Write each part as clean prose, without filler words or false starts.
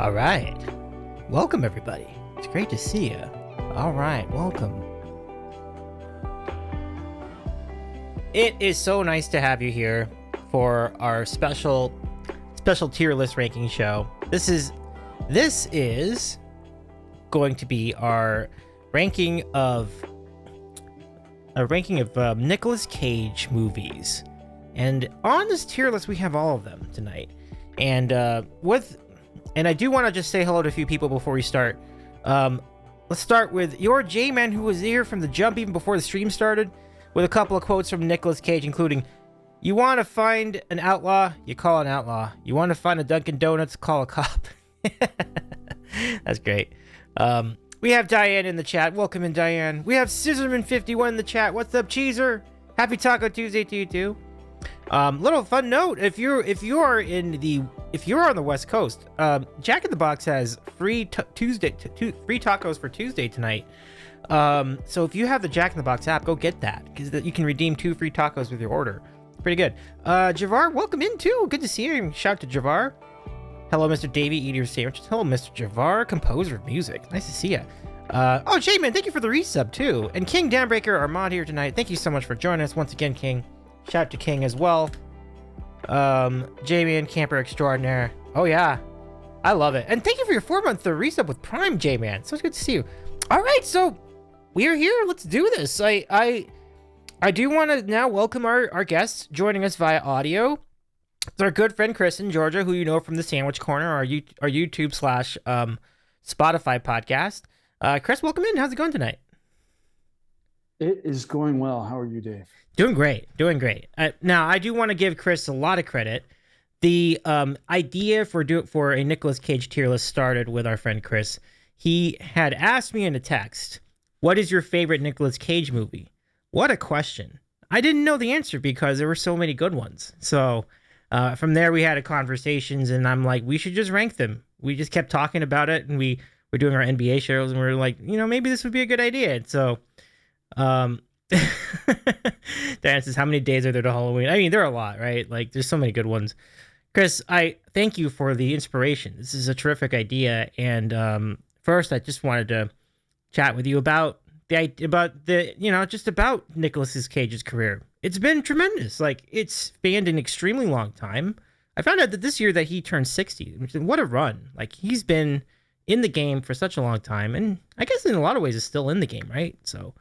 All right. Welcome, everybody. It's great to see you. All right, welcome. It is so nice to have you here for our special tier list ranking show. This is going to be our ranking of Nicolas Cage movies. And on this tier list, we have all of them tonight. And I do want to just say hello to a few people before we start. Let's start with your J-Man, who was here from the jump even before the stream started, with a couple of quotes from Nicolas Cage, including, "You want to find an outlaw, you call an outlaw. You want to find a Dunkin' Donuts, call a cop." That's great. We have Diane in the chat. Welcome in, Diane. We have Scissorman51 in the chat. What's up, Cheeser? Happy Taco Tuesday to you too. Little fun note: if you're on the West Coast, Jack in the Box has free tacos for Tuesday tonight. So if you have the Jack in the Box app, go get that, because you can redeem 2 free tacos with your order. Pretty good. Javar, welcome in too. Good to see you. Shout to Javar. Hello, Mr. Davey, eat your sandwiches. Hello, Mr. Javar, composer of music. Nice to see you. Oh, J-Man, thank you for the resub too. And King Downbreaker, our mod here tonight. Thank you so much for joining us once again, King. Shout out to King as well. J-Man, camper extraordinaire. Oh yeah, I love it. And thank you for your 4-month resub with Prime, J-Man. So it's good to see you. All right, so we are here. Let's do this. I do want to now welcome our guests joining us via audio. It's our good friend Chris in Georgia, who you know from the Sandwich Corner, our YouTube / Spotify podcast. Chris, welcome in. How's it going tonight? It is going well. How are you, Dave? Doing great. Now, I do want to give Chris a lot of credit. The idea for a Nicolas Cage tier list started with our friend Chris. He had asked me in a text, "What is your favorite Nicolas Cage movie?" What a question. I didn't know the answer because there were so many good ones. So from there, we had conversations, and I'm like, we should just rank them. We just kept talking about it, and we were doing our NBA shows, and we were like, maybe this would be a good idea. So Diane says, how many days are there to Halloween? I mean, there are a lot, right? Like, there's so many good ones. Chris, I thank you for the inspiration. This is a terrific idea. And first, I just wanted to chat with you about about Nicolas Cage's career. It's been tremendous. Like, it's spanned an extremely long time. I found out that this year that he turned 60. What a run. Like, he's been in the game for such a long time, and I guess in a lot of ways is still in the game, right? So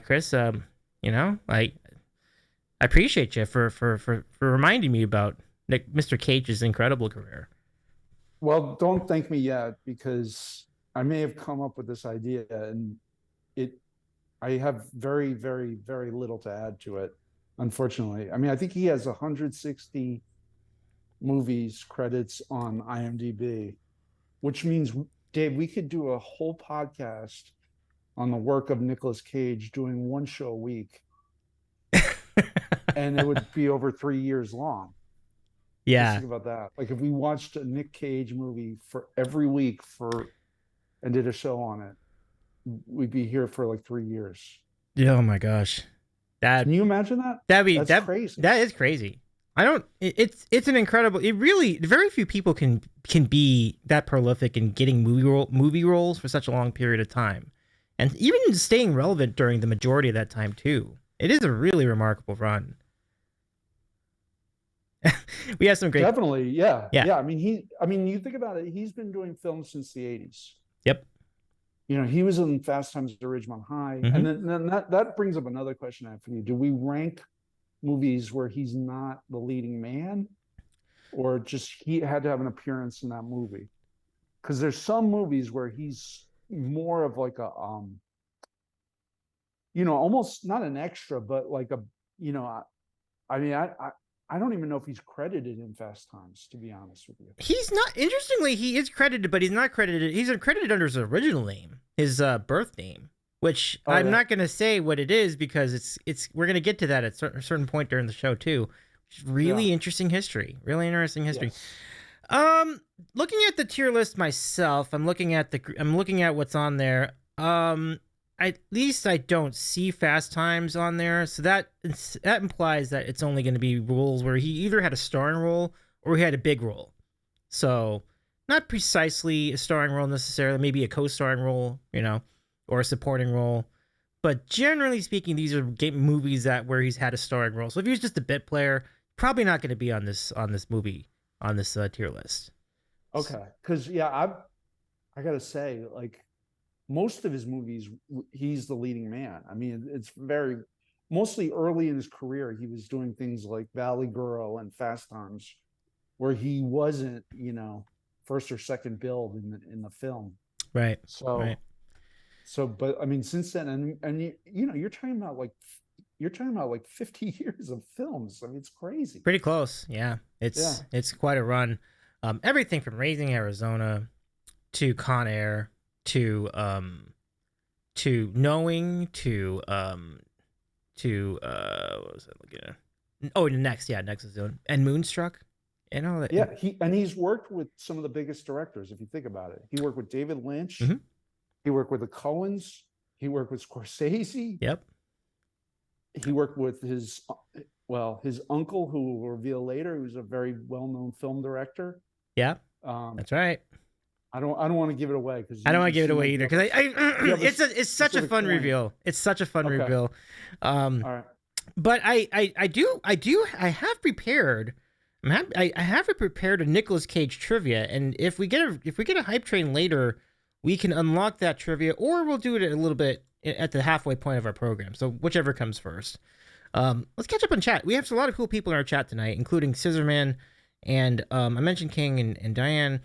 Chris, I appreciate you for reminding me about Mr. Cage's incredible career. Well, don't thank me yet, because I may have come up with this idea, and I have very, very, very little to add to it, unfortunately. I mean, I think he has 160 movies credits on IMDb, which means, Dave, we could do a whole podcast on the work of Nicolas Cage doing one show a week. And it would be over 3 years long. Yeah. Just think about that. Like, if we watched a Nick Cage movie for every week and did a show on it, we'd be here for like 3 years. Oh my gosh. Can you imagine that? That's crazy. That is crazy. It's an incredible, very few people can be that prolific in getting movie roles for such a long period of time. And even staying relevant during the majority of that time too. It is a really remarkable run. We have some great. Definitely, yeah. I mean, you think about it. He's been doing films since the 80s. Yep. He was in Fast Times at Ridgemont High, and then that brings up another question I have for you. Do we rank movies where he's not the leading man, or just he had to have an appearance in that movie? Because there's some movies where he's more of like a almost not an extra, but like a I don't even know if he's credited in Fast Times, to be honest with you. He's not. Interestingly, he is credited, but he's not credited. He's credited under his original name, his birth name, which I'm not going to say what it is, because we're going to get to that at a certain point during the show too. Really interesting history. Really interesting history. Yes. Looking at the tier list myself, I'm looking at what's on there. At least I don't see Fast Times on there, so that implies that it's only going to be roles where he either had a starring role or he had a big role. So not precisely a starring role necessarily, maybe a co-starring role, or a supporting role. But generally speaking, these are movies that where he's had a starring role. So if he was just a bit player, probably not going to be on this movie on this tier list. Okay, because yeah, I gotta say, like most of his movies, he's the leading man. I mean, it's very mostly early in his career, he was doing things like Valley Girl and Fast Times, where he wasn't, first or second build in the film. Right. Right. So but I mean, since then, and you're talking about like 50 years of films. I mean, it's crazy. Pretty close. Yeah. Yeah. It's quite a run. Everything from Raising Arizona to Con Air to Knowing to what was it looking at? Oh, Next, yeah, Next is doing, and Moonstruck, and all that. Yeah, he's worked with some of the biggest directors, if you think about it. He worked with David Lynch. Mm-hmm. He worked with the Coens. He worked with Scorsese. Yep. He worked with his uncle, who we'll reveal later, who's a very well-known film director. Yeah, that's right. I don't want to give it away because I don't want to give it away either because it's such a fun reveal. It's such a fun reveal. All right. But I have prepared. I have prepared a Nicolas Cage trivia, and if we get a hype train later, we can unlock that trivia, or we'll do it a little bit at the halfway point of our program. So whichever comes first. Let's catch up on chat. We have a lot of cool people in our chat tonight, including Scissorman, and I mentioned King and Diane,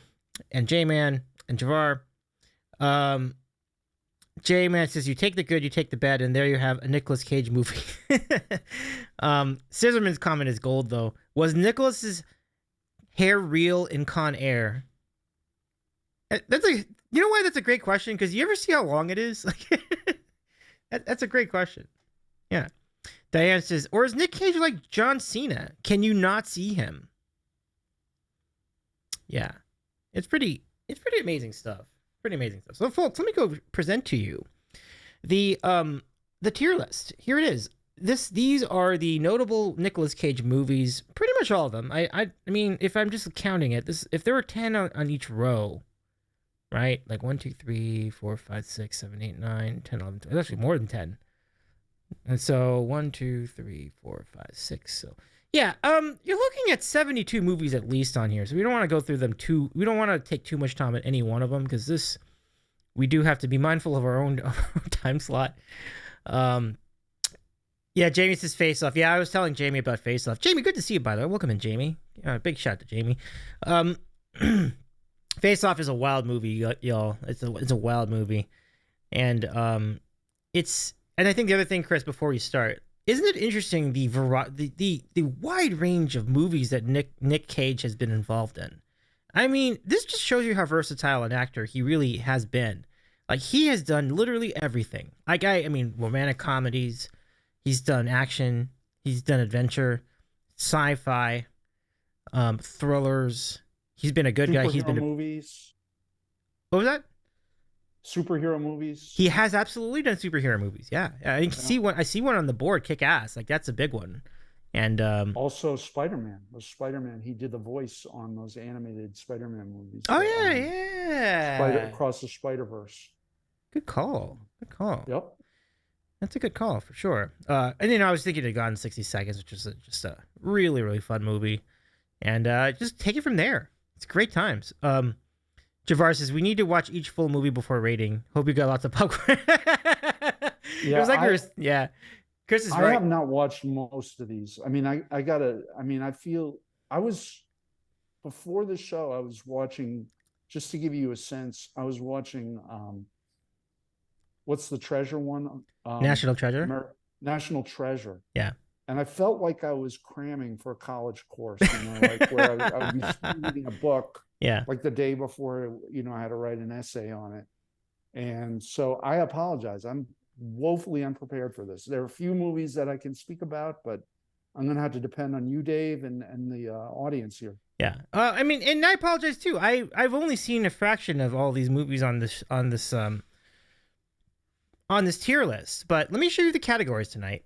and J-Man and Javar. J-Man says, you take the good, you take the bad, and there you have a Nicolas Cage movie. Scissorman's comment is gold, though. Was Nicolas's hair real in Con Air? You know why that's a great question? Because you ever see how long it is? That's a great question. Yeah. Diane says, or is Nick Cage like John Cena? Can you not see him? Yeah. It's pretty amazing stuff. Pretty amazing stuff. So folks, let me go present to you the tier list. Here it is. These are the notable Nicolas Cage movies, pretty much all of them. I mean, if I'm just counting it, if there were 10 on each row, right? Like 1, 2, 3, 4, 5, 6, 7, 8, 9, 10, 11, 12. It's actually more than 10. And so 1, 2, 3, 4, 5, 6. So yeah, you're looking at 72 movies at least on here. So we don't want to go through them we don't want to take too much time at any one of them because we do have to be mindful of our own time slot. Yeah, Jamie says Face Off. Yeah, I was telling Jamie about Face Off. Jamie, good to see you, by the way. Welcome in, Jamie. Big shout out to Jamie. Face Off is a wild movie, y'all. It's a wild movie. And and I think the other thing, Chris, before we start, isn't it interesting the wide range of movies that Nick Cage has been involved in? I mean, this just shows you how versatile an actor he really has been. Like, he has done literally everything. Like, I mean, romantic comedies, he's done action, he's done adventure, sci-fi, thrillers. He's been a good guy. He's been movies. What was that? Superhero movies. He has absolutely done superhero movies. Yeah, I see one. I see one on the board. Kick Ass. Like, that's a big one. And also Spider-Man. Spider-Man. He did the voice on those animated Spider-Man movies. Oh yeah. Across the Spider-Verse. Good call. Yep. That's a good call for sure. And I was thinking of Gone in 60 Seconds, which is just a really, really fun movie. And just take it from there. It's great times. Javar says, we need to watch each full movie before rating. Hope you got lots of popcorn. Yeah, it was like Chris is right. I have not watched most of these. I mean, I feel before the show, I was watching, just to give you a sense, I was watching, what's the treasure one? National Treasure? National Treasure. Yeah. And I felt like I was cramming for a college course, like where I would be reading a book. Yeah. Like the day before, I had to write an essay on it. And so I apologize. I'm woefully unprepared for this. There are a few movies that I can speak about, but I'm going to have to depend on you, Dave, and the audience here. Yeah. I mean, and I apologize too. I've only seen a fraction of all these movies on this tier list, but let me show you the categories tonight.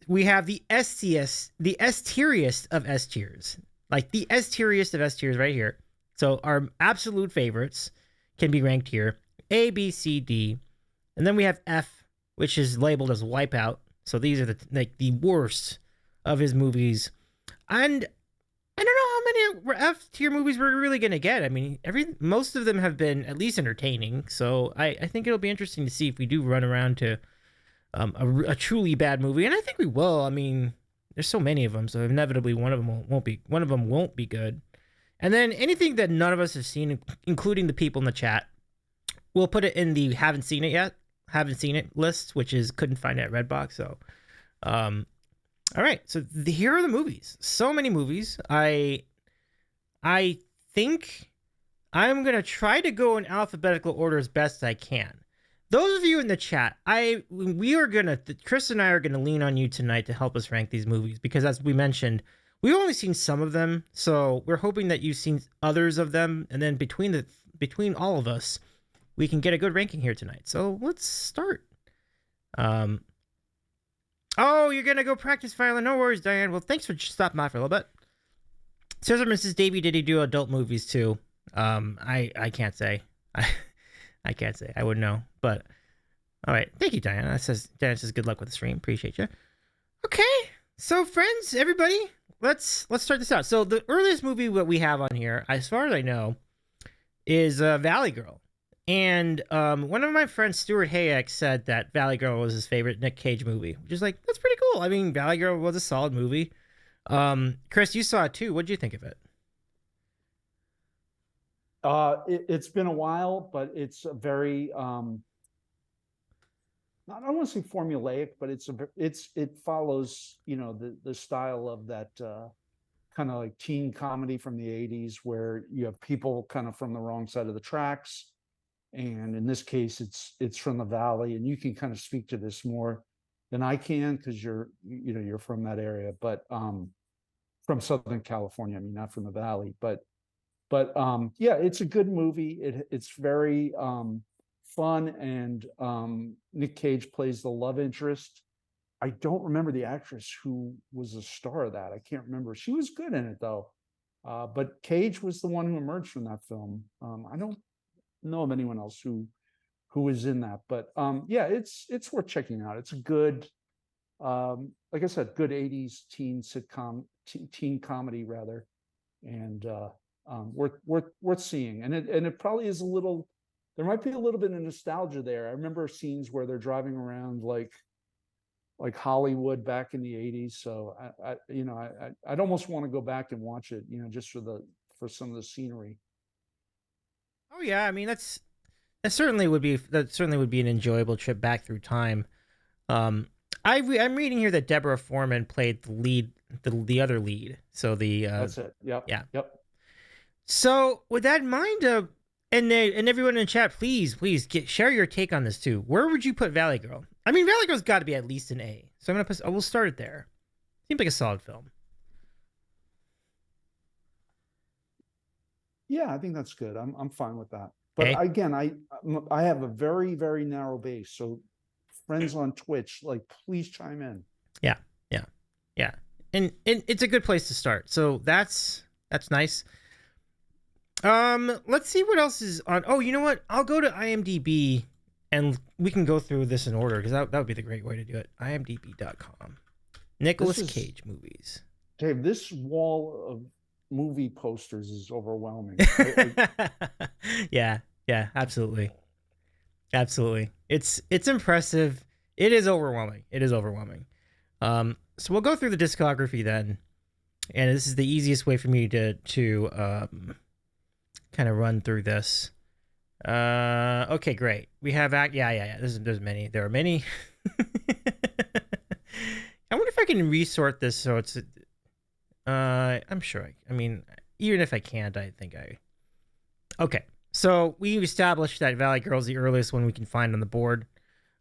We have the S-tieriest of S tiers. Like the S-tieriest of S tiers right here. So our absolute favorites can be ranked here: A, B, C, D, and then we have F, which is labeled as Wipeout. So these are the worst of his movies, and I don't know how many F tier movies we're really gonna get. I mean, most of them have been at least entertaining. So I think it'll be interesting to see if we do run around to a truly bad movie, and I think we will. I mean, there's so many of them, so inevitably one of them won't be good. And then anything that none of us have seen, including the people in the chat, we'll put it in the haven't seen it list, which is couldn't find it at Redbox. So, all right. So here are the movies. So many movies. I think I'm gonna try to go in alphabetical order as best I can. Those of you in the chat, Chris and I are gonna lean on you tonight to help us rank these movies, because as we mentioned, we've only seen some of them, so we're hoping that you've seen others of them, and then between all of us, we can get a good ranking here tonight. So let's start. Oh, you're gonna go practice violin? No worries, Diane. Well, thanks for stopping by for a little bit. Says Mrs. Davy, did he do adult movies too? I can't say. I can't say. I wouldn't know. But all right, thank you, Diana. Diana says good luck with the stream. Appreciate you. Okay, so friends, everybody, let's start this out. So the earliest movie that we have on here, as far as I know, is Valley Girl. And one of my friends, Stuart Hayek, said that Valley Girl was his favorite Nick Cage movie, which is like, that's pretty cool. I mean, Valley Girl was a solid movie. Chris, you saw it too. What did you think of it? It's been a while, but it's a very I don't want to say formulaic, but it follows, you know, the style of that kind of like teen comedy from the 80s, where you have people kind of from the wrong side of the tracks. And in this case, it's from the Valley, and you can kind of speak to this more than I can, because you're from that area, but from Southern California. I mean, not from the Valley, but yeah, it's a good movie. It's very fun, and Nick Cage plays the love interest. I don't remember the actress who was the star of that. I can't remember. She was good in it though. But Cage was the one who emerged from that film. I don't know of anyone else who was in that, but yeah, it's worth checking out. It's a good, like I said, good 80s teen sitcom, teen comedy rather, and worth seeing. And it probably is a little, there might be a little bit of nostalgia there. I remember scenes where they're driving around like Hollywood back in the 80s. So I'd almost want to go back and watch it, you know, just for some of the scenery. Oh yeah, I mean that certainly would be an enjoyable trip back through time. I'm reading here that Deborah Foreman played the lead, the other lead. So that's it. Yep. Yeah. Yep. So with that in mind, and everyone in the chat, please share your take on this too. Where would you put Valley Girl? I mean, Valley Girl's got to be at least an A. So we'll start it there. Seems like a solid film. Yeah, I think that's good. I'm fine with that. But again, I have a very, very narrow base. So friends on Twitch, like, please chime in. Yeah. And it's a good place to start. So that's nice. Let's see what else is on. Oh, you know what? I'll go to IMDb and we can go through this in order, because that would be the great way to do it. IMDb.com. Nicolas Cage movies. Dave, this wall of movie posters is overwhelming. Yeah, absolutely. It's impressive. It is overwhelming. So we'll go through the discography then, and this is the easiest way for me to kind of run through this. Okay, great. We have there's many. There are many. I wonder if I can resort this so it's I'm sure I mean, even if I can't, I think okay. So we've established that Valley Girl is the earliest one we can find on the board.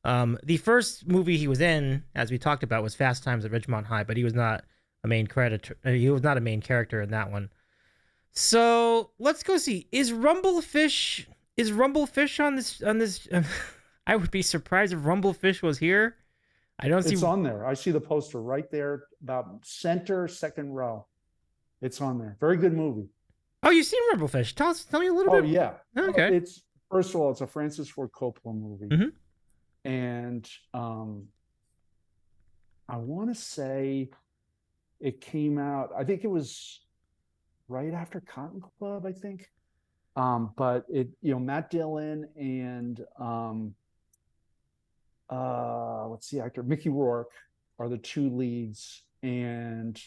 The first movie he was in, as we talked about, was Fast Times at Ridgemont High, but he was not a main character. He was not a main character in that one. So let's go see. Is Rumblefish on this? I would be surprised if Rumblefish was here. I don't see. It's on there. I see the poster right there, about center second row. It's on there. Very good movie. Oh, you've seen Rumblefish. Tell me a little Oh bit. yeah. Okay. It's first of all, it's a Francis Ford Coppola movie, Hmm. and I want to say it came out. I think it was right after Cotton Club. I think, but it Matt Dillon and what's the actor? Mickey Rourke are the two leads, and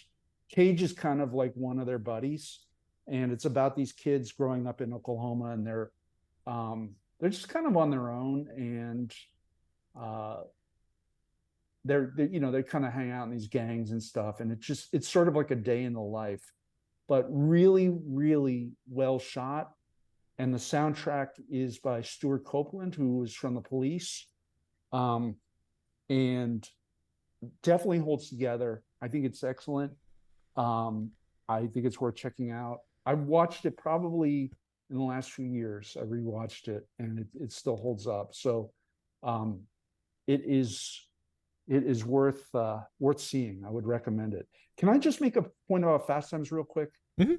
Cage is kind of like one of their buddies, and it's about these kids growing up in Oklahoma, and they're just kind of on their own, and uh, they kind of hang out in these gangs and stuff, and it's sort of like a day in the life, but really really well shot, and the soundtrack is by Stuart Copeland, who was from the Police, um, and definitely holds together. I think it's excellent. Um, I think it's worth checking out. I watched it probably in the last few years. I rewatched it, and it still holds up. So um, it is worth seeing. I would recommend it. Can I just make a point about Fast Times real quick? Hmm.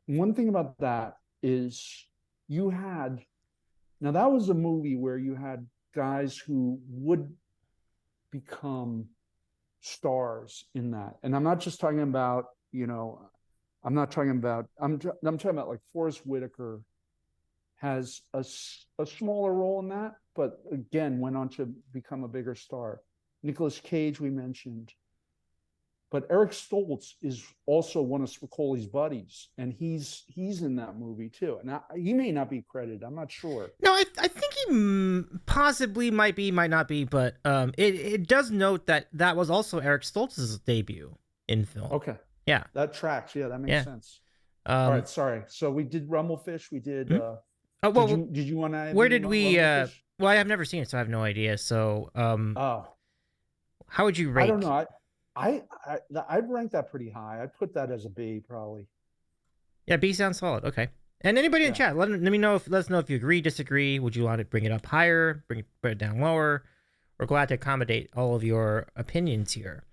One thing about that is you had now that was a movie where you had guys who would become stars in that. And I'm not just talking about, I'm not talking about, I'm talking about like Forrest Whitaker has a smaller role in that, but again, went on to become a bigger star. Nicolas Cage, we mentioned, but Eric Stoltz is also one of Spicoli's buddies, and he's in that movie too. And he may not be credited. I'm not sure. No, I think he possibly might be, might not be, but it does note that that was also Eric Stoltz's debut in film. Okay, Yeah, that tracks. Yeah, that makes yeah. sense. All Um, right, sorry. So we did Rumblefish. We did. hmm? Oh well, Did you want to add where anything did about we? Rumblefish? Well, I have never seen it, so I have no idea. So, Oh, how would you I don't rate? know. I'd rank that pretty high. I'd put that as a B probably. Yeah, B sounds solid. Okay. And anybody in Yeah. chat, let me know if let us know if you agree, disagree. Would you want to bring it up higher, put it down lower? We're glad to accommodate all of your opinions here.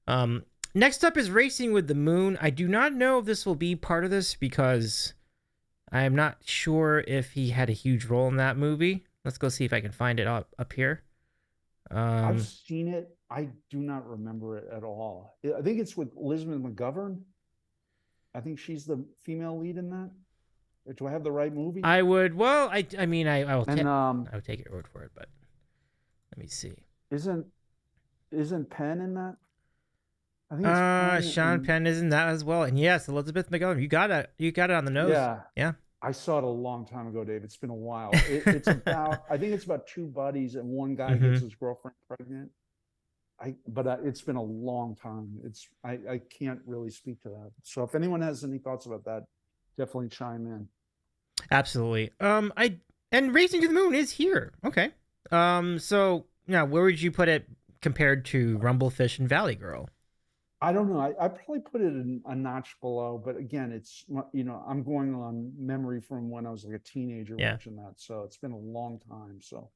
Um, Next up is Racing with the Moon. I do not know if this will be part of this because I am not sure if he had a huge role in that movie. Let's go see if I can find it up here. I've Um, seen it. I do not remember it at all. I think it's with Elizabeth McGovern. I think she's the female lead in that. Do I have the right movie? I would. Well, I mean, And I would take your word for it, but let me see. isn't Penn in that? I think it's Penn Sean and Penn is in that as well, and yes, Elizabeth McGovern. You got it. You got it on the nose. yeah. Yeah. I saw it a long time ago, Dave. It's been a while. It's about, I think it's about two buddies and one guy Mm-hmm. gets his girlfriend pregnant. But it's been a long time. I can't really speak to that. So if anyone has any thoughts about that, definitely chime in. Absolutely. And Racing to the Moon is here. Okay. So now where would you put it compared to Rumblefish and Valley Girl? I don't know. I probably put it a notch below, but again, I'm going on memory from when I was like a teenager Yeah. watching that. So it's been a long time. So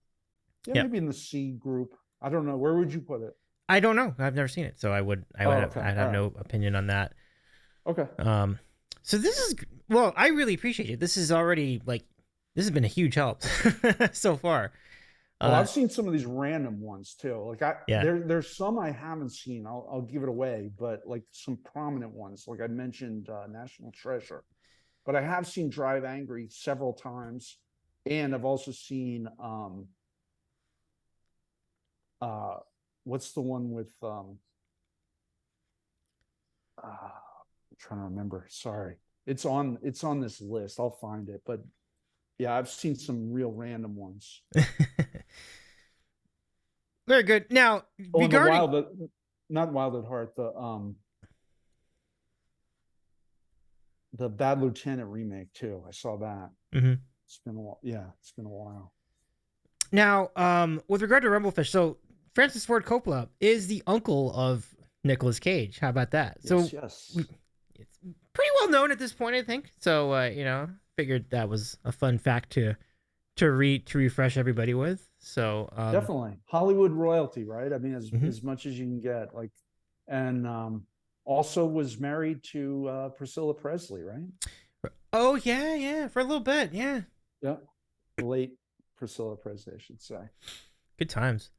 yeah, Yeah. maybe in the C group. I don't know. Where would you put it? I don't know. I've never seen it, so Oh, okay. I'd All have right. no opinion on that. Okay. So this is well, I really appreciate it. This is already like this has been a huge help so far. Well, I've seen some of these random ones too. Like Yeah. there's some I haven't seen. I'll give it away, but like some prominent ones. Like I mentioned, National Treasure, but I have seen Drive Angry several times, and I've also seen uh, what's the one with I'm trying to remember. Sorry, it's on this list. I'll find it, but yeah, I've seen some real random ones. Very good. Now, Oh, and regarding not Wild at Heart, the Bad Lieutenant remake too. I saw that. Mhm. It's been a while. Yeah, it's been a while. Now, with regard to Rumblefish, so Francis Ford Coppola is the uncle of Nicolas Cage. How about that? Yes, So yes. it's pretty well known at this point, I think. So figured that was a fun fact to refresh everybody with. So Definitely Hollywood royalty, right? I mean, mhm. as much as you can get. Like, and also was married to Priscilla Presley, right? Oh yeah, yeah, for a little bit, yeah. Yeah, the late Priscilla Presley, I should say. Good times.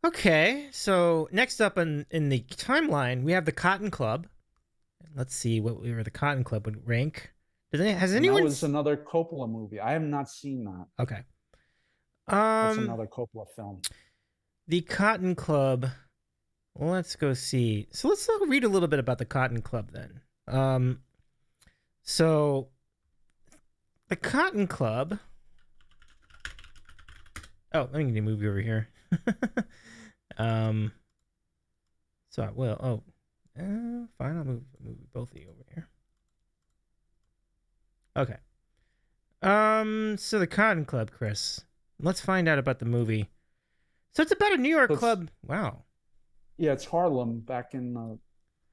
Okay, so next up in the timeline, we have the Cotton Club. Let's see what we were the Cotton Club would rank. Has And that anyone? was another Coppola movie. I have not seen that. Okay. That's Um, another Coppola film. the Cotton Club. Well, let's go see. So let's read a little bit about the Cotton Club then. Um, so the Cotton Club. Oh, let me get a movie over here. um, so I will. Oh, fine. I'll move both of you over here. Okay. So the Cotton Club, Chris. Let's find out about the movie. So it's about a New York So club. Wow. yeah, it's Harlem back in the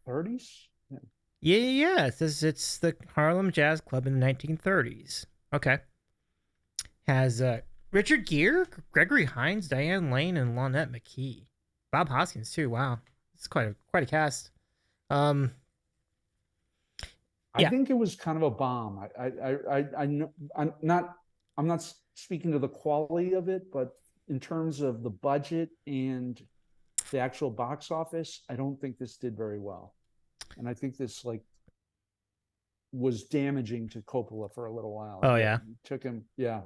30s. Yeah. Yeah, yeah, yeah. It says it's the Harlem Jazz Club in the 1930s. Okay. Has Richard Gere, Gregory Hines, Diane Lane, and Lonette McKee. Bob Hoskins too. Wow, it's quite a cast. Um, I yeah. think it was kind of a bomb. I know I'm not speaking to the quality of it, but in terms of the budget and the actual box office, I don't think this did very well. And I think this like was damaging to Coppola for a little while. Oh Yeah, yeah. it took him, yeah.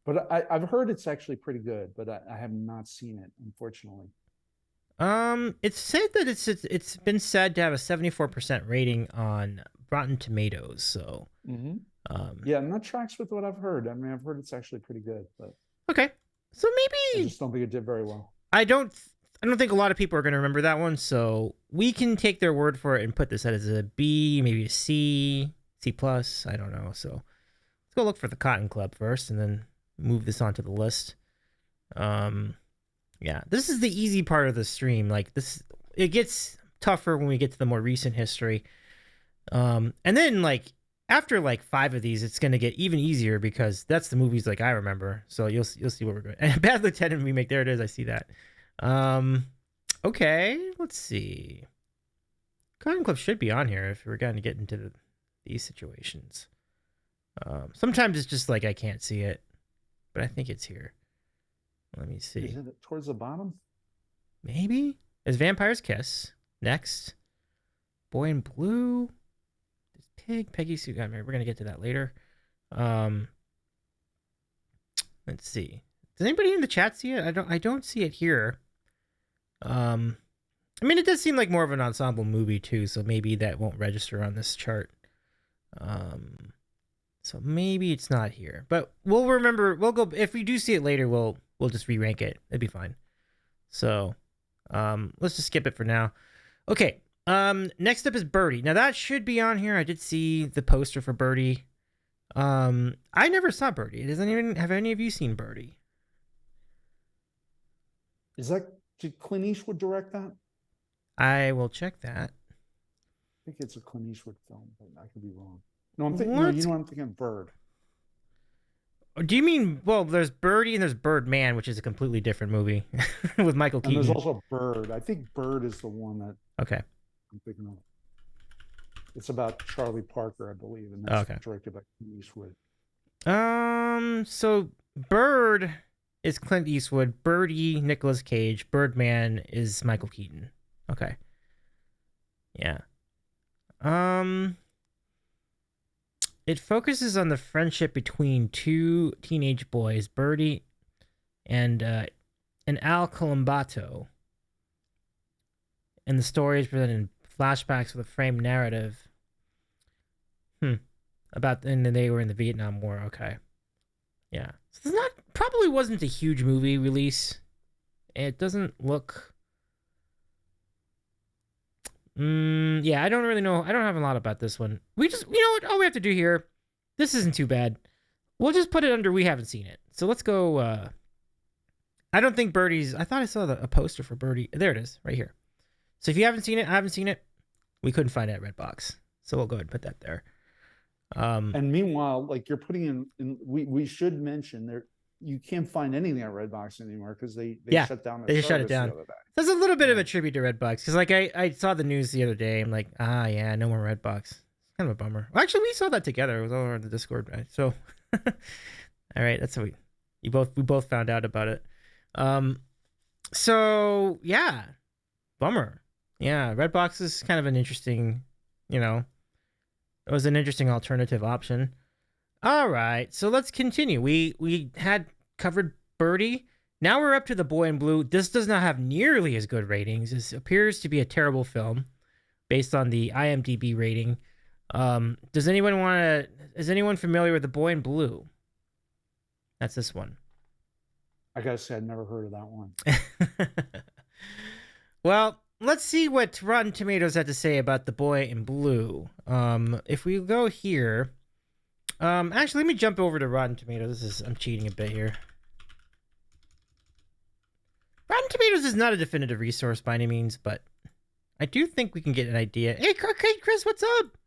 But I've heard it's actually pretty good, but I have not seen it, unfortunately. It's said that it's been said to have a 74% rating on Rotten Tomatoes. So, Mm-hmm. um, Yeah, and that tracks with what I've heard. I mean, I've heard it's actually pretty good, but okay. So I maybe just don't think it did very well. I don't I don't think a lot of people are going to remember that one. So we can take their word for it and put this as a B, maybe a C, C plus. I don't know. So let's go look for the Cotton Club first, and then move this onto the list. Um, yeah, this is the easy part of the stream. Like this, it gets tougher when we get to the more recent history. And then like after like 5 of these, it's gonna get even easier because that's the movies like I remember. So you'll see what we're going. And Bad Lieutenant remake, there it is. I see that. Um, okay, let's see. Cotton Club should be on here if we're going to get into these situations. Sometimes it's just like I can't see it, but I think it's here. Let me see. Is it towards the bottom? Maybe is Vampire's Kiss next. Boy in Blue. Peggy Sue got married. We're gonna get to that later. Um, let's see. Does anybody in the chat see it? I don't see it here. I mean, it does seem like more of an ensemble movie too, so maybe that won't register on this chart. So maybe it's not here, but we'll remember. We'll go if we do see it later. We'll just re-rank it. It'd be fine. So, let's just skip it for now. Okay. Next up is Birdie. Now that should be on here. I did see the poster for Birdie. I never saw Birdie. Doesn't even have any of you seen Birdie? Did Clint Eastwood direct that? I will check that. I think it's a Clint Eastwood film, but I could be wrong. No, no, you know what I'm thinking of Bird. Do you mean, well, there's Birdie and there's Birdman, which is a completely different movie with Michael Keaton. And there's also Bird. I think Bird is the one that okay. I'm thinking of. It's about Charlie Parker, I believe, and that's directed by Clint Eastwood. So Bird is Clint Eastwood, Birdie Nicolas Cage, Birdman is Michael Keaton. Okay. Yeah. It focuses on the friendship between 2 teenage boys, Birdie and Al Colombato. And the story is presented in flashbacks with a framed narrative. About and then they were in the Vietnam War. Okay. Yeah. So it's not probably wasn't a huge movie release. It doesn't look. Yeah, I don't really know. I don't have a lot about this one. We just, you know what? All we have to do here, this isn't too bad. We'll just put it under we haven't seen it. So let's go. I don't think Birdie's. I thought I saw a poster for Birdie. There it is, right here. So if you haven't seen it, I haven't seen it. We couldn't find it at Redbox, so we'll go ahead and put that there. And meanwhile, like you're putting in we should mention there you can't find anything at Redbox anymore because they shut down they shut it down. The other day. There's a little bit of a tribute to Redbox because like I saw the news the other day. I'm like, yeah, no more Redbox. kind of a bummer. Well, actually, we saw that together. It was all over the Discord, right? So, all right, that's how we both found out about it. So yeah, bummer. Yeah, Redbox is kind of an interesting, you know, it was an interesting alternative option. All right, so let's continue. We had covered Birdie. Now we're up to The Boy in Blue. This does not have nearly as good ratings. This appears to be a terrible film based on the IMDb rating. Does anyone want to? Is anyone familiar with The Boy in Blue? That's this one. I gotta say, I've never heard of that one. Well, let's see what Rotten Tomatoes had to say about The Boy in Blue. If we go here, actually, let me jump over to Rotten Tomatoes. I'm cheating a bit here. Rotten Tomatoes is not a definitive resource by any means, but I do think we can get an idea. Hey, Arcade Chris, what's up?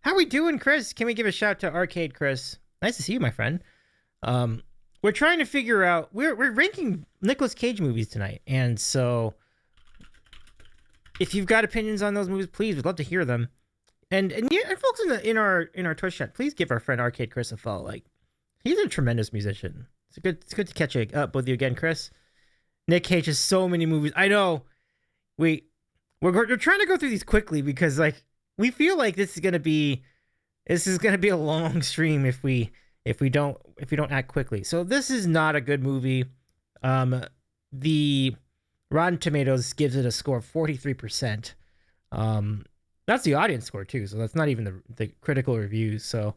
How we doing, Chris? Can we give a shout to Arcade Chris? Nice to see you, my friend. We're trying to figure out. We're ranking Nicolas Cage movies tonight, and so if you've got opinions on those movies, please, we'd love to hear them. And folks in our Twitch chat, please give our friend Arcade Chris a follow. Like, he's a tremendous musician. It's good to catch up with you again, Chris. Nick Cage has so many movies. I know. We're trying to go through these quickly because like we feel like this is gonna be a long stream if we don't act quickly. So this is not a good movie. The Rotten Tomatoes gives it a score of 43%. That's the audience score too, so that's not even the critical reviews. So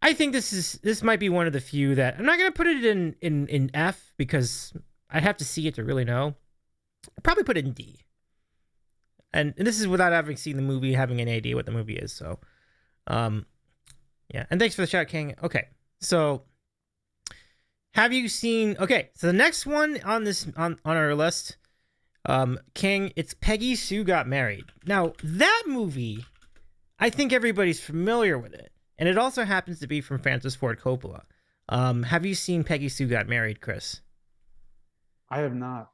I think this might be one of the few that I'm not gonna put it in F because I have to see it to really know. I'll probably put it in D. And this is without having seen the movie, having any idea what the movie is. So, yeah. And thanks for the shout, King. Okay, so have you seen? Okay, so the next one on this on our list, King, it's Peggy Sue Got Married. Now that movie, I think everybody's familiar with it, and it also happens to be from Francis Ford Coppola. Have you seen Peggy Sue Got Married, Chris? I have not.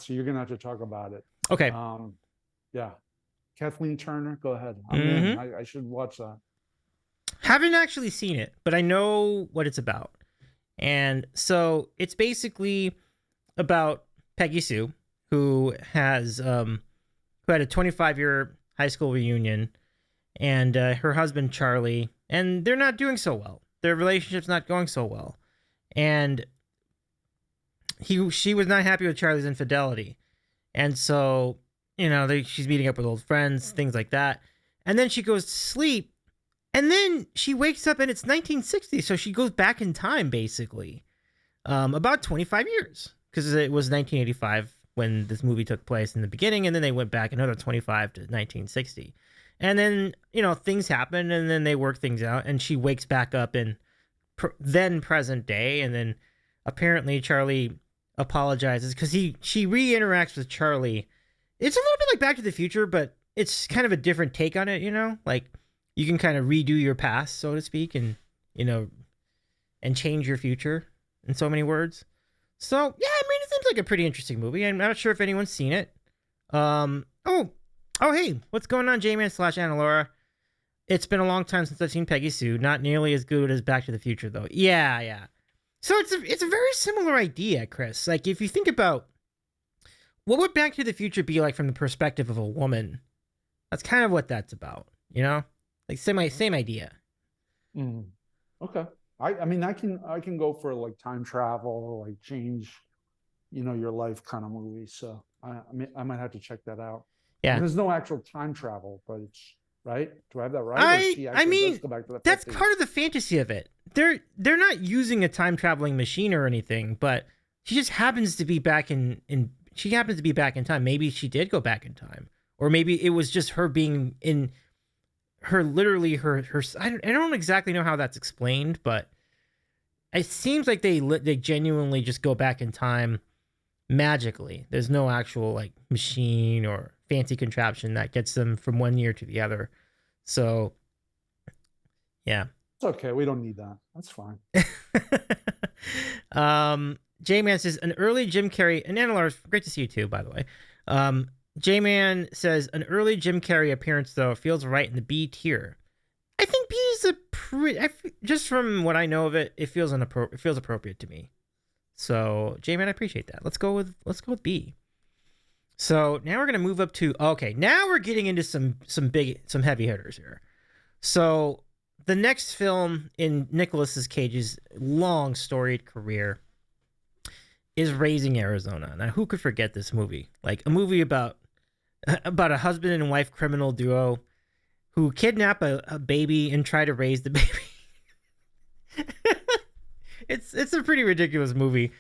So you're gonna have to talk about it. Okay. Yeah. Kathleen Turner, go ahead. I'm in. I should watch that. Haven't actually seen it, but I know what it's about. And so it's basically about Peggy Sue, who had a 25-year high school reunion, and her husband Charlie, and they're not doing so well. Their relationship's not going so well, and she was not happy with Charlie's infidelity, and so she's meeting up with old friends, things like that, and then she goes to sleep, and then she wakes up and it's 1960, so she goes back in time basically, about 25 years, because it was 1985 when this movie took place in the beginning, and then they went back another 25 to 1960, and then things happen, and then they work things out, and she wakes back up in then present day, and then apparently Charlie apologizes because she re-interacts with Charlie. It's a little bit like Back to the Future, but it's kind of a different take on it, like you can kind of redo your past, so to speak, and and change your future in so many words. So yeah, I mean, it seems like a pretty interesting movie. I'm not sure if anyone's seen it. Oh hey, what's going on, J-Man / Anna Laura? It's been a long time since I've seen Peggy Sue. Not nearly as good as Back to the Future though. Yeah. So it's a very similar idea, Chris. Like if you think about what would Back to the Future be like from the perspective of a woman, that's kind of what that's about, like same idea. Okay. I mean, I can go for like time travel, like change, your life kind of movie. So I mean, I might have to check that out. Yeah. And there's no actual time travel, but it's right. Do I have that right? I mean, that's part of the fantasy of it. They're not using a time traveling machine or anything, but she just happens to be back in she happens to be back in time. Maybe she did go back in time, or maybe it was just her being in her literally her. I don't exactly know how that's explained, but it seems like they genuinely just go back in time magically. There's no actual like machine or fancy contraption that gets them from one year to the other. So yeah, it's okay. We don't need that. That's fine. J-Man says an early Jim Carrey, and Anna, great to see you too, by the way. J-Man says an early Jim Carrey appearance though feels right in the B tier. I think just from what I know of it, it feels it feels appropriate to me. So, J-Man, I appreciate that. Let's go with B. So now we're gonna move up to okay. Now we're getting into some heavy hitters here. So the next film in Nicolas Cage's long storied career is Raising Arizona. Now, who could forget this movie? Like a movie about a husband and wife criminal duo who kidnap a baby and try to raise the baby. It's a pretty ridiculous movie,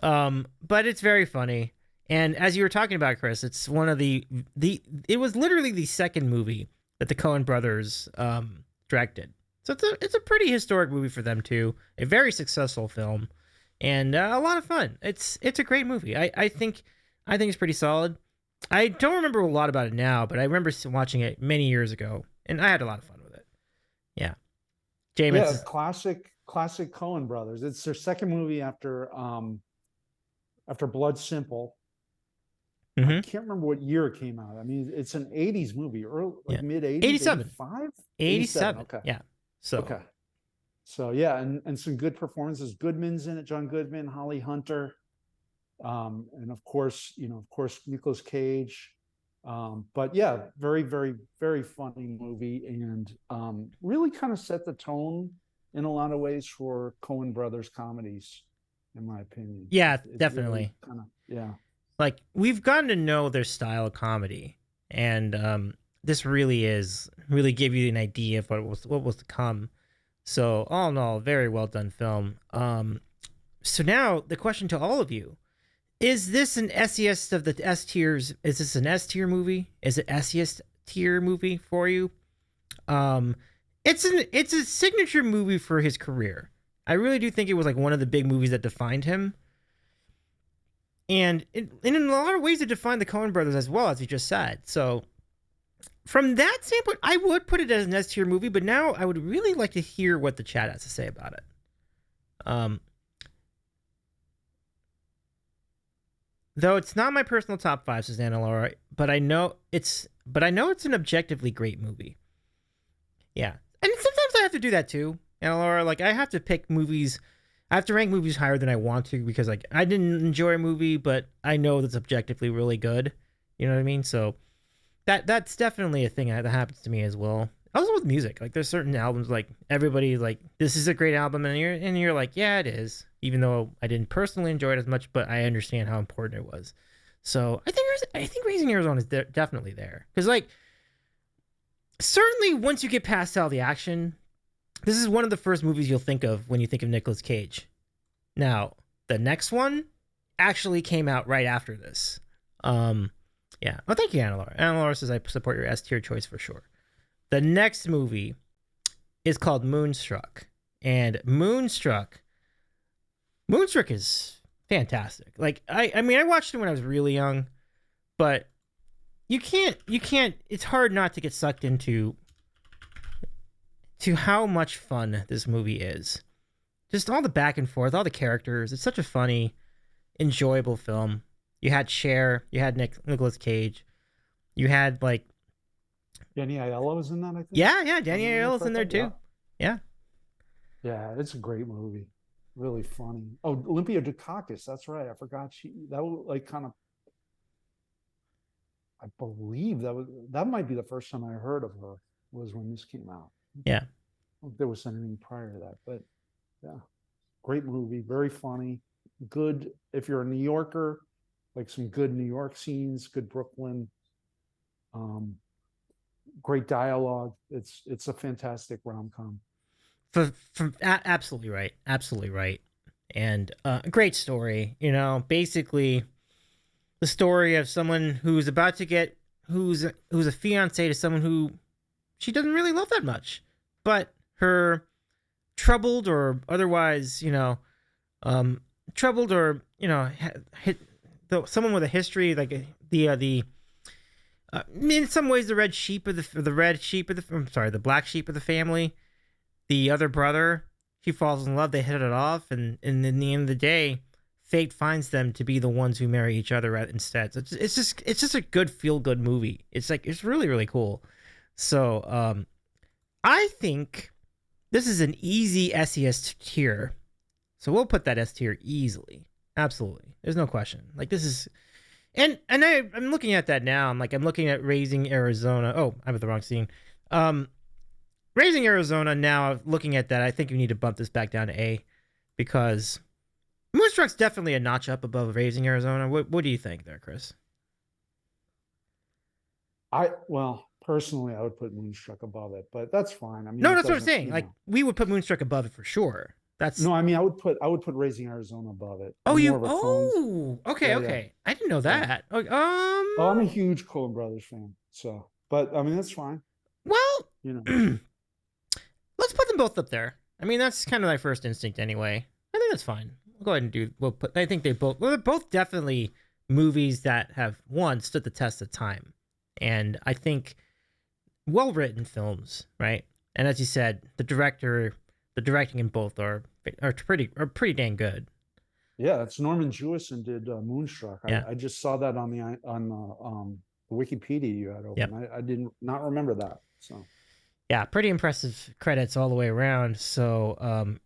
but it's very funny. And as you were talking about, Chris, it's one of it was literally the second movie that the Coen brothers directed. So it's a pretty historic movie for them too. A very successful film, and a lot of fun. It's a great movie. I think it's pretty solid. I don't remember a lot about it now, but I remember watching it many years ago, and I had a lot of fun with it. Yeah, James. Yeah, classic Coen brothers. It's their second movie after Blood Simple. I can't remember what year it came out. I mean, it's an 80s movie, early, like mid 80s. 87. 85? 87. Okay. Yeah. So okay. So yeah, and some good performances. Goodman's in it, John Goodman, Holly Hunter, and of course, Nicolas Cage. But yeah, very, very, very funny movie, and really kind of set the tone in a lot of ways for Coen Brothers comedies, in my opinion. Yeah, It definitely. Really yeah. Like we've gotten to know their style of comedy, and this really give you an idea of what was to come. So all in all, very well done film. So now the question to all of you: is this an SES of the S tiers? Is this an S tier movie? Is it SES tier movie for you? It's a signature movie for his career. I really do think it was like one of the big movies that defined him. And in a lot of ways, it defined the Coen brothers as well, as you just said. So, from that standpoint, I would put it as an S tier movie. But now, I would really like to hear what the chat has to say about it. Though it's not my personal top 5, says Anna Laura, but I know it's an objectively great movie. Yeah, and sometimes I have to do that too, Anna Laura. Like I have to pick movies. I have to rank movies higher than I want to because like I didn't enjoy a movie, but I know that's objectively really good. You know what I mean? So that's definitely a thing that happens to me as well. Also with music, like there's certain albums like everybody like this is a great album, and you're like yeah it is, even though I didn't personally enjoy it as much, but I understand how important it was. So I think Raising Arizona is definitely there because like certainly once you get past all the action. This is one of the first movies you'll think of when you think of Nicolas Cage. Now, the next one actually came out right after this. Yeah. Oh, thank you, Anna Laura. Anna Laura says I support your S tier choice for sure. The next movie is called Moonstruck, and Moonstruck is fantastic. Like I mean, I watched it when I was really young, but you can't. It's hard not to get sucked into how much fun this movie is. Just all the back and forth, all the characters. It's such a funny, enjoyable film. You had Cher, you had Nicolas Cage, you had like Danny Aiello was in that, I think. Yeah, Danny Aiello's in there too. Yeah. Yeah, it's a great movie. Really funny. Oh, Olympia Dukakis, that's right. I forgot that was like kind of I believe that might be the first time I heard of her was when this came out. Yeah. I don't think there was anything prior to that, but yeah, great movie, very funny, good. If you're a New Yorker, like some good New York scenes, good Brooklyn, great dialogue. It's a fantastic rom-com. Absolutely right, and great story. You know, basically the story of someone who's about to get who's a fiance to someone who she doesn't really love that much, but her troubled or otherwise, troubled or someone with a history like the in some ways the black sheep of the family, the other brother, he falls in love, they hit it off, and in the end of the day, fate finds them to be the ones who marry each other instead. So it's just a good feel good movie. It's like it's really really cool. So I think This is an easy SES tier. So we'll put that S tier easily. Absolutely. There's no question. Like this is I'm looking at that now. I'm looking at Raising Arizona. Oh, I'm at the wrong scene. Raising Arizona now, looking at that, I think you need to bump this back down to A because Moonstruck's definitely a notch up above Raising Arizona. What do you think there, Chris? Well, personally, I would put Moonstruck above it, but that's fine. I mean, No, that's what I'm saying. Like we would put Moonstruck above it for sure. That's no, I mean, I would put Raising Arizona above it. Oh, I'm you? more of a Oh, okay, Yeah, okay. yeah. I didn't know that. Oh, I'm a huge Coen Brothers fan. So, but I mean, that's fine. Well, You know, let's put them both up there. I mean, that's kind of my first instinct anyway. I think that's fine. We'll go ahead and do. We'll put. I think they're both definitely movies that have one stood the test of time, and I think well written films, right? And as you said, the directing in both are pretty dang good. yeah, it's Norman Jewison did Moonstruck. Yeah. I just saw that on the Wikipedia you had open. Yep. I did not remember that. So Yeah, pretty impressive credits all the way around. So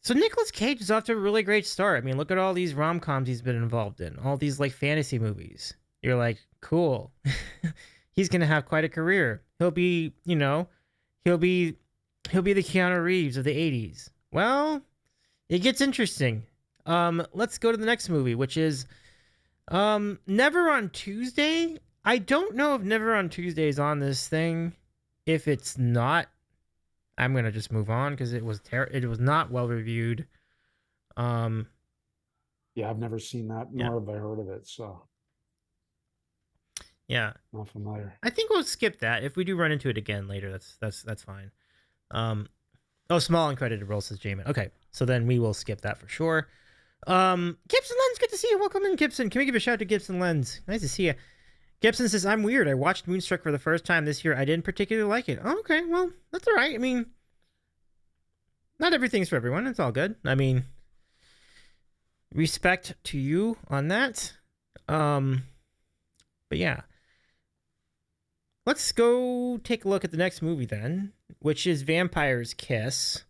Nicolas Cage is off to a really great start. I mean, look at all these rom-coms he's been involved in, all these like fantasy movies. You're like, cool. He's gonna have quite a career. He'll be the Keanu Reeves of the '80s. Well, it gets interesting. Let's go to the next movie, which is Never on Tuesday. I don't know if Never on Tuesday is on this thing. If it's not, I'm gonna just move on because it was not well reviewed. yeah, I've never seen that, nor have I heard of it. So yeah, not familiar. I think we'll skip that. If we do run into it again later, that's fine. Small uncredited role, says Jamin. Okay, so then we will skip that for sure. Gibson Lens, good to see you. Welcome in, Gibson. Can we give a shout out to Gibson Lens? Nice to see you. Gibson says, I'm weird. I watched Moonstruck for the first time this year. I didn't particularly like it. Oh, okay, well, that's all right. I mean, not everything's for everyone. It's all good. I mean, respect to you on that. But yeah. Let's go take a look at the next movie then, which is Vampire's Kiss.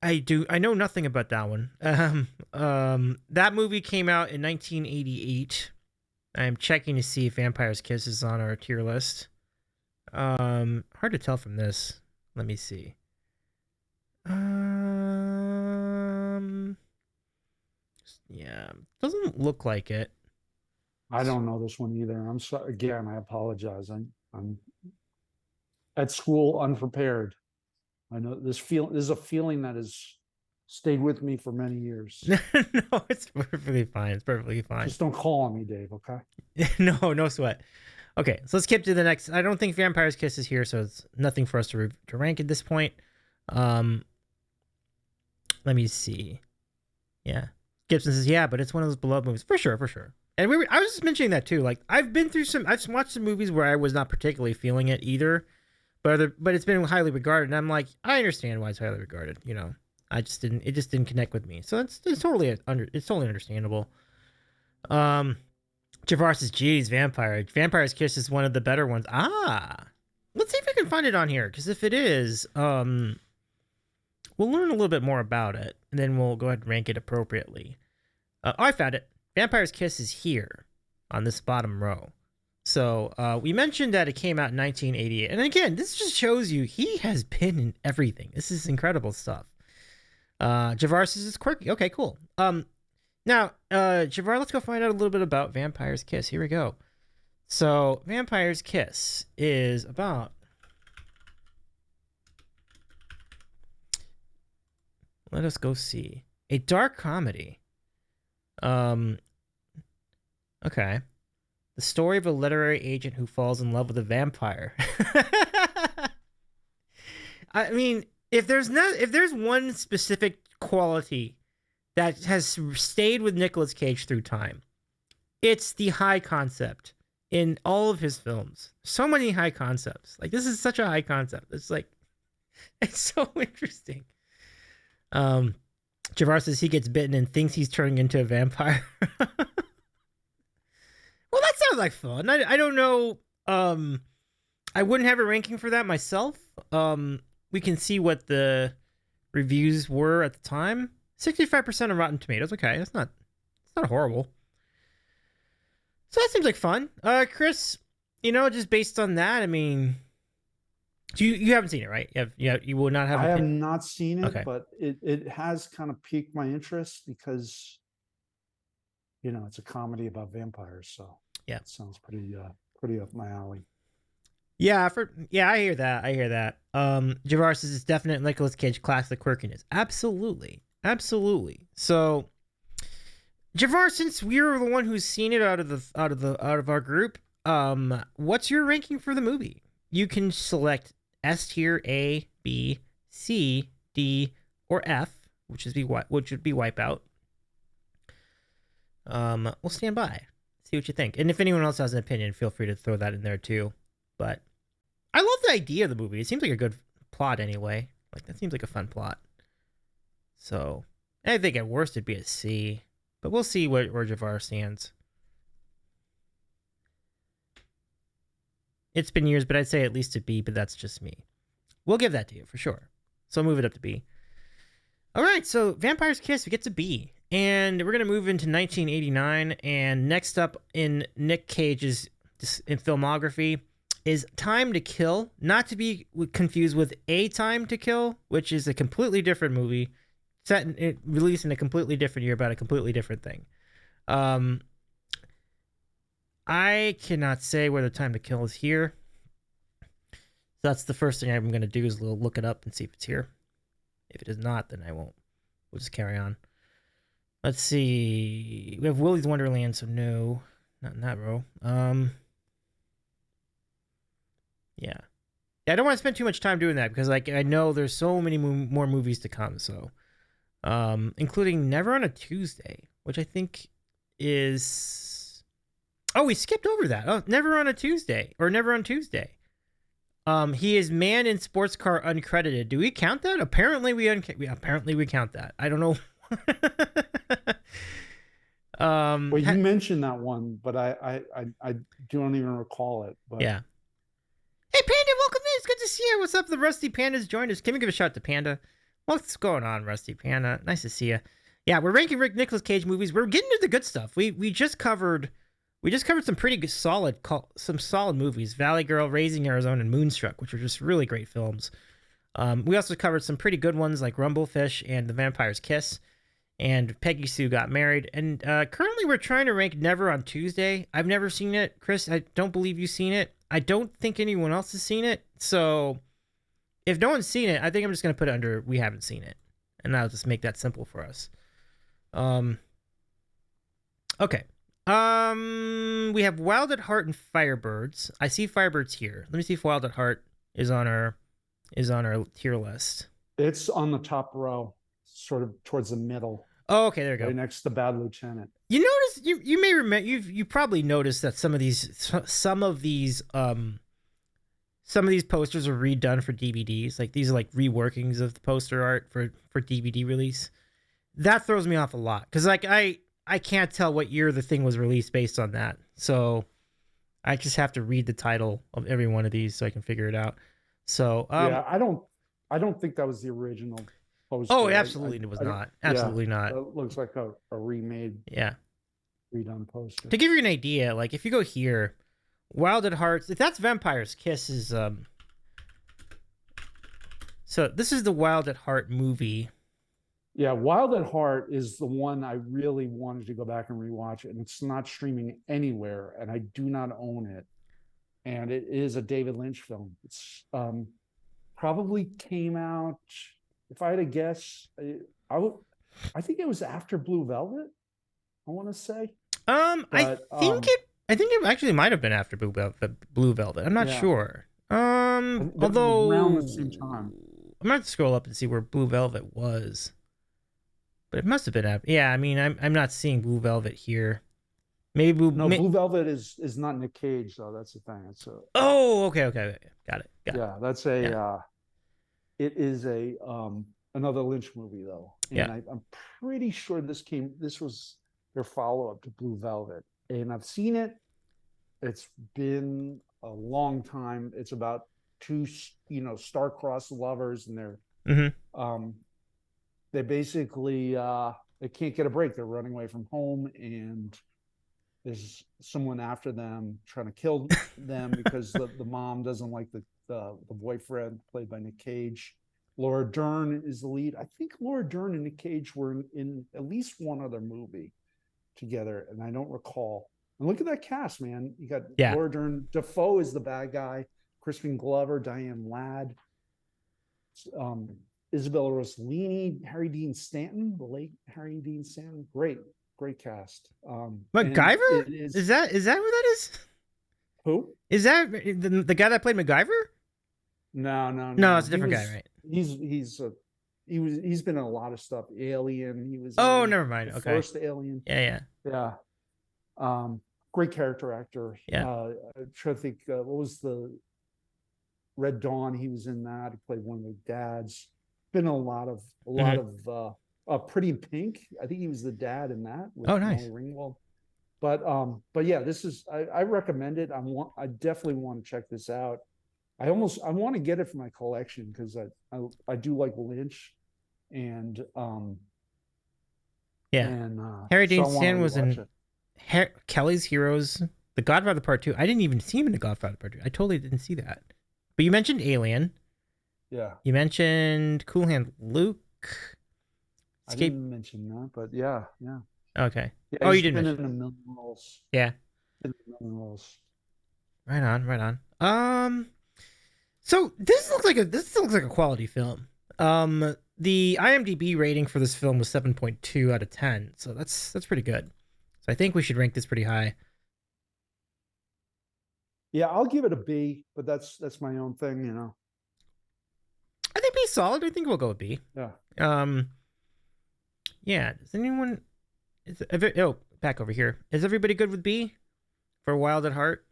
I know nothing about that one. That movie came out in 1988. I'm checking to see if Vampire's Kiss is on our tier list. Hard to tell from this. Let me see. Yeah, doesn't look like it. I don't know this one either. I'm sorry. Again, I apologize. I'm at school unprepared. I know this is a feeling that has stayed with me for many years. No, it's perfectly fine. It's perfectly fine. Just don't call on me, Dave, okay? No sweat. Okay, so let's skip to the next. I don't think Vampire's Kiss is here, so it's nothing for us to rank at this point. Let me see. Yeah. Gibson says, yeah, but it's one of those beloved movies. For sure. And I was just mentioning that too. Like, I've watched some movies where I was not particularly feeling it either, but it's been highly regarded, and I'm like, I understand why it's highly regarded, you know. It just didn't connect with me. So it's totally understandable. Javar says, geez, Vampire's Kiss is one of the better ones. Let's see if we can find it on here, because if it is, we'll learn a little bit more about it, and then we'll go ahead and rank it appropriately. I found it. Vampire's Kiss is here on this bottom row. So we mentioned that it came out in 1988. And again, this just shows you he has been in everything. This is incredible stuff. Javar says it's quirky. Okay, cool. Now, Javar, let's go find out a little bit about Vampire's Kiss. Here we go. So Vampire's Kiss is about... Let us go see. A dark comedy. Okay. The story of a literary agent who falls in love with a vampire. I mean, if there's one specific quality that has stayed with Nicolas Cage through time, it's the high concept in all of his films. So many high concepts. Like, this is such a high concept. It's like, it's so interesting. Javar says he gets bitten and thinks he's turning into a vampire. Well, that sounds like fun. I don't know. I wouldn't have a ranking for that myself. we can see what the reviews were at the time. 65% on Rotten Tomatoes. Okay, it's not horrible. So that seems like fun. Chris, just based on that, I mean, you haven't seen it, right? You will not have. I have not seen it, Okay. but it has kind of piqued my interest because it's a comedy about vampires, so Yeah. it sounds pretty up my alley. Yeah, I hear that. I hear that. Javar says it's definite Nicolas Cage classic quirkiness. Absolutely. Absolutely. So Javar, since we're the one who's seen it out of our group, what's your ranking for the movie? You can select S tier, A, B, C, D, or F, which would be Wipeout. We'll stand by, see what you think, and if anyone else has an opinion, feel free to throw that in there too. But I love the idea of the movie. It seems like a good plot anyway. Like that seems like a fun plot. So I think at worst it'd be a C, but we'll see where Javar stands. It's been years, but I'd say at least a B, but that's just me. We'll give that to you for sure. So I'll move it up to B. All right, so Vampire's Kiss, we get to B. And we're going to move into 1989. And next up in Nick Cage's in filmography is Time to Kill. Not to be confused with A Time to Kill, which is a completely different movie. Released in a completely different year about a completely different thing. I cannot say whether Time to Kill is here. So that's the first thing I'm going to do is look it up and see if it's here. If it is not, then I won't. We'll just carry on. Let's see. We have Willy's Wonderland, so no. Not in that row. Yeah. I don't want to spend too much time doing that because I know there's so many more movies to come, so including Never on a Tuesday, which I think is we skipped over that. Oh, Never on a Tuesday or Never on Tuesday. He is Man in Sports Car uncredited. Do we count that? Apparently we count that. I don't know. Well, you mentioned that one, but I don't even recall it. But yeah. Hey Panda, welcome in. It's good to see you. What's up? The Rusty Panda's joined us. Can we give a shout out to Panda? What's going on, Rusty Panda? Nice to see you. Yeah, we're ranking Nicolas Cage movies. We're getting to the good stuff. We just covered some pretty good, solid movies. Valley Girl, Raising Arizona, and Moonstruck, which are just really great films. We also covered some pretty good ones like Rumblefish and The Vampire's Kiss. And Peggy Sue Got Married. And currently we're trying to rank Never on Tuesday. I've never seen it. Chris, I don't believe you've seen it. I don't think anyone else has seen it. So if no one's seen it, I think I'm just going to put it under we haven't seen it. And that'll just make that simple for us. Okay. We have Wild at Heart and Firebirds. I see Firebirds here. Let me see if Wild at Heart is on our tier list. It's on the top row, sort of towards the middle. Oh, okay, there we go. Right next to Bad Lieutenant. You notice you may remember you probably noticed that some of these posters are redone for DVDs. Like these are like reworkings of the poster art for DVD release. That throws me off a lot because like I can't tell what year the thing was released based on that. So I just have to read the title of every one of these so I can figure it out. So yeah, I don't think that was the original poster. Oh, absolutely, it was not. Absolutely not. It looks like a remade. Yeah. Redone poster. To give you an idea, like if you go here, Wild at Heart, if that's Vampire's Kiss is so this is the Wild at Heart movie. Yeah, Wild at Heart is the one I really wanted to go back and rewatch, and it's not streaming anywhere, and I do not own it. And it is a David Lynch film. It's probably came out, if I had to guess, I think it was after Blue Velvet, I want to say. I think it actually might have been after Blue Velvet. I'm not sure. Although around the same time. I'm gonna have to scroll up and see where Blue Velvet was. But it must have been after. Yeah, I mean, I'm not seeing Blue Velvet here. Maybe Blue Velvet is not Nick Cage though. That's the thing. It's a. Oh, okay, got it. Yeah, that's a. Yeah. It is a another Lynch movie though. And yeah. I'm pretty sure this was their follow-up to Blue Velvet, and I've seen it. It's been a long time. It's about two, star-crossed lovers, and Mm-hmm. um, they basically they can't get a break. They're running away from home, and there's someone after them trying to kill them because the mom doesn't like the boyfriend played by Nick Cage. Laura Dern is the lead. I think Laura Dern and Nick Cage were in at least one other movie together, and I don't recall. And look at that cast, man. You got Yeah. Laura Dern. Defoe is the bad guy. Crispin Glover, Diane Ladd, um, Isabella Rossellini, Harry Dean Stanton, the late Harry Dean Stanton. Great cast. And MacGyver? it is Is that who that is? who? Is that the guy that played MacGyver? No, no, no, No, no. it's a different guy, right? He's been in a lot of stuff. Alien. He was Oh, in never mind. the Okay. first Alien. Yeah, yeah, Yeah. Great character actor. yeah. I'm trying to think. What was the Red Dawn? He was in that. He played one of the dads. Been in a lot of Pretty in Pink. I think he was the dad in that with Oh, nice. Molly Ringwald. But yeah, this is I recommend it. I definitely want to check this out. I want to get it for my collection because I do like Lynch, and Yeah. Harry so Dean I want to Stanton was rewatch in Kelly's Heroes, The Godfather Part 2. I didn't even see him in The Godfather Part 2. I totally didn't see that. But you mentioned Alien. Yeah, You mentioned Cool Hand Luke. I didn't mention that, but yeah, yeah, Okay. yeah. Oh, you He's did been mention. in a million roles. Yeah. Been in a million roles. Right on, right on. So this looks like a quality film. The IMDb rating for this film was 7.2 out of 10. So that's pretty good. So I think we should rank this pretty high. Yeah, I'll give it a B, but that's my own thing, I think B's solid. I think we'll go with B. Yeah. Yeah. Does anyone? Back over here. Is everybody good with B for Wild at Heart?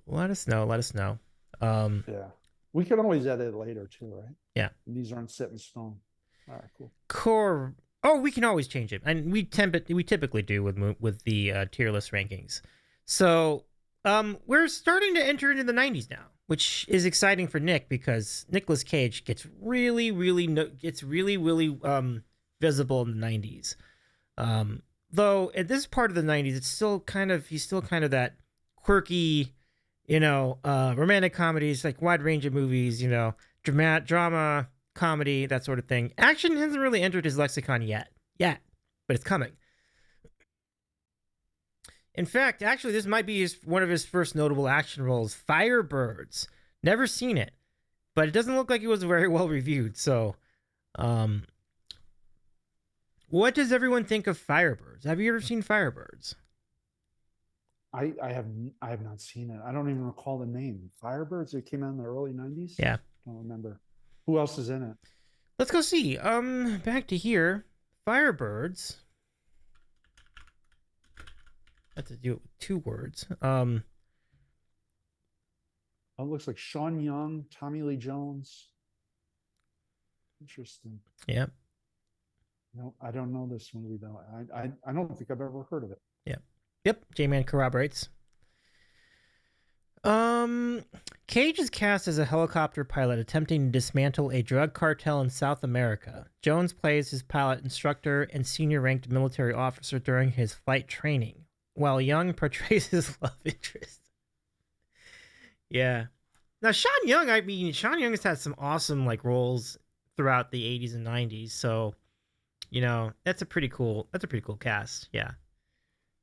Let us know. Let us know. Yeah. We can always edit it later too, right? Yeah. These aren't set in stone. All right, cool. Core. Oh, we can always change it, and we typically do with the tier list rankings. So, we're starting to enter into the 90s now, which is exciting for Nick because Nicolas Cage gets really visible in the 90s. Though at this part of the 90s, he's still kind of that quirky, romantic comedies, like wide range of movies, drama, comedy, that sort of thing. Action hasn't really entered his lexicon yet, but it's coming. In fact, actually, this might be one of his first notable action roles, Firebirds. Never seen it, but it doesn't look like it was very well reviewed. So, what does everyone think of Firebirds? Have you ever seen Firebirds? I have not seen it. I don't even recall the name. Firebirds. It came out in the early 90s. Yeah. I don't remember. Who else is in it? Let's go see. Back to here. Firebirds. I have to do it with 2 words. Oh, it looks like Sean Young, Tommy Lee Jones. Interesting. Yep. No, I don't know this movie though. I don't think I've ever heard of it. Yep. J-Man corroborates. Cage is cast as a helicopter pilot attempting to dismantle a drug cartel in South America. Jones plays his pilot instructor and senior-ranked military officer during his flight training, while Young portrays his love interest. Yeah. Now, Sean Young has had some awesome roles throughout the 80s and 90s, so that's a pretty cool cast. Yeah.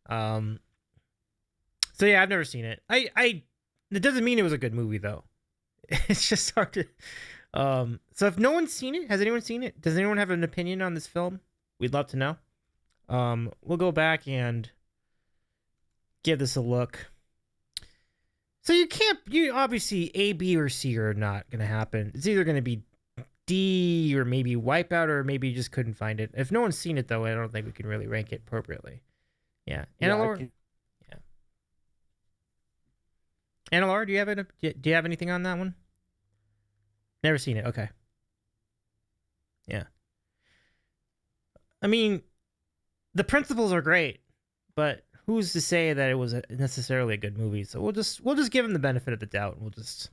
So yeah, I've never seen it. It doesn't mean it was a good movie though. It's just hard to. So if no one's seen it, has anyone seen it? Does anyone have an opinion on this film? We'd love to know. We'll go back and give this a look. So you obviously A, B, or C are not going to happen. It's either going to be D or maybe Wipeout, or maybe you just couldn't find it. If no one's seen it though, I don't think we can really rank it appropriately. Yeah. Annalore, do you have anything on that one? Never seen it. Okay. Yeah. I mean, the principles are great, but who's to say that it was necessarily a good movie? So we'll just give him the benefit of the doubt, and we'll just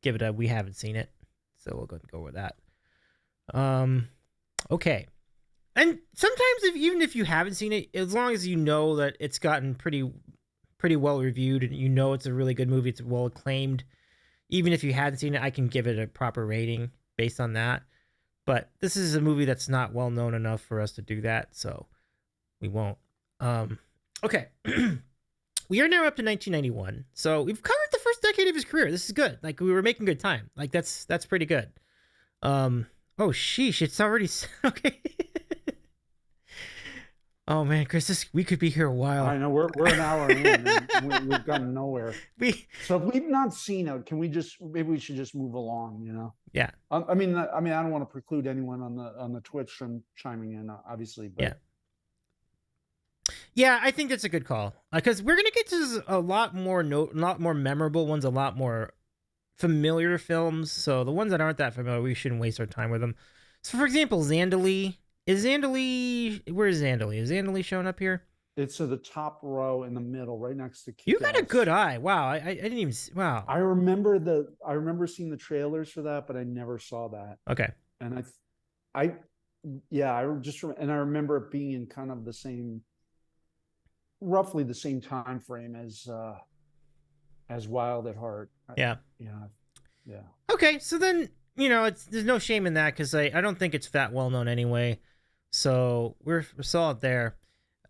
give it a we haven't seen it, so we'll go with that. Okay. And sometimes, even if you haven't seen it, as long as you know that it's gotten pretty well reviewed, and you know it's a really good movie, it's well acclaimed. Even if you hadn't seen it, I can give it a proper rating based on that. But this is a movie that's not well known enough for us to do that, so we won't. Okay. We are now up to 1991, so we've covered the first decade of his career. This is good. Like, we were making good time. Like, that's pretty good. Oh sheesh, it's already okay. Oh man, Chris, we could be here a while. I know we're an hour in and we've gotten nowhere. So if we've not seen it, can we maybe we should just move along, you know? Yeah. I mean, I don't want to preclude anyone on the Twitch from chiming in, obviously, but yeah, I think that's a good call, because we're gonna get to a lot more memorable ones, a lot more familiar films. So the ones that aren't that familiar, we shouldn't waste our time with them. So, for example, Zandali. Where is Zandali? Is Zandali showing up here? It's to the top row in the middle, right next to Kick-Ass. You got a good eye. Wow, I didn't even. Wow. I remember seeing the trailers for that, but I never saw that. Okay. And I remember it being in kind of roughly the same time frame as Wild at Heart. Yeah. Yeah. Okay, so then there's no shame in that, because I don't think it's that well known anyway. So we're solid there.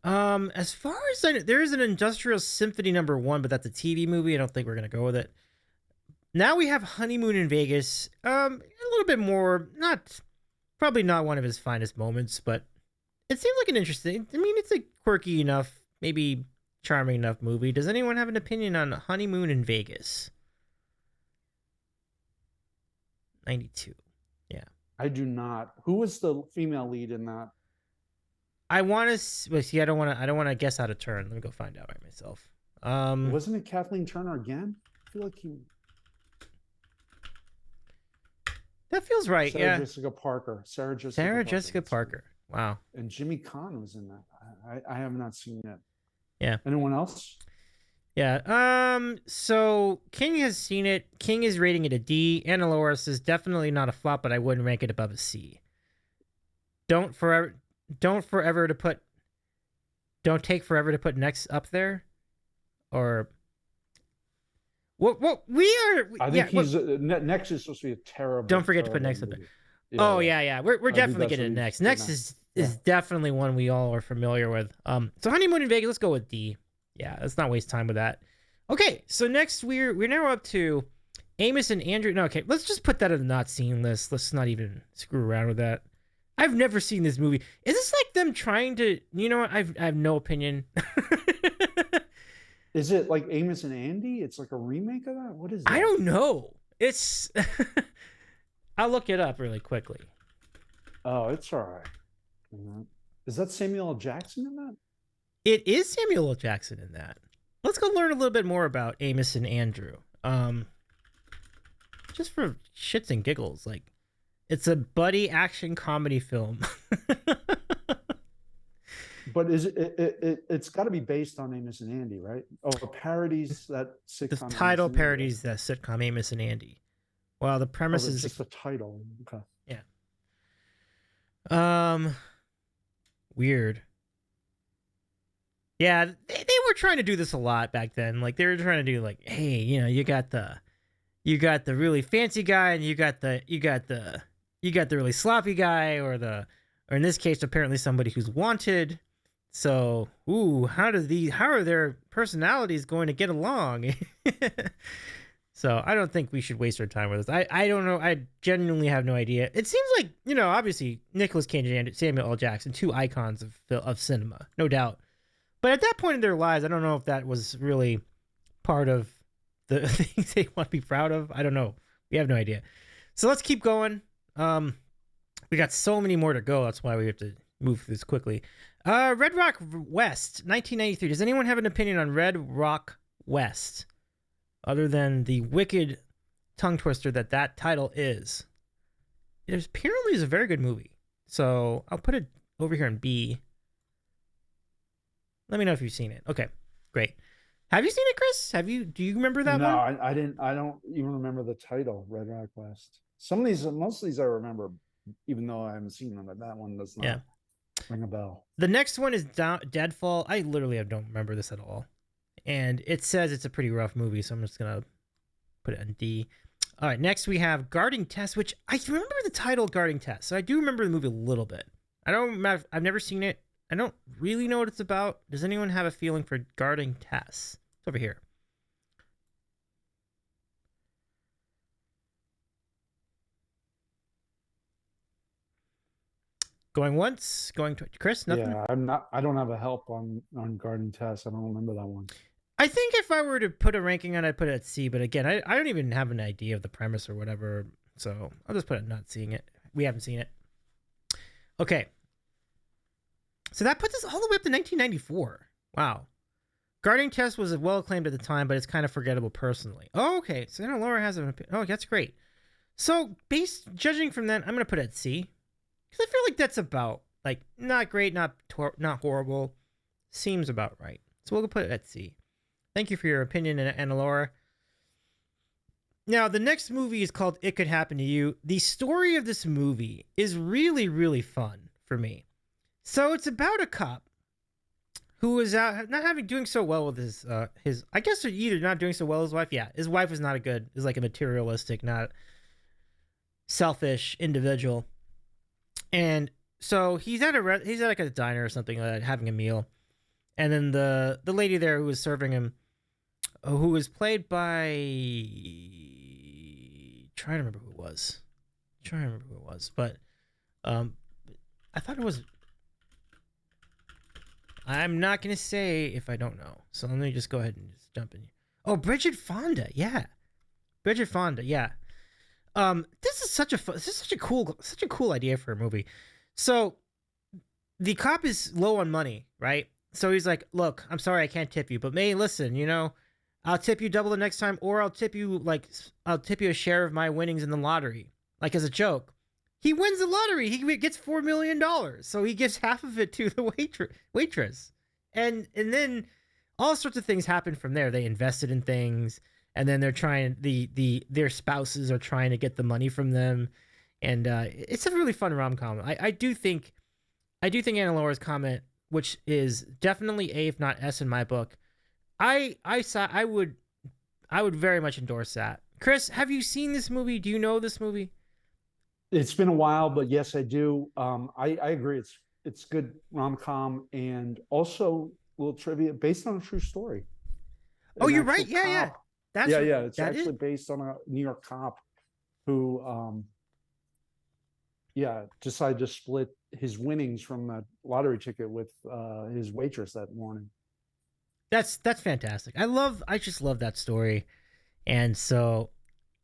As far as I know, there is an Industrial Symphony #1, but that's a TV movie. I don't think we're gonna go with it. Now we have Honeymoon in Vegas. A little bit more, probably not one of his finest moments, but it seems like an interesting. I mean, it's a quirky enough, maybe charming enough movie. Does anyone have an opinion on Honeymoon in Vegas? 92. Yeah. I do not. Who was the female lead in that? I want to see. I don't want to guess out of turn. Let me go find out by myself. Wasn't it Kathleen Turner again? I feel like that feels right. Sarah Jessica Parker. Sarah Jessica Parker. Wow. And Jimmy Caan was in that. I have not seen it. Yeah. Anyone else? Yeah. So King has seen it. King is rating it a D. Anna Laura says definitely not a flop, but I wouldn't rank it above a C. Don't take forever to put next up there, or what we are. I think next is supposed to be a terrible. Don't forget to put next up there. Yeah. We're definitely getting it next. Next is definitely one we all are familiar with. So Honeymoon in Vegas, let's go with D. Yeah, let's not waste time with that. Okay, so next we're now up to Amos and Andrew. No, okay, let's just put that on the not seen list. Let's not even screw around with that. I've never seen this movie. Is this like them trying to? You know what? I have no opinion. Is it like Amos and Andy? It's like a remake of that. What is that? I don't know. It's. I'll look it up really quickly. Oh, it's all right. Is that Samuel L. Jackson in that? It is Samuel L. Jackson in that. Let's go learn a little bit more about Amos and Andrew. Just for shits and giggles, like it's a buddy action comedy film. But it's got to be based on Amos and Andy, right? Oh, it parodies that sitcom. The title parodies that sitcom Amos and Andy. Well, the premise is just the title. Okay. Yeah. Weird. Yeah, they were trying to do this a lot back then. Like they were trying to do like, hey, you got the really fancy guy, and you got the really sloppy guy, or in this case apparently somebody who's wanted. So, how are their personalities going to get along? So I don't think we should waste our time with this. I don't know. I genuinely have no idea. It seems like, obviously Nicolas Cage and Samuel L. Jackson, two icons of cinema, no doubt. But at that point in their lives, I don't know if that was really part of the things they want to be proud of. I don't know. We have no idea. So let's keep going. We got so many more to go. That's why we have to move through this quickly. Red Rock West, 1993. Does anyone have an opinion on Red Rock West, other than the wicked tongue twister that title is? It apparently is a very good movie. So I'll put it over here in B. Let me know if you've seen it. Okay, great. Have you seen it, Chris? Have you? Do you remember that No, one? I didn't. I don't even remember the title, Red Rock West. Some of these, most of these, I remember, even though I haven't seen them. But that one does Yeah. not ring a bell. The next one is Deadfall. I literally don't remember this at all, and it says it's a pretty rough movie, so I'm just gonna put it on D. All right, next we have Guarding Tess, which I remember the title Guarding Tess, so I do remember the movie a little bit. I've never seen it. I don't really know what it's about. Does anyone have a feeling for Guarding Tess? It's over here. Going once, going to Chris. Nothing. Yeah, I'm not. I don't have a help on Garden Test. I don't remember that one. I think if I were to put a ranking on it, I'd put it at C. But again, I don't even have an idea of the premise or whatever. So I'll just put it not seeing it. We haven't seen it. Okay. So that puts us all the way up to 1994. Wow. Guarding Test was well acclaimed at the time, but it's kind of forgettable personally. Oh, okay. So now Laura has an opinion. Oh, that's great. So judging from that, I'm going to put it at C. Because I feel like that's about, like, not great, not horrible. Seems about right. So we'll put it at C. Thank you for your opinion, Anna Laura. Now, the next movie is called It Could Happen to You. The story of this movie is really, really fun for me. So it's about a cop who is out not having doing so well with his I guess either not doing so well with his wife. Yeah, his wife is not is like a materialistic, not selfish individual. And so he's at like a diner or something like that, having a meal. And then the lady there who was serving him, who was played by, trying to remember who it was. But I thought it was. I'm not gonna say if I don't know. So let me just go ahead and just jump in. Oh, Bridget Fonda, yeah, Bridget Fonda, yeah. This is such a cool idea for a movie. So the cop is low on money, right? So he's like, "Look, I'm sorry I can't tip you, but May, listen, I'll tip you double the next time, or I'll tip you a share of my winnings in the lottery, like as a joke." He wins the lottery. He gets $4 million, so he gives half of it to the waitress, and then all sorts of things happen from there. They invested in things, and then they're trying their spouses are trying to get the money from them, and it's a really fun rom com. I do think Anna Laura's comment, which is definitely A if not S in my book, I would very much endorse that. Chris, have you seen this movie? Do you know this movie? It's been a while, but yes, I do. I agree. It's good rom com, and also a little trivia based on a true story. Oh, An you're actual right. Yeah, yeah. cop. That's Yeah. It's that is actually based on a New York cop who, decided to split his winnings from the lottery ticket with his waitress that morning. that's fantastic. I just love that story, and so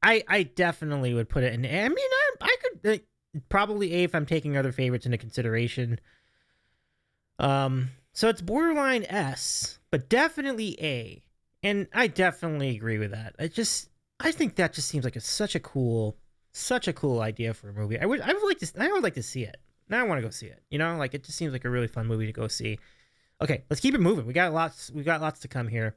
I definitely would put it in. I mean, I could probably A if I'm taking other favorites into consideration. So it's borderline S, but definitely A, and I definitely agree with that. I think that just seems like such a cool idea for a movie. I would like to see it. Now I want to go see it. Like it just seems like a really fun movie to go see. Okay, let's keep it moving. We got lots to come here.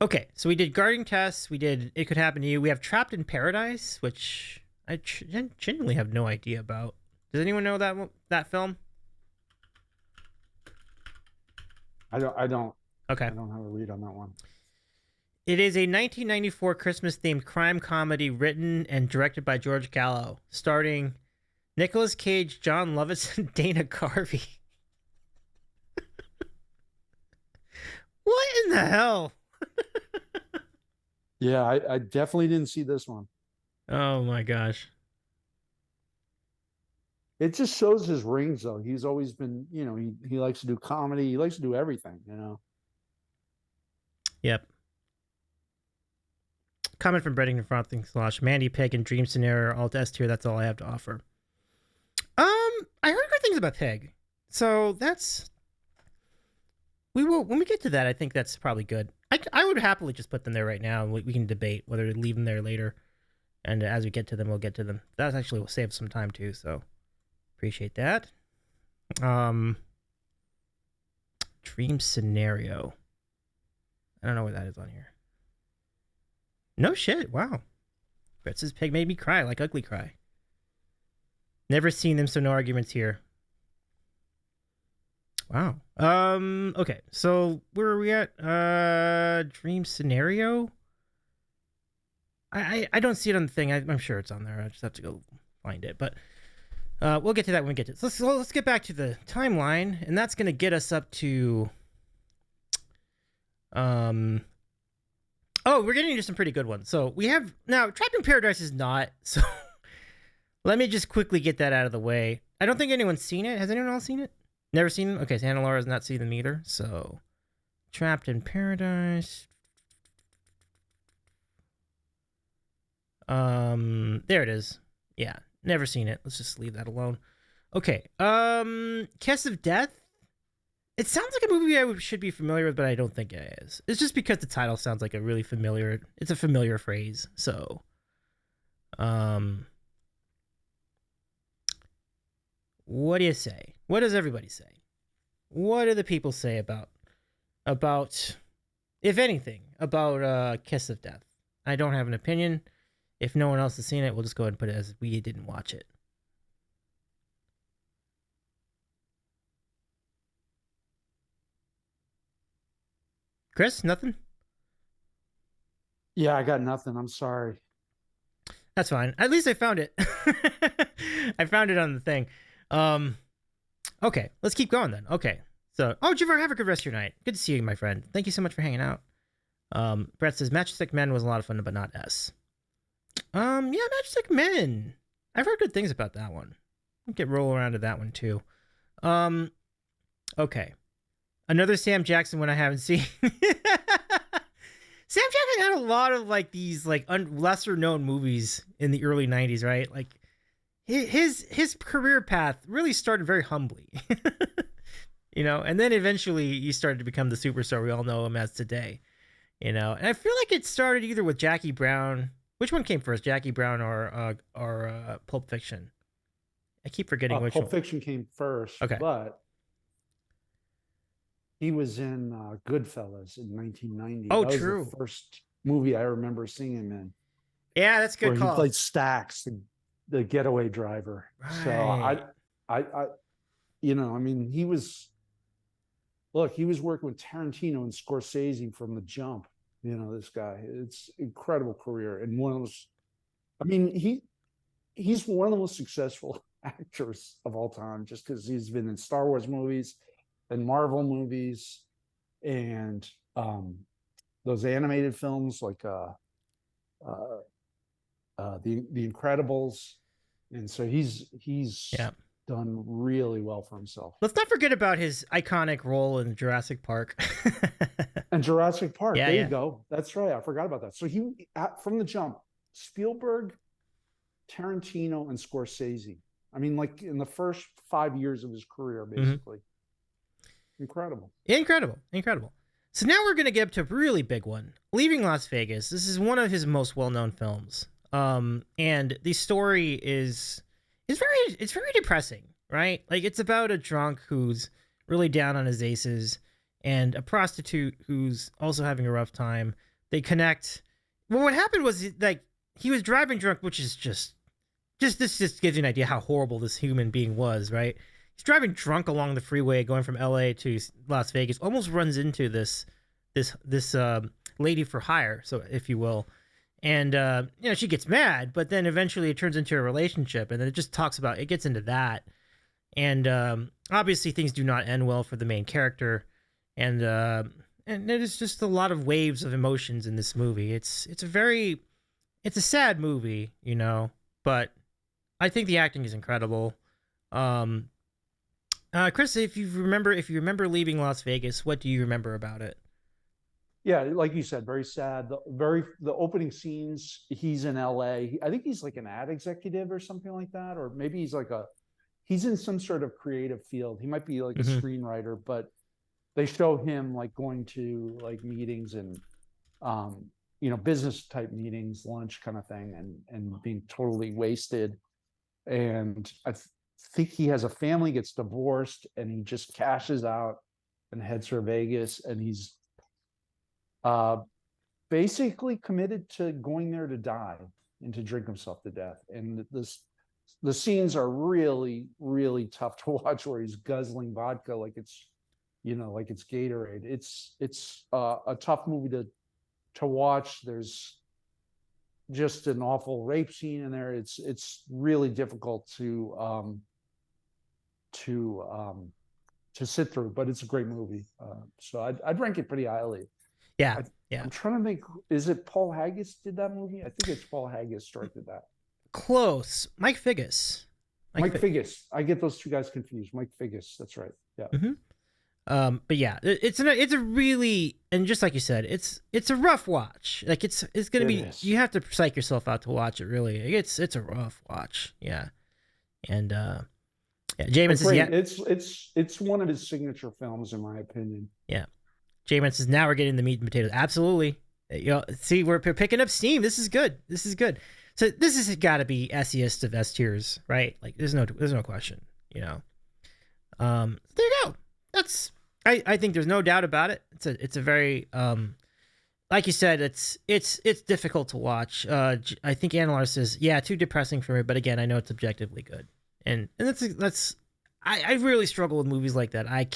Okay, so we did Guarding Tess. We did It Could Happen to You. We have Trapped in Paradise, which I genuinely have no idea about. Does anyone know that film? I don't. Okay. I don't have a read on that one. It is a 1994 Christmas-themed crime comedy written and directed by George Gallo, starring Nicolas Cage, John Lovitz, and Dana Carvey. What in the hell? Yeah, I definitely didn't see this one. Oh my gosh. It just shows his rings, though. He's always been, he likes to do comedy. He likes to do everything. Yep. Comment from Breading and Frothing Slosh. Mandy Pig and Dream Scenario Alt S tier. That's all I have to offer. I heard good things about Pig, so we will when we get to that. I think that's probably good. I would happily just put them there right now, and we can debate whether to leave them there later. And as we get to them, we'll get to them. That actually will save some time too. So appreciate that. Dream Scenario. I don't know what that is on here. No shit. Wow. Brett's Pig made me cry like ugly cry. Never seen them, so no arguments here. Wow. Okay. So where are we at? Dream Scenario. I don't see it on the thing. I'm sure it's on there. I just have to go find it. But we'll get to that when we get to it. So let's get back to the timeline, and that's gonna get us up to Oh, we're getting into some pretty good ones. So we have now Trapped in Paradise is not. So let me just quickly get that out of the way. I don't think anyone's seen it. Has anyone else seen it? Never seen them? Okay, so Hannah Laura has not seen them either. So Trapped in Paradise. There it is. Yeah, never seen it. Let's just leave that alone. Okay. Kiss of Death. It sounds like a movie I should be familiar with, but I don't think it is. It's just because the title sounds like a really familiar. It's a familiar phrase. So, what do you say? What does everybody say? What do the people say about, if anything, about Kiss of Death? I don't have an opinion. If no one else has seen it, we'll just go ahead and put it as we didn't watch it. Chris, nothing? Yeah, I got nothing. I'm sorry. That's fine. At least I found it. I found it on the thing. Okay, let's keep going then. Okay. So, Javar, have a good rest of your night. Good to see you, my friend. Thank you so much for hanging out. Brett says Matchstick Men was a lot of fun, but not S. Yeah, Matchstick Men. I've heard good things about that one. I'll get roll around to that one too. Okay. Another Sam Jackson one I haven't seen. Sam Jackson had a lot of like these like lesser known movies in the early 90s, right? Like his career path really started very humbly. And then eventually he started to become the superstar we all know him as today. And I feel like it started either with Jackie Brown. Which one came first, Jackie Brown or Pulp Fiction? I keep forgetting which Pulp one. Fiction came first, Okay. but he was in Goodfellas in 1990. Oh, that was true. the first movie I remember seeing him in. Yeah, that's a good where call. He played Stax, the getaway driver. Right. So I he was. Look, he was working with Tarantino and Scorsese from the jump. This guy. It's incredible career, and one of those. He's one of the most successful actors of all time, just because he's been in Star Wars movies and Marvel movies, and those animated films like the Incredibles, and so he's done really well for himself. Let's not forget about his iconic role in Jurassic Park. And Jurassic Park, yeah, there yeah. you go. That's right. I forgot about that. So he, from the jump, Spielberg, Tarantino, and Scorsese. Like in the first 5 years of his career, basically. Incredible. Incredible. So now we're gonna get up to a really big one. Leaving Las Vegas. This is one of his most well-known films. And the story is very depressing, right? Like it's about a drunk who's really down on his aces and a prostitute who's also having a rough time. They connect. Well, what happened was like he was driving drunk, which is just this just gives you an idea how horrible this human being was, right? He's driving drunk along the freeway going from LA to Las Vegas, almost runs into this lady for hire, so if you will. And she gets mad, but then eventually it turns into a relationship, and then it just it gets into that. And obviously things do not end well for the main character, and there's just a lot of waves of emotions in this movie. It's a sad movie, but I think the acting is incredible. Chris, if you remember Leaving Las Vegas, what do you remember about it? Yeah, like you said, very sad. The opening scenes, he's in LA. I think he's like an ad executive or something like that, or maybe he's in some sort of creative field. He might be like a screenwriter, but they show him like going to like meetings and business type meetings, lunch kind of thing, and being totally wasted. And I think he has a family, gets divorced, and he just cashes out and heads for Vegas, and he's uh, basically committed to going there to die and to drink himself to death. And the scenes are really, really tough to watch where he's guzzling vodka like it's, like it's Gatorade. It's a tough movie to watch. There's just an awful rape scene in there. It's really difficult to to sit through, but it's a great movie. So I'd rank it pretty highly. Yeah, I, yeah. I'm trying to think. Is it Paul Haggis did that movie? I think it's Paul Haggis directed that. Close. Mike Figgis. Mike Figgis. I get those two guys confused. Mike Figgis. That's right. Yeah. Mm-hmm. But yeah, it's a really, and just like you said, it's a rough watch. Like it's gonna be, you have to psych yourself out to watch it. Really, it's a rough watch. Yeah, and yeah, Jamin says yeah, it's one of his signature films in my opinion. Yeah, Jamin says now we're getting the meat and potatoes. Absolutely. See, we're picking up steam. This is good. This is good. So this has got to be S-iest of S tiers, right? Like there's no question. There you go. That's I think there's no doubt about it. It's a very like you said, it's difficult to watch. I think Analar says, yeah, too depressing for me, but again, I know it's objectively good. And that's I really struggle with movies like that. I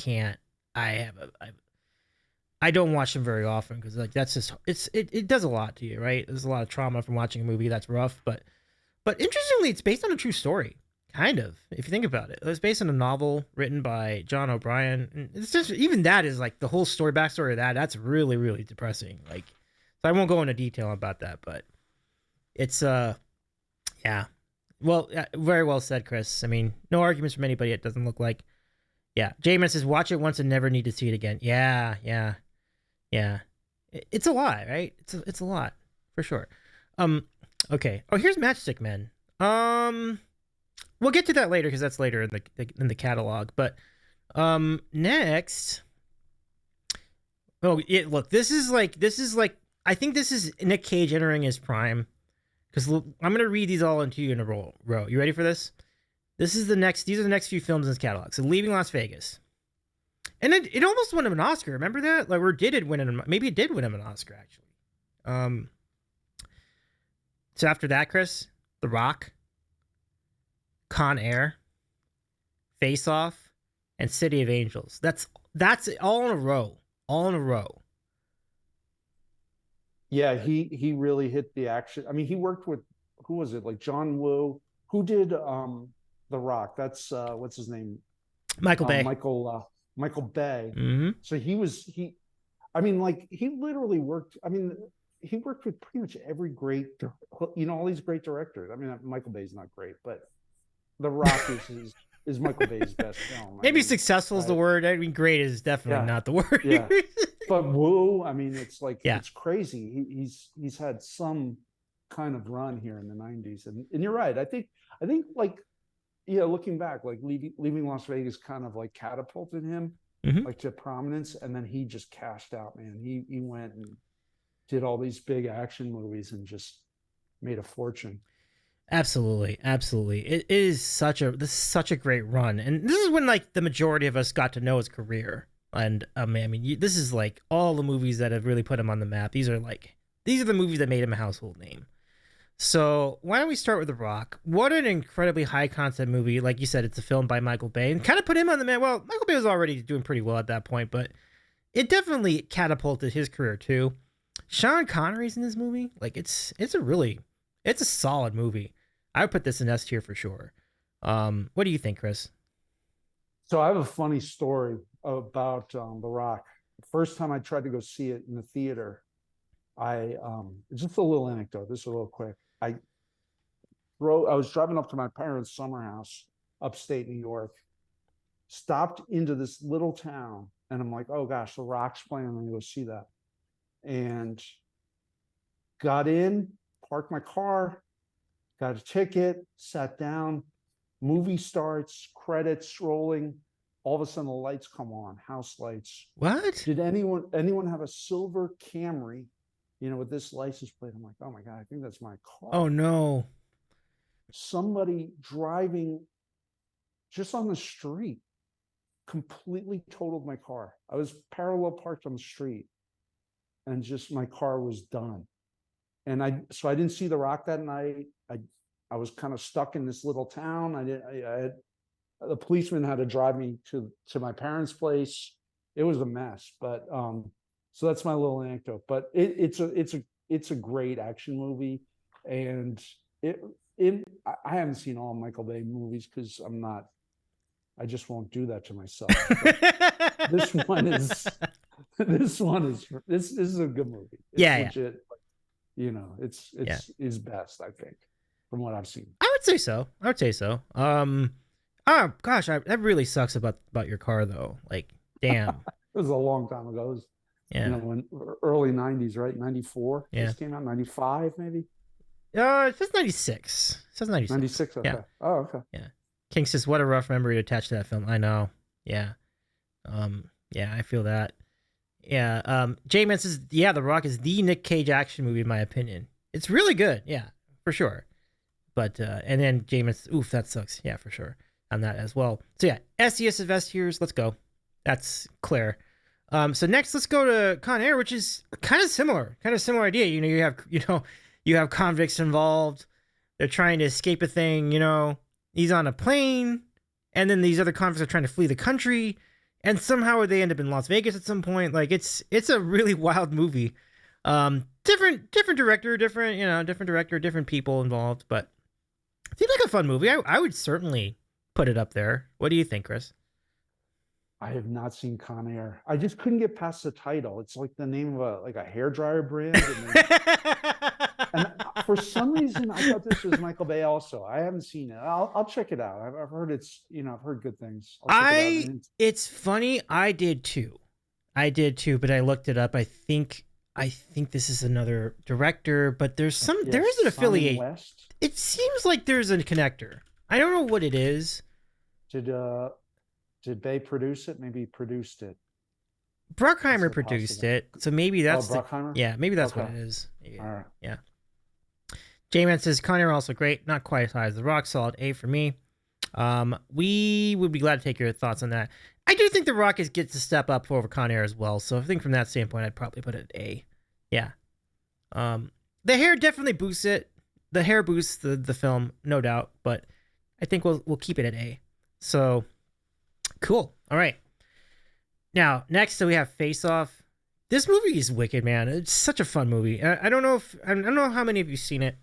don't watch them very often because like that's just it does a lot to you, right? There's a lot of trauma from watching a movie that's rough, but interestingly, it's based on a true story. Kind of, if you think about it. It was based on a novel written by John O'Brien. It's just, even that is like the whole story, backstory of that. That's really, really depressing. Like, so I won't go into detail about that, but it's, yeah. Well, very well said, Chris. I mean, no arguments from anybody. It doesn't look like. Yeah. Jamin says, watch it once and never need to see it again. Yeah. Yeah. Yeah. It's a lot, right? It's a lot for sure. Okay. Oh, here's Matchstick Men. We'll get to that later because that's later in the catalog. But next, oh yeah, look, this is like I think this is Nick Cage entering his prime because I'm gonna read these all into you in a row. You ready for this? These are the next few films in his catalog. So Leaving Las Vegas, and it almost won him an Oscar. Remember that? Like, or did it win him? Maybe it did win him an Oscar actually. So after that, Chris, The Rock, Con Air, Face Off, and City of Angels. That's all in a row. All in a row. Yeah, he really hit the action. I mean, he worked with, who was it? Like John Woo, who did The Rock. That's what's his name? Michael Bay. Michael Bay. Mm-hmm. So I mean, like he literally worked. I mean, he worked with pretty much every great, all these great directors. I mean, Michael Bay's not great, but The Rock is Michael Bay's best film. Maybe successful is the word. I mean, great is definitely not the word. Yeah. But Woo, I mean, it's like, it's crazy. He's had some kind of run here in the 90s. And you're right. I think like, looking back, like leaving Las Vegas kind of like catapulted him like to prominence. And then he just cashed out, man. He went and did all these big action movies and just made a fortune. Absolutely. It is such a great run, and this is when like the majority of us got to know his career. And I mean, this is like all the movies that have really put him on the map. These are the movies that made him a household name. So why don't we start with The Rock? What an incredibly high concept movie! Like you said, it's a film by Michael Bay, and kind of put him on the map. Well, Michael Bay was already doing pretty well at that point, but it definitely catapulted his career too. Sean Connery's in this movie. Like it's a solid movie. I would put this in S tier for sure. What do you think, Chris? So I have a funny story about The Rock. The first time I tried to go see it in the theater, just a little anecdote. This is a little quick. I was driving up to my parents' summer house, upstate New York, stopped into this little town, and I'm like, oh gosh, The Rock's playing. I'm gonna go see that. And got in, parked my car, got a ticket, sat down, movie starts, credits rolling. All of a sudden the lights come on, house lights. What? Did anyone have a silver Camry, with this license plate? I'm like, oh my God, I think that's my car. Oh no. Somebody driving just on the street completely totaled my car. I was parallel parked on the street, and just my car was done. And so I didn't see The Rock that night. I was kind of stuck in this little town. I had the policeman had to drive me to my parents' place. It was a mess, but so that's my little anecdote. But it's a great action movie, and I haven't seen all Michael Bay movies because I just won't do that to myself. But this one is this is a good movie. It's Yeah, yeah. legit. You know, it's Yeah. his best, I think, from what I've seen. I would say so. I would say so. Oh gosh, that really sucks about your car though. Like, damn. It was a long time ago. It was, Yeah. when early 90s, right? 94. Yeah. This came out 95, maybe. It says 96. It says 96. 96. Okay. Yeah. Oh, okay. Yeah. King says, "What a rough memory to attach to that film." I know. Yeah. Yeah, I feel that. Yeah. J-Man says, "Yeah, The Rock is the Nick Cage action movie in my opinion. It's really good. Yeah, for sure." But and then J-Man says, "Oof, that sucks." Yeah, for sure. On that as well. So yeah, SES Investigators, let's go. That's clear. So next, let's go to Con Air, which is kind of similar idea. You have convicts involved. They're trying to escape a thing. He's on a plane, and then these other convicts are trying to flee the country, and somehow they end up in Las Vegas at some point. Like it's a really wild movie. Different director, different people involved, but it seems like a fun movie. I would certainly put it up there. What do you think, Chris? I have not seen Con Air. I just couldn't get past the title. It's like the name of a hairdryer brand. And for some reason, I thought this was Michael Bay also. I haven't seen it. I'll check it out. I've heard I've heard good things. I'll check it out. It's funny. I did too, but I looked it up. I think this is another director, but there is an affiliate. West. It seems like there's a connector. I don't know what it is. Did Bay produce it? Maybe he produced it. Bruckheimer produced it, so maybe that's Bruckheimer. Maybe that's what it is. Maybe. All right. Yeah. J-Man says Con Air also great, not quite as high as The Rock. Solid A for me. We would be glad to take your thoughts on that. I do think The Rock gets to step up over Con Air as well. So I think from that standpoint, I'd probably put it at A. Yeah. The hair definitely boosts it. The hair boosts the film, no doubt. But I think we'll keep it at A. So cool. All right. Now next, we have Face Off. This movie is wicked, man. It's such a fun movie. I don't know how many of you seen it,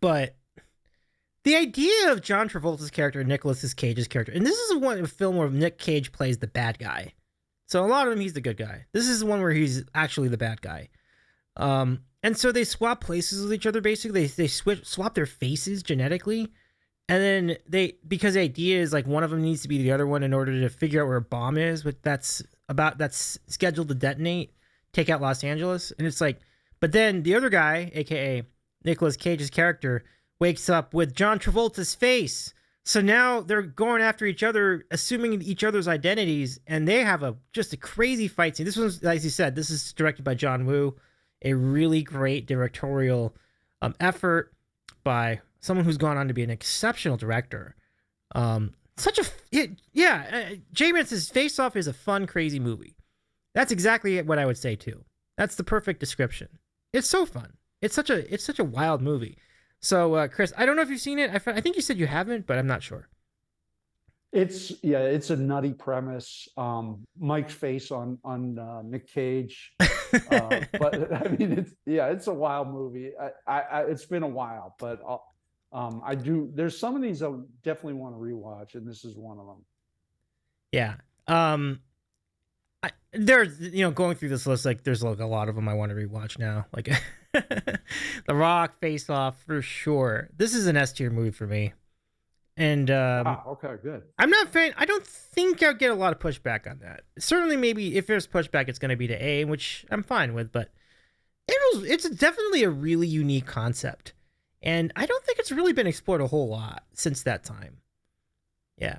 but the idea of John Travolta's character and Nicolas Cage's character, and this is a film where Nick Cage plays the bad guy. So a lot of them, he's the good guy. This is the one where he's actually the bad guy. And so they swap places with each other. Basically, they swap their faces genetically. And then because the idea is like one of them needs to be the other one in order to figure out where a bomb is, but that's scheduled to detonate, take out Los Angeles. And it's like, but then the other guy, aka Nicolas Cage's character, wakes up with John Travolta's face. So now they're going after each other, assuming each other's identities, and they have just a crazy fight scene. This one's, as you said, this is directed by John Woo, a really great directorial effort by someone who's gone on to be an exceptional director. J-Man says Face Off is a fun, crazy movie. That's exactly what I would say too. That's the perfect description. It's so fun. It's such a wild movie. So, Chris, I don't know if you've seen it. I think you said you haven't, but I'm not sure. It's a nutty premise. Mike's face on Nick Cage, but I mean, it's a wild movie. It's been a while, but I do. There's some of these I definitely want to rewatch, and this is one of them. Yeah. There's going through this list, like there's like a lot of them I want to rewatch now. Like The Rock, Face Off for sure. This is an S tier movie for me. And okay, good. I'm not a fan. I don't think I'll get a lot of pushback on that. Certainly, maybe if there's pushback, it's going to be to A, which I'm fine with. But it's definitely a really unique concept, and I don't think it's really been explored a whole lot since that time. Yeah,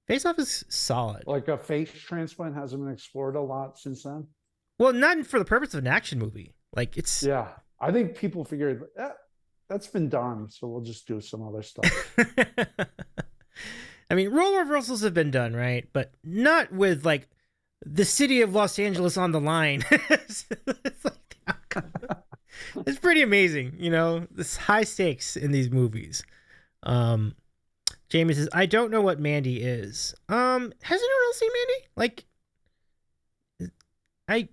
Face Off is solid. Like a face transplant hasn't been explored a lot since then. Well, not for the purpose of an action movie. Like it's I think people figured that's been done, so we'll just do some other stuff. I mean, role reversals have been done, right? But not with like the city of Los Angeles on the line. It's like, it's pretty amazing, you know. This high stakes in these movies. Um, Jamie says, "I don't know what Mandy is." Has anyone else seen Mandy? Like, I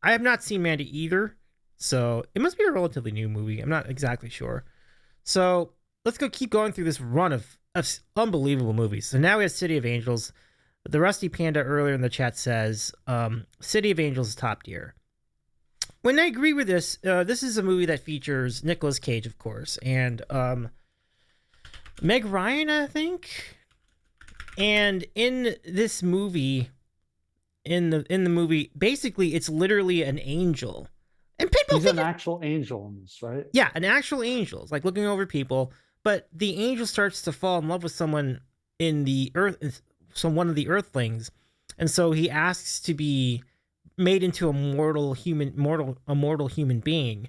I have not seen Mandy either, so it must be a relatively new movie. I'm not exactly sure. So let's go keep going through this run of unbelievable movies. So now we have City of Angels. The Rusty Panda earlier in the chat says City of Angels is top tier. When I agree with this, this is a movie that features Nicolas Cage, of course, and Meg Ryan, I think. And in this movie, in the movie, basically it's literally an angel. And people He's an actual angel in this, right? yeah, an actual angel. It's like looking over people, but the angel starts to fall in love with someone in the earth, one of the earthlings, and so he asks to be made into a mortal human being,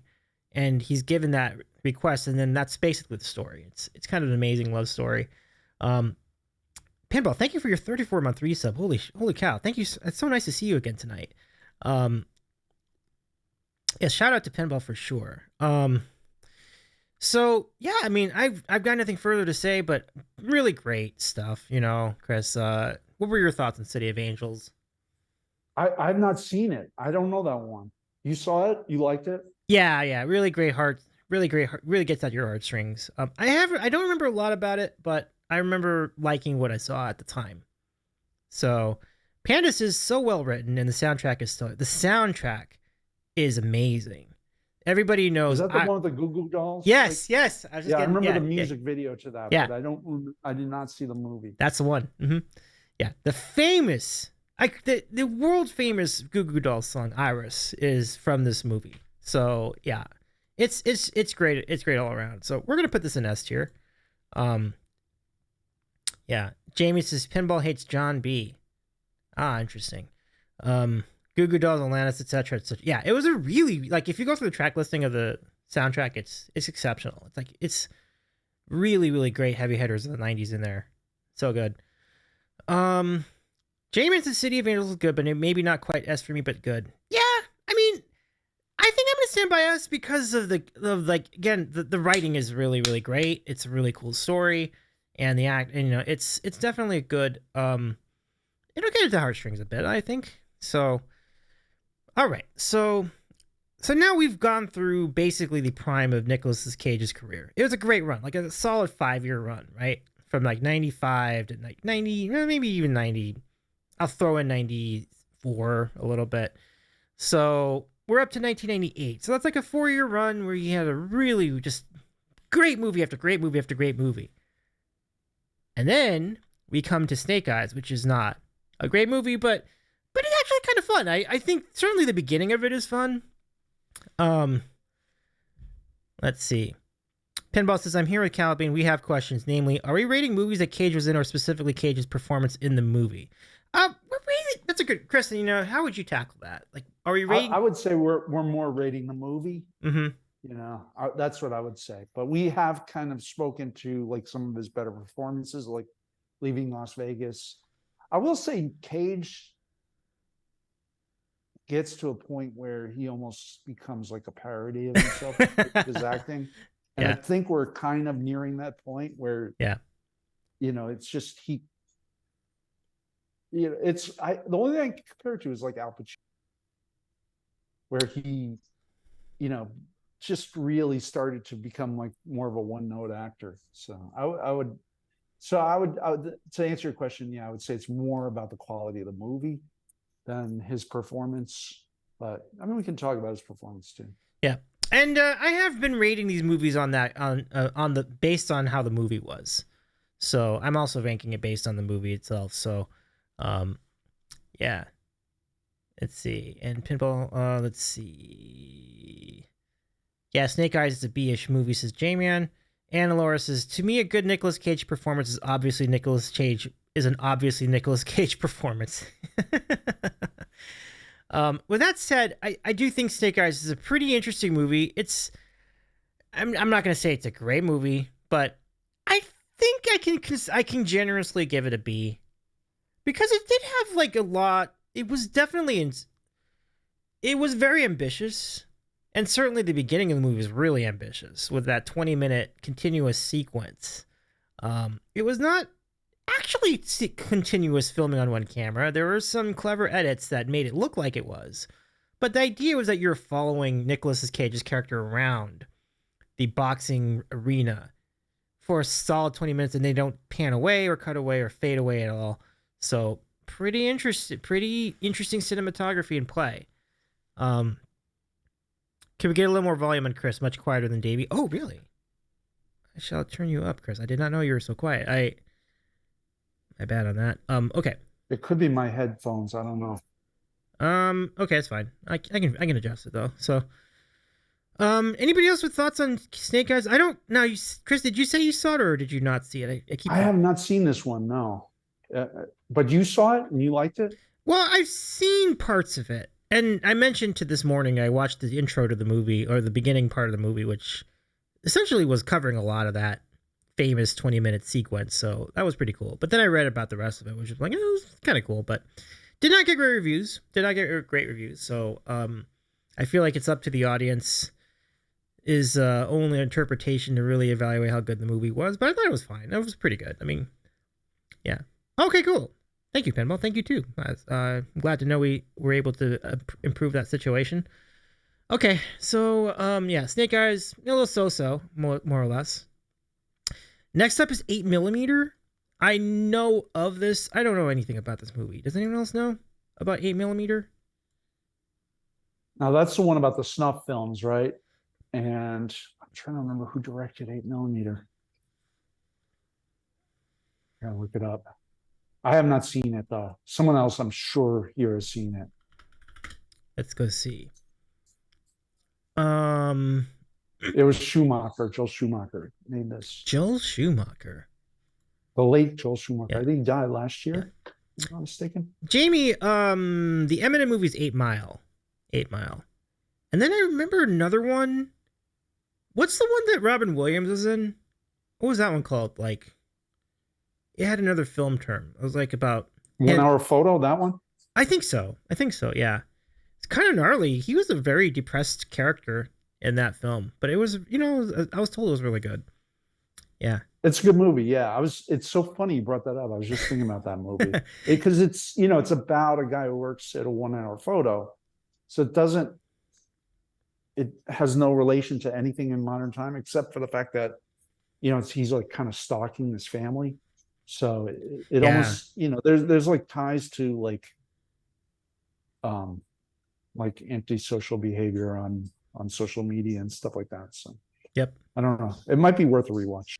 and he's given that request, and then that's basically the story. It's kind of an amazing love story. Um, Pinball, thank you for your 34-month resub. Holy cow! Thank you. It's so nice to see you again tonight. Yeah, shout out to Pinball for sure. So yeah, I mean, I've got nothing further to say, but really great stuff, you know, Chris. What were your thoughts on City of Angels? I've not seen it. I don't know that one. You saw it? You liked it? Yeah, really great heart, really great heart, really gets at your heartstrings. I don't remember a lot about it, but I remember liking what I saw at the time. So, Pandas is so well written, and the soundtrack is amazing. Everybody Is knows. that the one with the Goo Goo Dolls? Yes, yes. I was just Yeah, I getting. remember Yeah, the yeah, music video to that, yeah. but I did not see the movie. That's the one. Yeah, the famous, the world famous Goo Goo Dolls song "Iris" is from this movie. So yeah, it's great. It's great all around. So we're gonna put this in S tier. Um, yeah. Jamie says Pinball hates John B. Ah, interesting. Goo Goo Dolls, Atlantis, etc. etc. Yeah, it was a really like if you go through the track listing of the soundtrack, it's exceptional. It's like it's really great heavy hitters of the '90s in there. So good. Jamin's The City of Angels is good, but maybe not quite S for me, but good. Yeah, I mean, I think I'm gonna stand by S because of the writing is really great. It's a really cool story, and the act, and, you know, it's definitely a good. It'll get into heartstrings a bit, I think. So, all right, so now we've gone through basically the prime of Nicolas Cage's career. It was a great run, like a solid 5-year run, right? From like 95 to like 90, maybe even 90. I'll throw in 94 a little bit. So we're up to 1998. So that's like a 4-year run where you had a really just great movie after great movie after great movie. And then we come to Snake Eyes, which is not a great movie, but it's actually kind of fun. I think certainly the beginning of it is fun. Let's see. Pinball says, I'm here with Calabine. We have questions. Namely, are we rating movies that Cage was in, or specifically Cage's performance in the movie? We're rating. That's a good, Kristen. You know, how would you tackle that? Like, are we rating? I would say we're more rating the movie. Mm-hmm. You know, that's what I would say. But we have kind of spoken to like some of his better performances, like Leaving Las Vegas. I will say Cage gets to a point where he almost becomes like a parody of himself with his acting. And I think we're kind of nearing that point where, you know, it's just the only thing I can compare it to is like Al Pacino, where he, you know, just really started to become like more of a one-note actor. So I would to answer your question, yeah, I would say it's more about the quality of the movie than his performance. But I mean, we can talk about his performance too. Yeah. And I have been rating these movies on the based on how the movie was, so I'm also ranking it based on the movie itself. So, yeah. Let's see. And Pinball. Let's see. Yeah, Snake Eyes is a B-ish movie, says J-Man. Anna Laura says, to me, a good Nicolas Cage performance is obviously Nicolas Cage performance. With that said, I do think Snake Eyes is a pretty interesting movie. I'm not going to say it's a great movie, but I think I can generously give it a B because it did have like a lot. It was definitely it was very ambitious, and certainly the beginning of the movie was really ambitious with that 20-minute continuous sequence. It was not actually continuous filming on one camera. There were some clever edits that made it look like it was, but the idea was that you're following Nicolas Cage's character around the boxing arena for a solid 20 minutes, and they don't pan away or cut away or fade away at all. So pretty interesting cinematography and play. Can we get a little more volume on Chris? Much quieter than Davey. Oh, really? I shall turn you up, Chris. I did not know you were so quiet. My bad on that. Okay. It could be my headphones. I don't know. Okay, it's fine. I can adjust it though. So, anybody else with thoughts on Snake Eyes? I don't know. Chris, did you say you saw it or did you not see it? I have not seen this one. No, but you saw it and you liked it. Well, I've seen parts of it, and I mentioned to this morning I watched the intro to the movie or the beginning part of the movie, which essentially was covering a lot of that famous 20-minute sequence. So that was pretty cool. But then I read about the rest of it, which was like, it was kind of cool, but did not get great reviews. So I feel like it's up to the audience is only interpretation to really evaluate how good the movie was. But I thought it was fine. It was pretty good. I mean, yeah. Okay, cool. Thank you, Pinball. Thank you too. I'm glad to know we were able to improve that situation. Okay, so yeah, Snake Eyes, a little so-so, more or less. Next up is 8mm. I know of this. I don't know anything about this movie. Does anyone else know about 8mm? Now that's the one about the snuff films, right? And I'm trying to remember who directed 8mm. I gotta look it up. I have not seen it though. Someone else, I'm sure, here has seen it. Let's go see. It was Schumacher, Joel Schumacher made this. Joel Schumacher. The late Joel Schumacher. Yeah. I think he died last year. Yeah. If I'm not mistaken. Jamie, the Eminem movie's 8 Mile. 8 Mile. And then I remember another one. What's the one that Robin Williams was in? What was that one called? Like, it had another film term. It was like about 1 Hour Photo, that one? I think so, yeah. It's kind of gnarly. He was a very depressed character in that film, but it was, I was told it was really good. Yeah. It's a good movie. Yeah. It's so funny you brought that up. I was just thinking about that movie because it's about a guy who works at a 1 Hour Photo. So it has no relation to anything in modern time, except for the fact that, he's like kind of stalking his family. So it almost, there's like ties to like antisocial behavior on social media and stuff like that. So yep. I don't know. It might be worth a rewatch.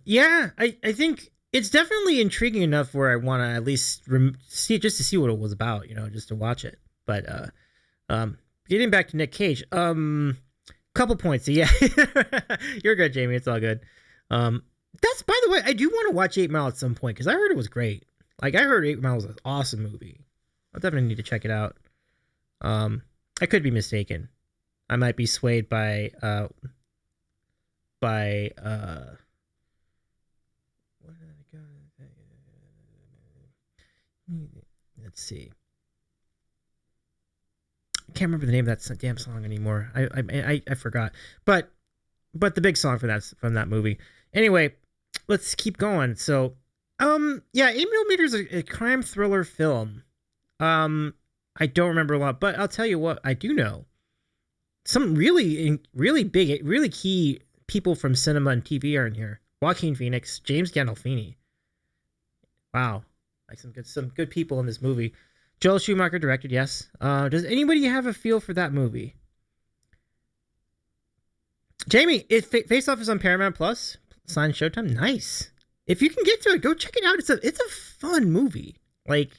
Yeah, I think it's definitely intriguing enough where I want to at least see what it was about, just to watch it. But getting back to Nick Cage, couple points. Yeah, you're good, Jamie. It's all good. That's, by the way, I do want to watch 8 Mile at some point because I heard it was great. Like, I heard 8 Mile was an awesome movie. I'll definitely need to check it out. I could be mistaken. I might be swayed by let's see. I can't remember the name of that damn song anymore. I forgot. But the big song from that movie. Anyway, let's keep going. So, yeah, 8mm is a crime thriller film. I don't remember a lot, but I'll tell you what I do know. Some really big, really key people from cinema and TV are in here. Joaquin Phoenix, James Gandolfini. Wow, like some good people in this movie. Joel Schumacher directed. Yes. Does anybody have a feel for that movie? Jamie, Face Off is on Paramount Plus. Sign Showtime. Nice. If you can get to it, go check it out. It's a fun movie. Like,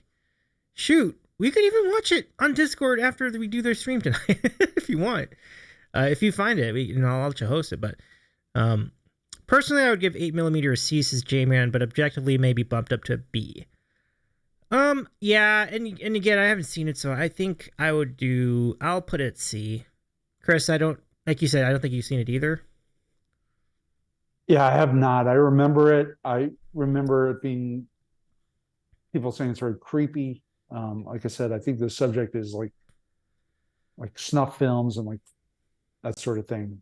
shoot, we could even watch it on Discord after we do their stream tonight, if you want. If you find it, I'll let you host it. But personally, I would give 8mm a C, says J-Man, but objectively maybe bumped up to a B. Yeah, and again, I haven't seen it, so I think I'll put it at C. Chris, like you said, I don't think you've seen it either. Yeah, I have not. I remember it. I remember it being people saying it's very creepy. Like I said, I think the subject is like snuff films and like that sort of thing.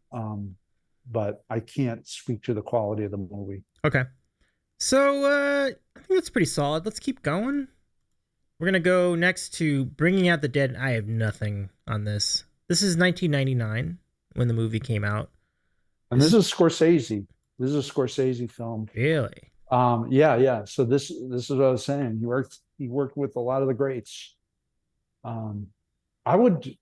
But I can't speak to the quality of the movie. Okay. So I think that's pretty solid. Let's keep going. We're gonna go next to Bringing Out the Dead. I have nothing on this. This is 1999 when the movie came out. And This this is is Scorsese. This is a Scorsese film. really Yeah, yeah. So this is what I was saying. He worked with a lot of the greats. Um, I would,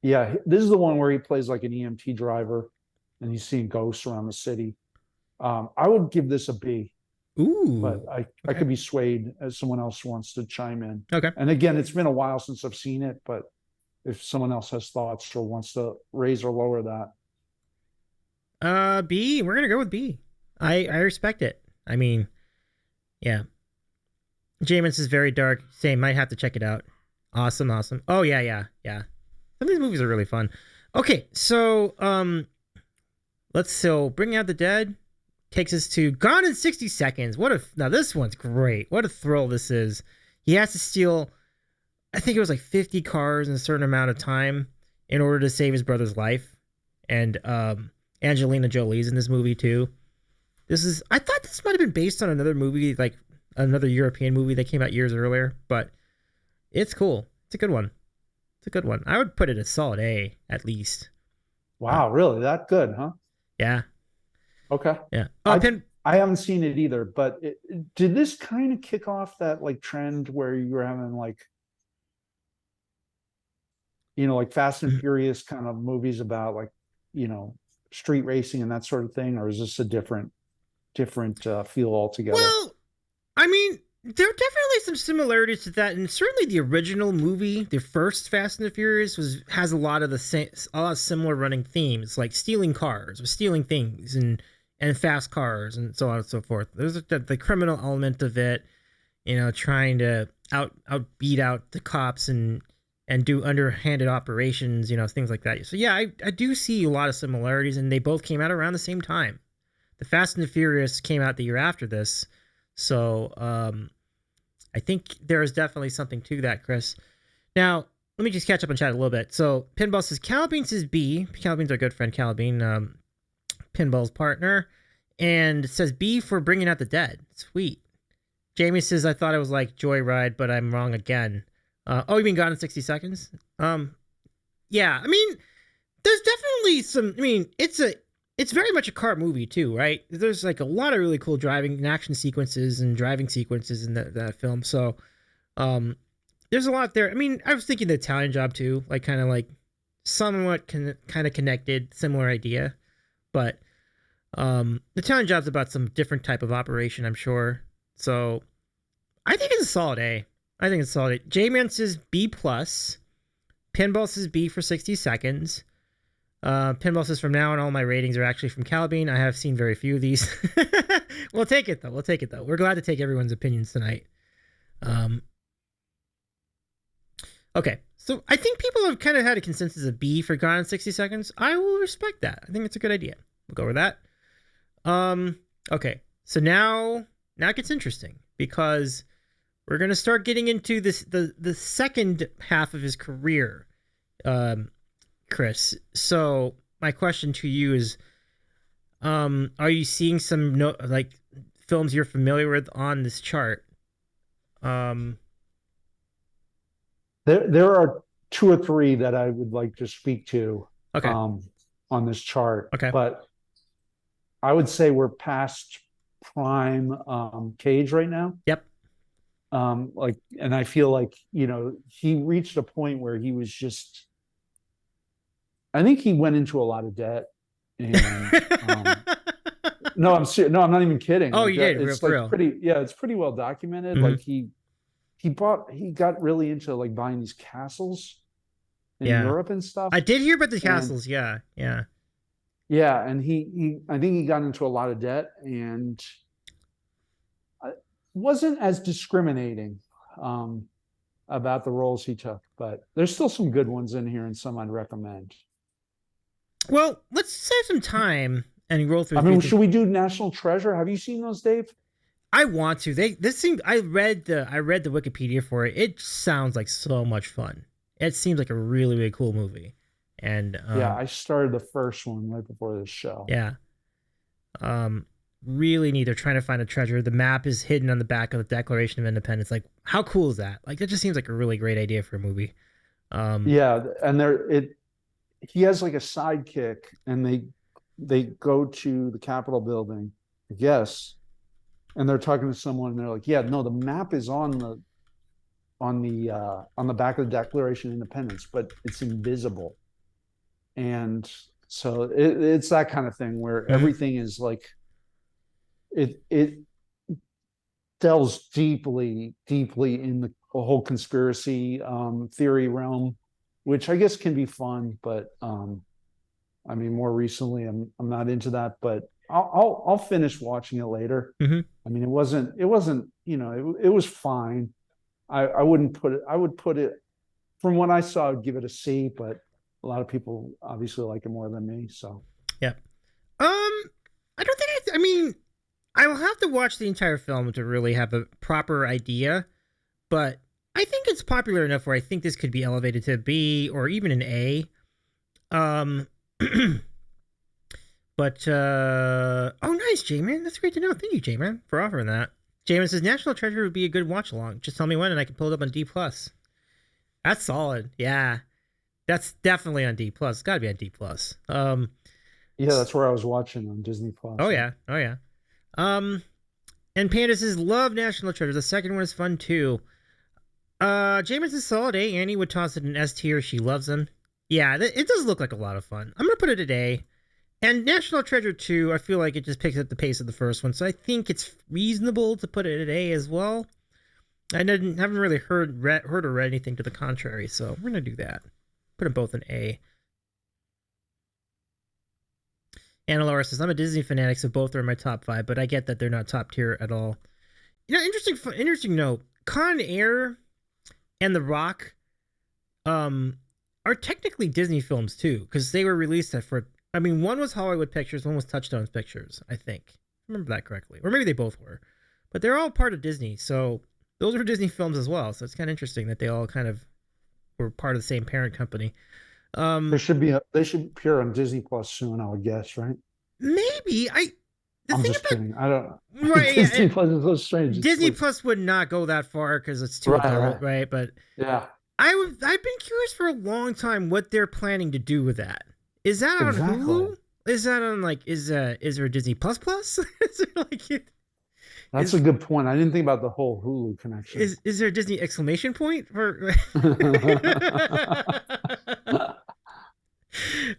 yeah. This is the one where he plays like an EMT driver, and he's seeing ghosts around the city. I would give this a B, but ooh. I Okay. could be swayed as someone else wants to chime in. Okay. And again, it's been a while since I've seen it, but if someone else has thoughts or wants to raise or lower that, B. We're gonna go with B. I respect it. I mean, yeah. Jameis is very dark. Same. Might have to check it out. Awesome. Awesome. Oh yeah. Yeah. Yeah. Some of these movies are really fun. Okay. So Bring Out the Dead takes us to Gone in 60 Seconds. Now this one's great. What a thrill this is. He has to steal, I think it was like 50 cars in a certain amount of time in order to save his brother's life. And Angelina Jolie's in this movie too. I thought this might have been based on another movie, like another European movie that came out years earlier, but it's cool. It's a good one. It's a good one. I would put it a solid A at least. Uh, wow, really that good, huh? yeah. Okay. Yeah. Oh, I Pin. I haven't seen it either, but did this kind of kick off that like trend where you were having like like Fast and Furious kind of movies about like you know street racing and that sort of thing, or is this a different feel altogether? Well, I mean, there are definitely some similarities to that, and certainly the original movie, the first Fast and the Furious, has a lot of a lot of similar running themes, like stealing cars or stealing things, and fast cars, and so on and so forth. There's the criminal element of it, trying to beat out the cops and do underhanded operations, things like that. So yeah, I do see a lot of similarities, and they both came out around the same time. The Fast and the Furious came out the year after this, so I think there is definitely something to that, Chris. Now, let me just catch up on chat a little bit. So, Pinball says Calbean says B. Calbean's our good friend, Calbean, Pinball's partner, and says B for Bringing Out the Dead. Sweet. Jamie says I thought it was like Joyride, but I'm wrong again. Oh, you mean Gone in 60 Seconds? Yeah. I mean, there's definitely some. I mean, it's very much a car movie too, right? There's like a lot of really cool driving and action sequences and driving sequences in that film. So, um, there's a lot there. I mean, I was thinking the Italian Job too, like kind of like somewhat kind of connected, similar idea, but the Italian Job's about some different type of operation, I'm sure. So, I think it's a solid A. I think it's solid. J-Man says B plus. Pinball says B for 60 seconds. Pinball says from now on, all my ratings are actually from Calbean. I have seen very few of these. We'll take it though. We'll take it though. We're glad to take everyone's opinions tonight. Um, okay, so I think people have kind of had a consensus of B for Gone in 60 Seconds. I will respect that. I think it's a good idea. We'll go with that. Okay, so now it gets interesting because we're gonna start getting into the second half of his career, Chris. So my question to you is, are you seeing some like films you're familiar with on this chart? Um, There are two or three that I would like to speak to okay, um, on this chart, okay, but I would say we're past prime Cage right now. yep. And I feel like he reached a point where he was just. I think he went into a lot of debt, and no, I'm serious. No, I'm not even kidding. Oh, Like you did, it's for like real. pretty. Yeah, it's pretty well documented. Mm-hmm. Like he got really into like buying these castles in Yeah, Europe and stuff. I did hear about the And castles. Yeah, yeah. yeah, and he I think he got into a lot of debt and wasn't as discriminating um, about the roles he took. But there's still some good ones in here and some I'd recommend. Well, let's save some time and you roll through I three mean, things. should we do National Treasure? Have you seen those, Dave? I want to. This seemed. I read the Wikipedia for it. It sounds like so much fun. It seems like a really really cool movie, and Yeah, I started the first one right before this show. yeah, um, really neat. They're trying to find a treasure. The map is hidden on the back of the Declaration of Independence. Like, how cool is that? Like, that just seems like a really great idea for a movie. Um, Yeah, and there it he has like a sidekick, and they go to the Capitol building, I guess, and they're talking to someone, and they're like, "Yeah, no, the map is on the back of the Declaration of Independence, but it's invisible." And so it's that kind of thing where mhm, everything is like it delves deeply in the whole conspiracy theory realm, which I guess can be fun, but I mean, more recently, I'm not into that, but I'll finish watching it later. mhm. I mean, it wasn't it was fine. I wouldn't put it. I would put it from what I saw. I'd give it a C, but a lot of people obviously like it more than me. So Yeah. I don't think. I mean, I will have to watch the entire film to really have a proper idea. But I think it's popular enough where I think this could be elevated to a B or even an A. Um, but oh, nice, J-Man. That's great to know. Thank you, J-Man, for offering that. J-Man says National Treasure would be a good watch along. Just tell me when, and I can pull it up on D plus. That's solid. Yeah, that's definitely on D plus. Got to be on D plus. yeah, that's where I was watching on Disney Oh Plus. Yeah. yeah, oh yeah. Um, and Panda says love National Treasure. The second one is fun too. Jameis is solid A. Annie would toss it an S tier. She loves him. Yeah, it does look like a lot of fun. I'm gonna put it at A. And National Treasure 2, I feel like it just picks up the pace of the first one, so I think it's reasonable to put it at A as well. Haven't really heard or read anything to the contrary, so we're gonna do that. Put them both in A. Anna Laura says I'm a Disney fanatic, so both are in my top 5, but I get that they're not top tier at all. You know, interesting note. Con Air and The Rock are technically Disney films too, because they were released for. I mean, one was Hollywood Pictures, one was Touchstone's Pictures, I think. I remember that correctly, or maybe they both were, but they're all part of Disney, so those are Disney films as well. So it's kind of interesting that they all kind of were part of the same parent company. There Um, should be they should appear on Disney Plus soon, I would guess, right? maybe I. The I'm thing just kidding. I don't. about right, yeah, Disney Plus is so strange. It's Disney like Plus would not go that far because it's too right. adult, right? But Yeah, I've been curious for a long time what they're planning to do with that. Is that on exactly. Hulu? Is that on like is there a Disney Plus Plus? Is there like That's a is good point. I didn't think about the whole Hulu connection. is there a Disney exclamation point for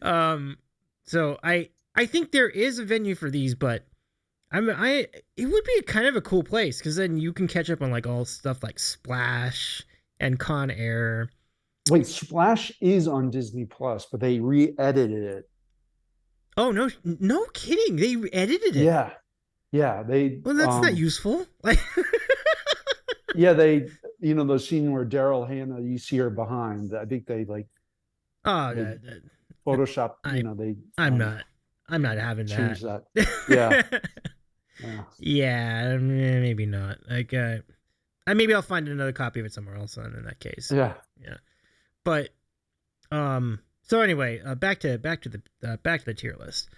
um so I think there is a venue for these, but I it would be kind of a cool place because then you can catch up on like all stuff like Splash and Con Air. Wait, Splash is on Disney Plus, but they re-edited it. Oh no kidding. They edited it. Yeah, yeah, they Well, that's not useful. Like yeah, they the scene where Daryl Hannah, you see her behind. I think oh, they Photoshop, I they I'm not I'm not having that. changed that. Yeah, yeah, Yeah, maybe not. Like maybe I'll find another copy of it somewhere else on in that case. yeah. Yeah. But so anyway, back to the tier list.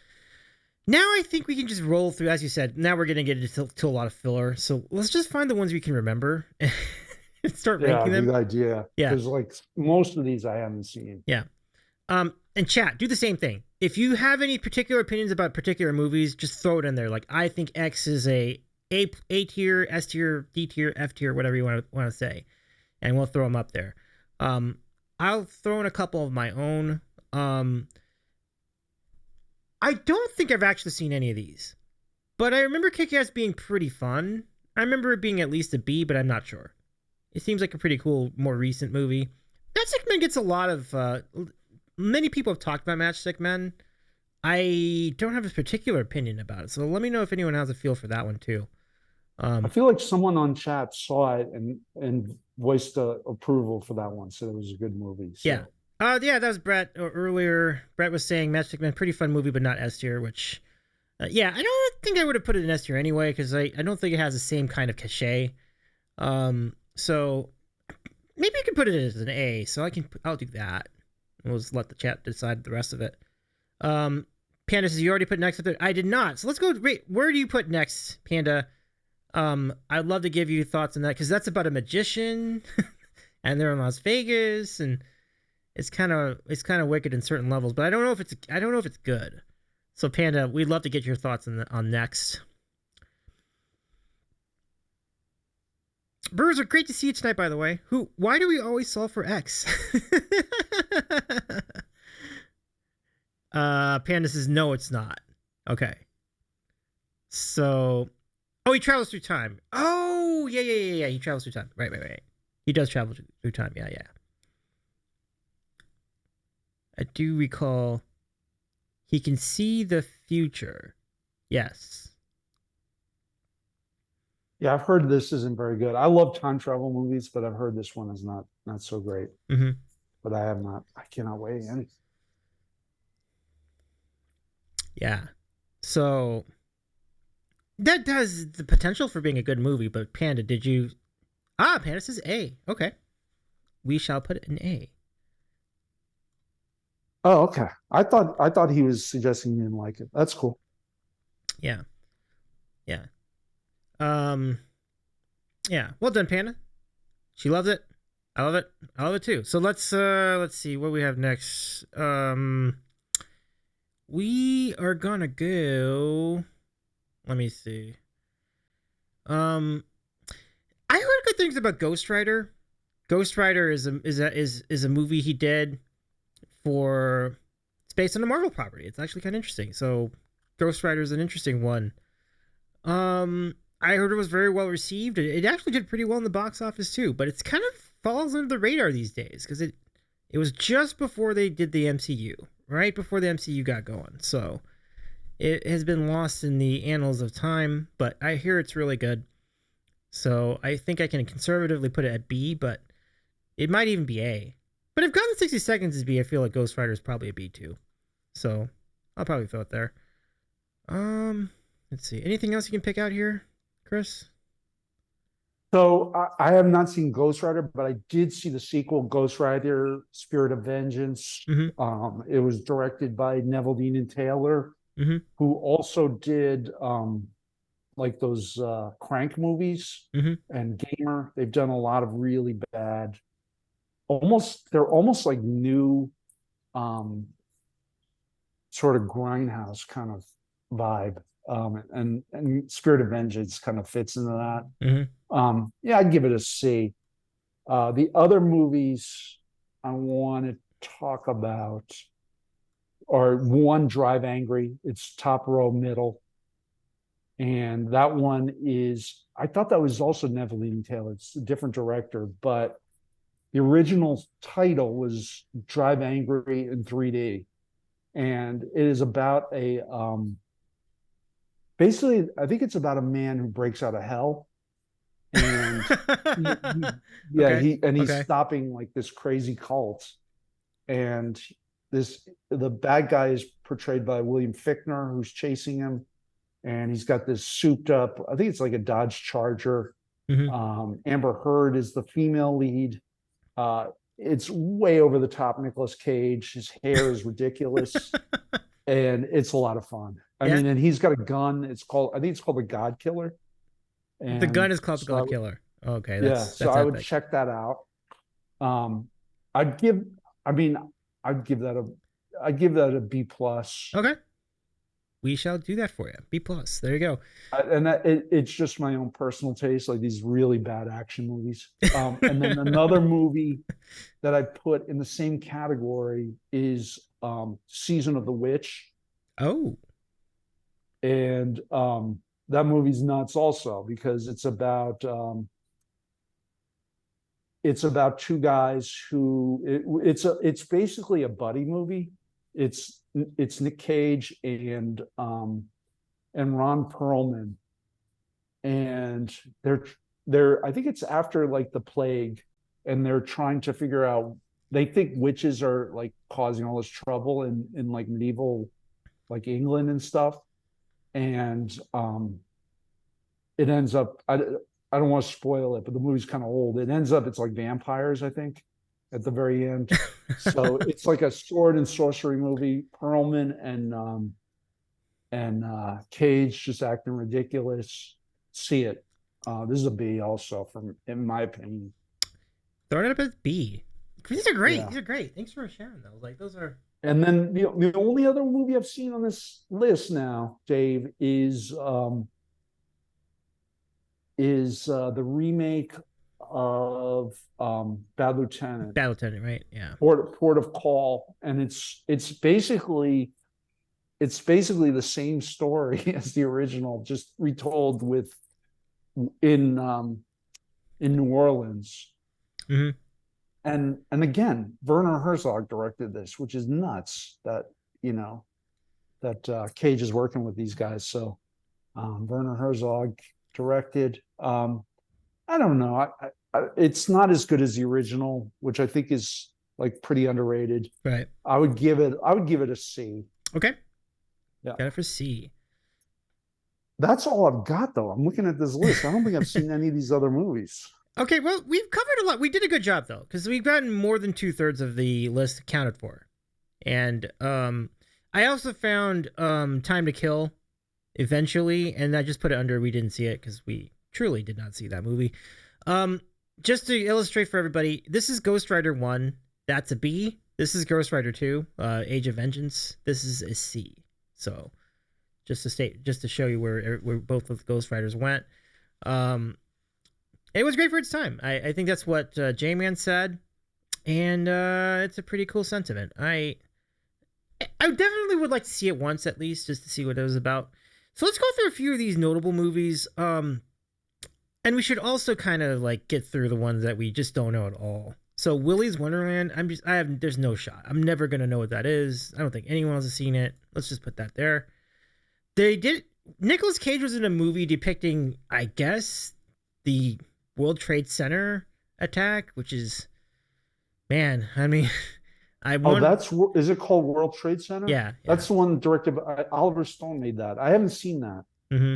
Now I think we can just roll through, as you said. Now we're gonna get into a lot of filler. So let's just find the ones we can remember and start Yeah, ranking them. good idea. Yeah, Because like most of these I haven't seen. yeah. And chat, do the same thing. If you have any particular opinions about particular movies, just throw it in there. Like I think X is A tier, S tier, D tier, F tier, whatever you want to say, and we'll throw them up there. I'll throw in a couple of my own. I don't think I've actually seen any of these, but I remember Kick-Ass being pretty fun. I remember it being at least a B, but I'm not sure. It seems like a pretty cool, more recent movie. Matchstick Men gets a lot of. Many people have talked about Matchstick Men. I don't have a particular opinion about it, so let me know if anyone has a feel for that one too. I Um, feel like someone on chat saw it and voiced approval for that one, said it was a good movie. yeah. So Yeah, that was Brett earlier. Brett was saying Matchstick Men, pretty fun movie, but not S tier, which Yeah, I don't think I would have put it in S tier anyway because I don't think it has the same kind of cachet. So maybe I can put it as an A. So I'll do that. We'll just let the chat decide the rest of it. Um, Panda says you already put next. I did not. So let's go. Wait, where do you put next, Panda? I'd love to give you thoughts on that because that's about a magician, and they're in Las Vegas, and it's kind of wicked in certain levels. But I don't know if it's good. So Panda, we'd love to get your thoughts on next. Brewers are great to see you tonight, by the way. Why do we always solve for X? Panda says no, it's not. Okay. So, oh, he travels through time. Oh, yeah. He travels through time. Right. He does travel through time. Yeah. I do recall he can see the future. Yes. Yeah, I've heard this isn't very good. I love time travel movies, but I've heard this one is not so great. Mm-hmm. But I have not. I cannot wait. And Yeah. So that has the potential for being a good movie, but Panda, did you? Panda says A. Okay, we shall put it in A. oh, okay. I thought he was suggesting he didn't like it. That's cool. Yeah. Um. Yeah. Well done, Panda. She loves it. I love it. I love it too. So let's see what we have next. We are gonna go. Let me see. Um, I heard good things about Ghost Rider. Ghost Rider is a movie he did for. It's based on a Marvel property. It's actually kind of interesting. So, Ghost Rider is an interesting one. I heard it was very well received. It actually did pretty well in the box office too, but it's kind of falls under the radar these days because it was just before they did the MCU, right before the MCU got going. So it has been lost in the annals of time, but I hear it's really good. So I think I can conservatively put it at B, but it might even be A. But if Gone in 60 Seconds is B, I feel like Ghost Rider is probably a B too. So I'll probably throw it there. Let's see. Anything else you can pick out here, Chris? So I have not seen Ghost Rider, but I did see the sequel, Ghost Rider: Spirit of Vengeance. Mm-hmm. It was directed by Neville Dean and Taylor, Mm-hmm. who also did like those Crank movies Mm-hmm. and Gamer. They've done a lot of really bad, almost they're almost like new um sort of grindhouse kind of vibe. And Spirit of Vengeance kind of fits into that. Mm-hmm. Yeah, I'd give it a C. The other movies I want to talk about are one, Drive Angry. It's top row middle. And that one is, I thought that was also Neville Taylor. It's a different director, but the original title was Drive Angry in 3D. And it is about basically, I think it's about a man who breaks out of hell. And he yeah, Okay. he's Okay. stopping like this crazy cult. And the bad guy is portrayed by William Fichtner, who's chasing him, and he's got this souped up, I think it's like a Dodge Charger. Mm-hmm. Amber Heard is the female lead. It's way over the top. Nicolas Cage, his hair is ridiculous, and it's a lot of fun. I Yeah. mean, and he's got a gun. I think it's called the God Killer. The gun And is called the God so, Killer. Okay, yeah, so that's I would epic. check that out. Um, I'd give, I mean, I'd give that a, I'd give that a B plus. Okay. We shall do that for you. B plus. There you go. And it's just my own personal taste, like these really bad action movies. And then another movie that I put in the same category is Season of the Witch, Oh. and that movie's nuts also because it's about two guys who it's basically a buddy movie. It's Nick Cage and Ron Perlman, and they're I think it's after like the plague, and they're trying to figure out. They think witches are like causing all this trouble in like medieval like England and stuff, and it ends up. I don't want to spoil it, but the movie's kind of old. It ends up it's like vampires, I think, at the very end. So it's like a sword and sorcery movie. Perlman and Cage just acting ridiculous. See it. This is a B also, from in my opinion. Throw it up as B. These are great. Yeah. These are great. Thanks for sharing those. Like those are. And then the only other movie I've seen on this list now, Dave, is the remake of Bad Lieutenant, Bad Lieutenant, right? Yeah. Port of Call, and it's basically the same story as the original, just retold with in um, in New Orleans. Hmm. And again, Werner Herzog directed this, which is nuts that you know that Cage is working with these guys. So Werner Herzog directed. I don't know. It's not as good as the original, which I think is like pretty underrated. Right. I would give it a C. Okay. Yeah. Got it for C. That's all I've got though. I'm looking at this list. I don't think I've seen any of these other movies. Okay. Well, we've covered a lot. We did a good job though, because we've gotten more than 2/3 of the list accounted for, and I also found Time to Kill eventually, and I just put it under we didn't see it because we truly did not see that movie. Um, just to illustrate for everybody, this is Ghost Rider 1. That's a B. This is Ghost Rider 2, Age of Vengeance. This is a C. So just to show you where both of the Ghost Riders went. Um, it was great for its time. I think that's what J-Man said, and it's a pretty cool sentiment. I definitely would like to see it once at least, just to see what it was about. So let's go through a few of these notable movies. And we should also kind of like get through the ones that we just don't know at all. So Willy's Wonderland, there's no shot. I'm never gonna know what that is. I don't think anyone else has seen it. Let's just put that there. Nicolas Cage was in a movie depicting, I guess, the World Trade Center attack, which is, man, I mean, Is it called World Trade Center? yeah, yeah. That's the one directed by Oliver Stone made that. I haven't seen that. Mm-hmm.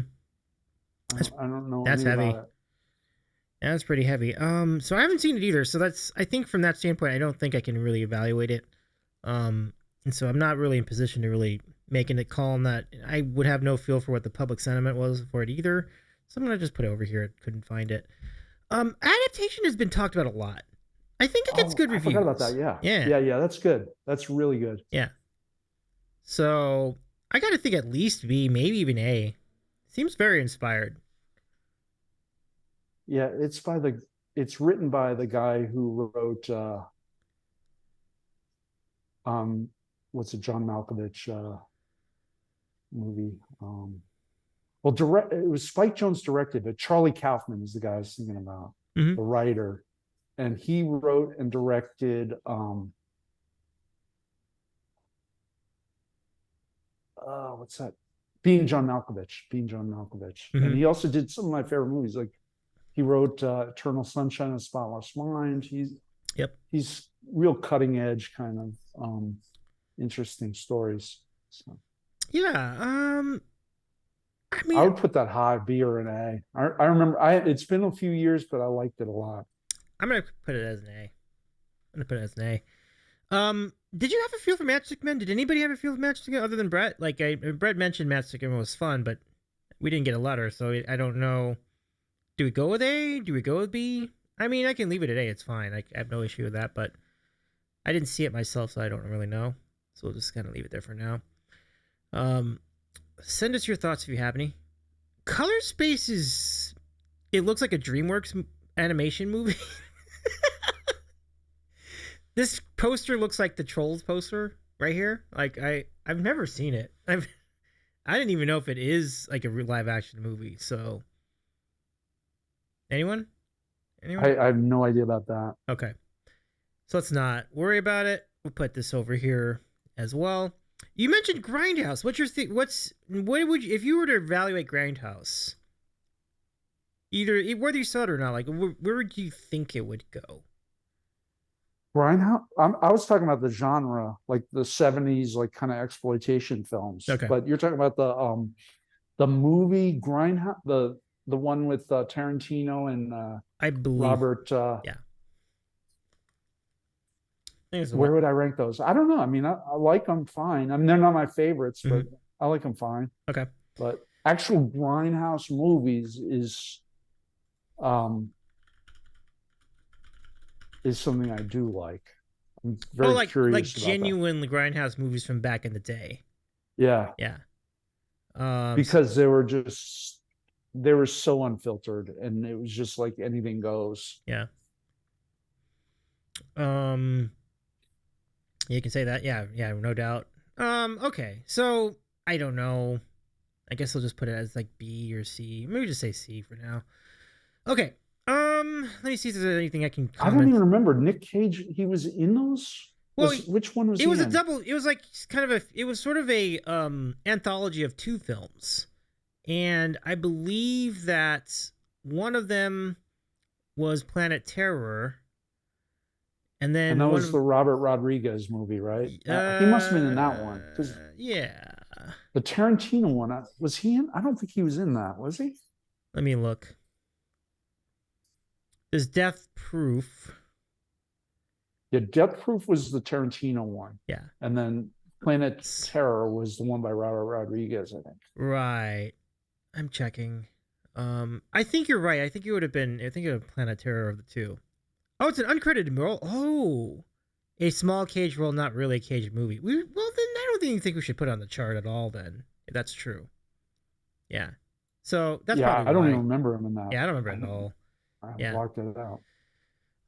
I don't know That's anything heavy. about it. Yeah, that's pretty heavy. So I haven't seen it either. So I think from that standpoint, I don't think I can really evaluate it. And so I'm not really in position to really making a call on that. I would have no feel for what the public sentiment was for it either. So I'm gonna just put it over here. I couldn't find it. Adaptation has been talked about a lot. I think it gets Oh, good I reviews. forgot about that. Yeah. Yeah. Yeah. That's good. That's really good. Yeah. So I got to think at least B, maybe even A. Seems very inspired. Yeah, it's written by the guy who wrote um what's it, John Malkovich movie. It was Spike Jonze directed, but Charlie Kaufman is the guy I was thinking about, Mm-hmm. the writer. And he wrote and directed what's that? Being John Malkovich. Mm-hmm. And he also did some of my favorite movies. Like he wrote Eternal Sunshine of the Spotless Mind. Yep. He's real cutting edge kind of interesting stories. So Yeah. I mean, I would put that high, B or an A. I remember it's been a few years, but I liked it a lot. I'm gonna put it as an A. I'm gonna put it as an A. Did you have a feel for Matchstick Men? Did anybody have a feel for Matchstick Men other than Brett? Like, Brett mentioned Matchstick Men was fun, but we didn't get a letter, so I don't know. Do we go with A? Do we go with B? I mean, I can leave it at A. It's fine. I have no issue with that, but I didn't see it myself, so I don't really know. So we'll just kind of leave it there for now. Send us your thoughts if you have any. Color Space it looks like a DreamWorks animation movie. This poster looks like the Trolls poster right here. Like I've never seen it. I didn't even know if it is like a real live action movie. So anyone? I have no idea about that. Okay. So let's not worry about it. We'll put this over here as well. You mentioned Grindhouse. What's your what would you, if you were to evaluate Grindhouse? Either whether you saw it or not, like where would you think it would go? Grindhouse. I was talking about the genre, like the '70s, like kind of exploitation films. Okay. But you're talking about the the movie Grindhouse, the one with Tarantino and I believe. Robert. Yeah, I think it's the one. Where would I rank those? I don't know. I mean, I like them fine. I mean, they're not my favorites, Hmm. but I like them fine. Okay. But actual Grindhouse movies um, is something I do like. I'm Oh, very like curious about that. genuine grindhouse movies from back in the day. Yeah, Yeah. So, because they were so unfiltered, and it was just like anything goes. yeah. Um, you can say that. Yeah, yeah, no doubt. Okay. So I don't know. I guess I'll just put it as like B or C. Maybe just say C for now. Okay. Let me see if there's anything I can I don't even comment. remember Nick Cage. He was in those. Well, Which one was it he was a in? double. It was like kind of a. It was sort of a anthology of two films, and I believe that one of them was Planet Terror, and And then that one was the of Robert Rodriguez movie, right? He must have been in that one because yeah. the Tarantino one was he in? I don't think he was in that. Was he? Let me look. There's Death Proof. Yeah, Death Proof was the Tarantino one, Yeah. and then Planet Terror was the one by Robert Rodriguez, I think. Right. I'm checking. I think you're right. I think you would have been. I think it would have Planet Terror of the two. Oh, it's an uncredited role. Oh, a small cage role, not really a cage movie. Well, then I don't even think we should put it on the chart at all. Then, if that's true. Yeah. So that's Yeah, probably I don't even why. remember him in that. Yeah, I don't remember I it at don't. all. I Yeah. blocked it out.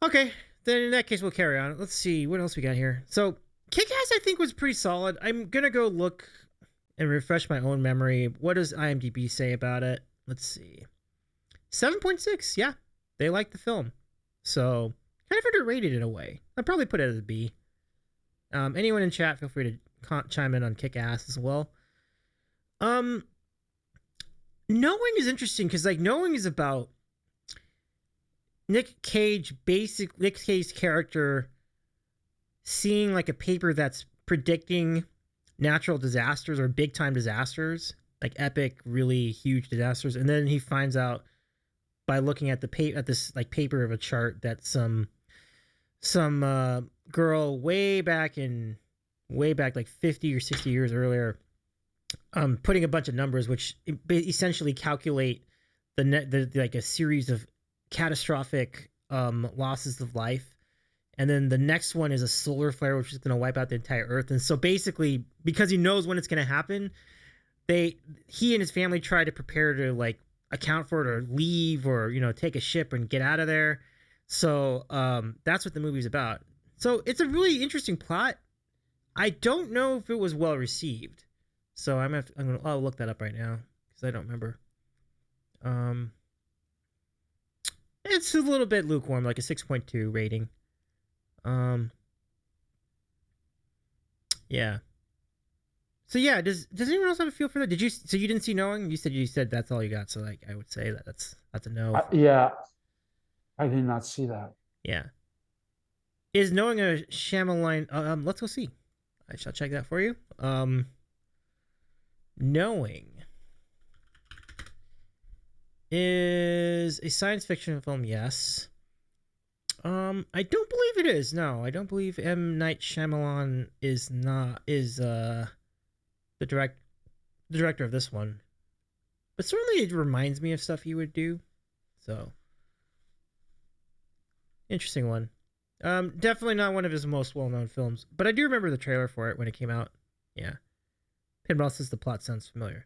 Okay. Then in that case, we'll carry on. Let's see what else we got here. So, Kick-Ass, I think, was pretty solid. I'm gonna go look and refresh my own memory. What does IMDb say about it? Let's see. 7.6. Yeah, they like the film. So kind of underrated in a way. I'd probably put it as a B. Anyone in chat, feel free to chime in on Kick Ass as well. Um, Knowing is interesting because like Knowing is about Nick Cage's character seeing like a paper that's predicting natural disasters or big time disasters, like epic, really huge disasters, and then he finds out by looking at this like paper of a chart that some girl way back like 50 or 60 years earlier putting a bunch of numbers which essentially calculate the like a series of catastrophic losses of life, and then the next one is a solar flare which is going to wipe out the entire earth. And so basically because he knows when it's going to happen, he and his family try to prepare to like account for it or leave or take a ship and get out of there. So that's what the movie's about. So it's a really interesting plot. I don't know if it was well received, so I'll look that up right now because I don't remember. um it's a little bit lukewarm, like a 6.2 rating. um yeah. So yeah, does anyone else have a feel for that? You didn't see Knowing? You said that's all you got. So like I would say that's a no. Yeah, I did not see that. Yeah. Is Knowing a Shyamalan? Let's go see. I shall check that for you. Knowing is a science fiction film. Yes. I don't believe it is. No, I don't believe M. Night Shyamalan is the direct the director of this one. But certainly it reminds me of stuff he would do. So interesting one. Definitely not one of his most well-known films, but I do remember the trailer for it when it came out. Yeah. Pinball says the plot sounds familiar.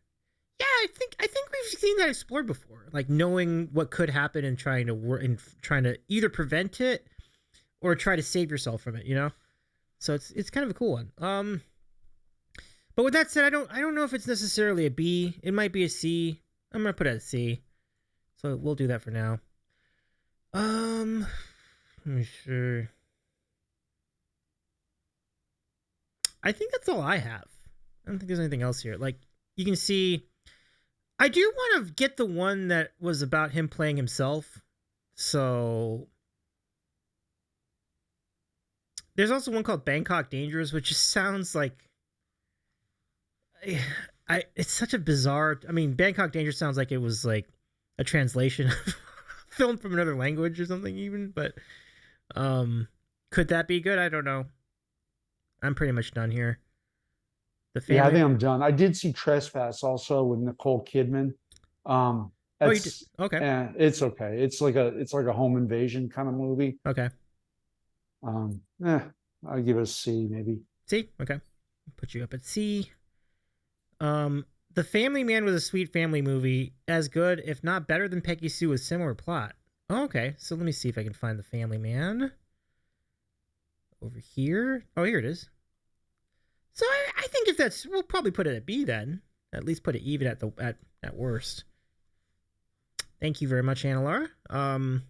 Yeah, I think we've seen that explored before, like knowing what could happen and trying to either prevent it or try to save yourself from it. So it's kind of a cool one. But with that said, I don't know if it's necessarily a B. It might be a C. I'm gonna put it at a C. So we'll do that for now. Let me see. I think that's all I have. I don't think there's anything else here. Like you can see, I do want to get the one that was about him playing himself. So there's also one called Bangkok Dangerous, which just sounds like it's such a bizarre. I mean, Bangkok Danger sounds like it was like a translation of film from another language or something, even. But could that be good? I don't know. I'm pretty much done here. The Yeah, I family. think I'm done. I did see Trespass also with Nicole Kidman. Oh, you did. That's Okay. it's okay. It's like a home invasion kind of movie. Okay. Um, eh, I'll give it a C maybe. C. Okay. Put you up at C. Um, The Family Man was a sweet family movie, as good, if not better than Peggy Sue with similar plot. Oh, okay, so let me see if I can find The Family Man over here. Oh, here it is. So I think if that's, we'll probably put it at B then. At least put it even at worst. Thank you very much, Anna Laura. Um.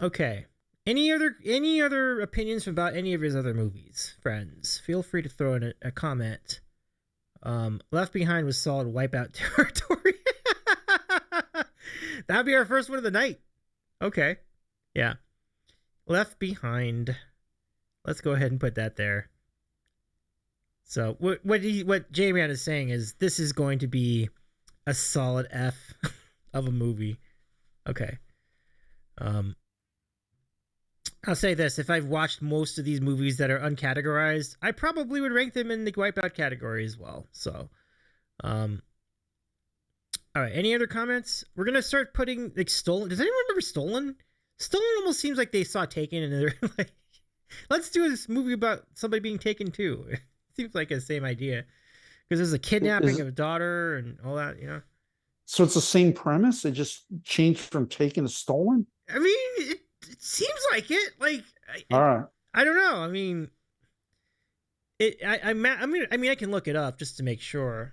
Okay. Any other opinions about any of his other movies, friends? Feel free to throw in a comment. Left Behind was solid wipeout territory. That'd be our first one of the night. Okay. Yeah. Left Behind. Let's go ahead and put that there. So what J-Man is saying is this is going to be a solid F of a movie. Okay. Um, I'll say this: if I've watched most of these movies that are uncategorized, I probably would rank them in the wipeout category as well. So, um, all right. Any other comments? We're gonna start putting like Stolen. Does anyone remember Stolen? Stolen almost seems like they saw Taken and they're like, let's do this movie about somebody being taken too. It seems like the same idea because there's a kidnapping Is of a daughter and all that. so it's the same premise. It just changed from taken to stolen. I mean, it seems like it. Like, All right. I don't know. I mean, I can look it up just to make sure.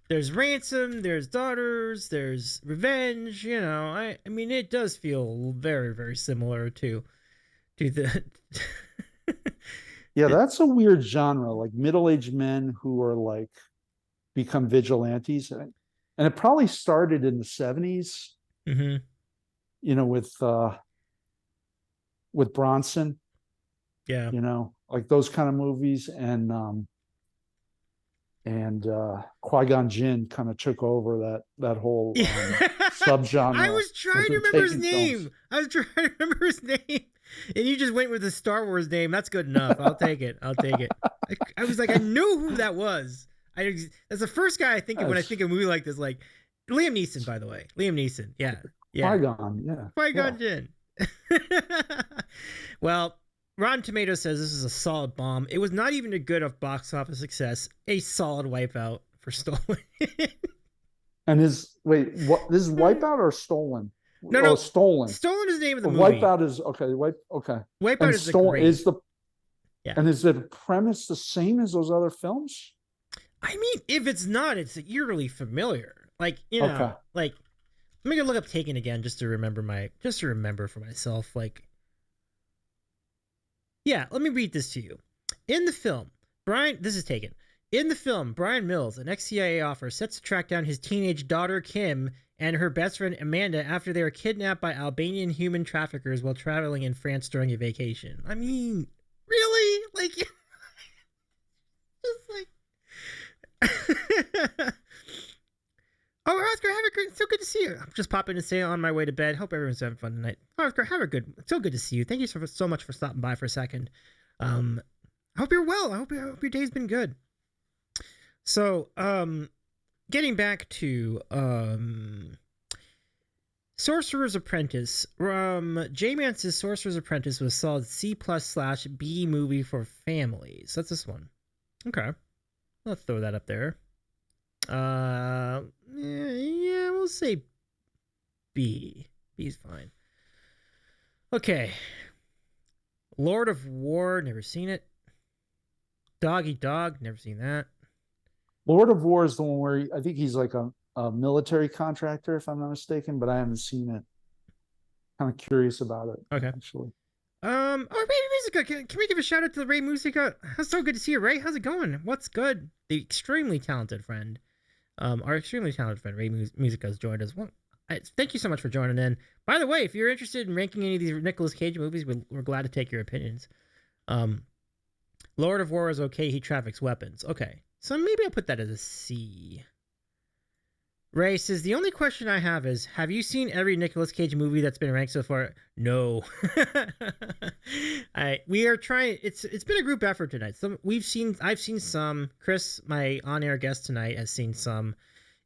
There's ransom, there's daughters, there's revenge. I mean, it does feel very, very similar to the. Yeah, that's a weird genre, like middle-aged men who are like become vigilantes. And it probably started in the 70s, Mm-hmm. With Bronson, Yeah. like those kind of movies. And Qui-Gon Jinn kind of took over that whole I subgenre was trying with to the remember his Taken films. name. I was trying to remember his name, and you just went with the Star Wars name. That's good enough. I'll take it. I'll take it. I was like, I knew who that was. That's the first guy I think of when I Yes, think of a movie like this. Like Liam Neeson, by the way. Liam Neeson. Yeah, yeah. Qui-Gon, yeah, yeah. Qui-Gon Jinn. Well, Rotten Tomatoes says this is a solid bomb. It was not even a good of box office success. A solid wipeout for Stolen. And wait, what? This is Wipeout or Stolen? No, Oh, no. Stolen. Stolen is the name of the movie. Wipeout is okay. Okay. Wipeout And is the Stolen great. is the Yeah. and is the premise the same as those other films? I mean, if it's not, it's eerily familiar. Like, Okay. like let me go look up Taken again just to remember for myself. Like, yeah, let me read this to you. In the film, this is Taken. In the film, Brian Mills, an ex-CIA officer, sets to track down his teenage daughter Kim and her best friend Amanda after they are kidnapped by Albanian human traffickers while traveling in France during a vacation. I mean, really? Like, just like. Oh, Oscar, have a great. So good to see you. I'm just popping to say on my way to bed. Hope everyone's having fun tonight. Oscar, have a good. So good to see you. Thank you so much for stopping by for a second. I hope you're well. I hope your day's been good. So, getting back to Sorcerer's Apprentice. J-Man says Sorcerer's Apprentice was solid C+/B movie for families. That's this one. Okay, let's throw that up there. Yeah, we'll say B. B's fine. Okay. Lord of War, never seen it. Dog Eat Dog, never seen that. Lord of War is the one where I think he's like a military contractor, if I'm not mistaken, but I haven't seen it. Kind of curious about it, Okay. actually. Ray Musica, can we give a shout out to Ray Musica? It's so good to see you, Ray. How's it going? What's good? The extremely talented friend. Our extremely talented friend Ray Musica has joined us. Well, thank you so much for joining in. By the way, if you're interested in ranking any of these Nicolas Cage movies, we're glad to take your opinions. Lord of War is okay. He traffics weapons. Okay, so maybe I'll put that as a C. Ray says the only question I have is, have you seen every Nicolas Cage movie that's been ranked so far? No. We are trying. It's been a group effort tonight. I've seen some. Chris, my on-air guest tonight, has seen some,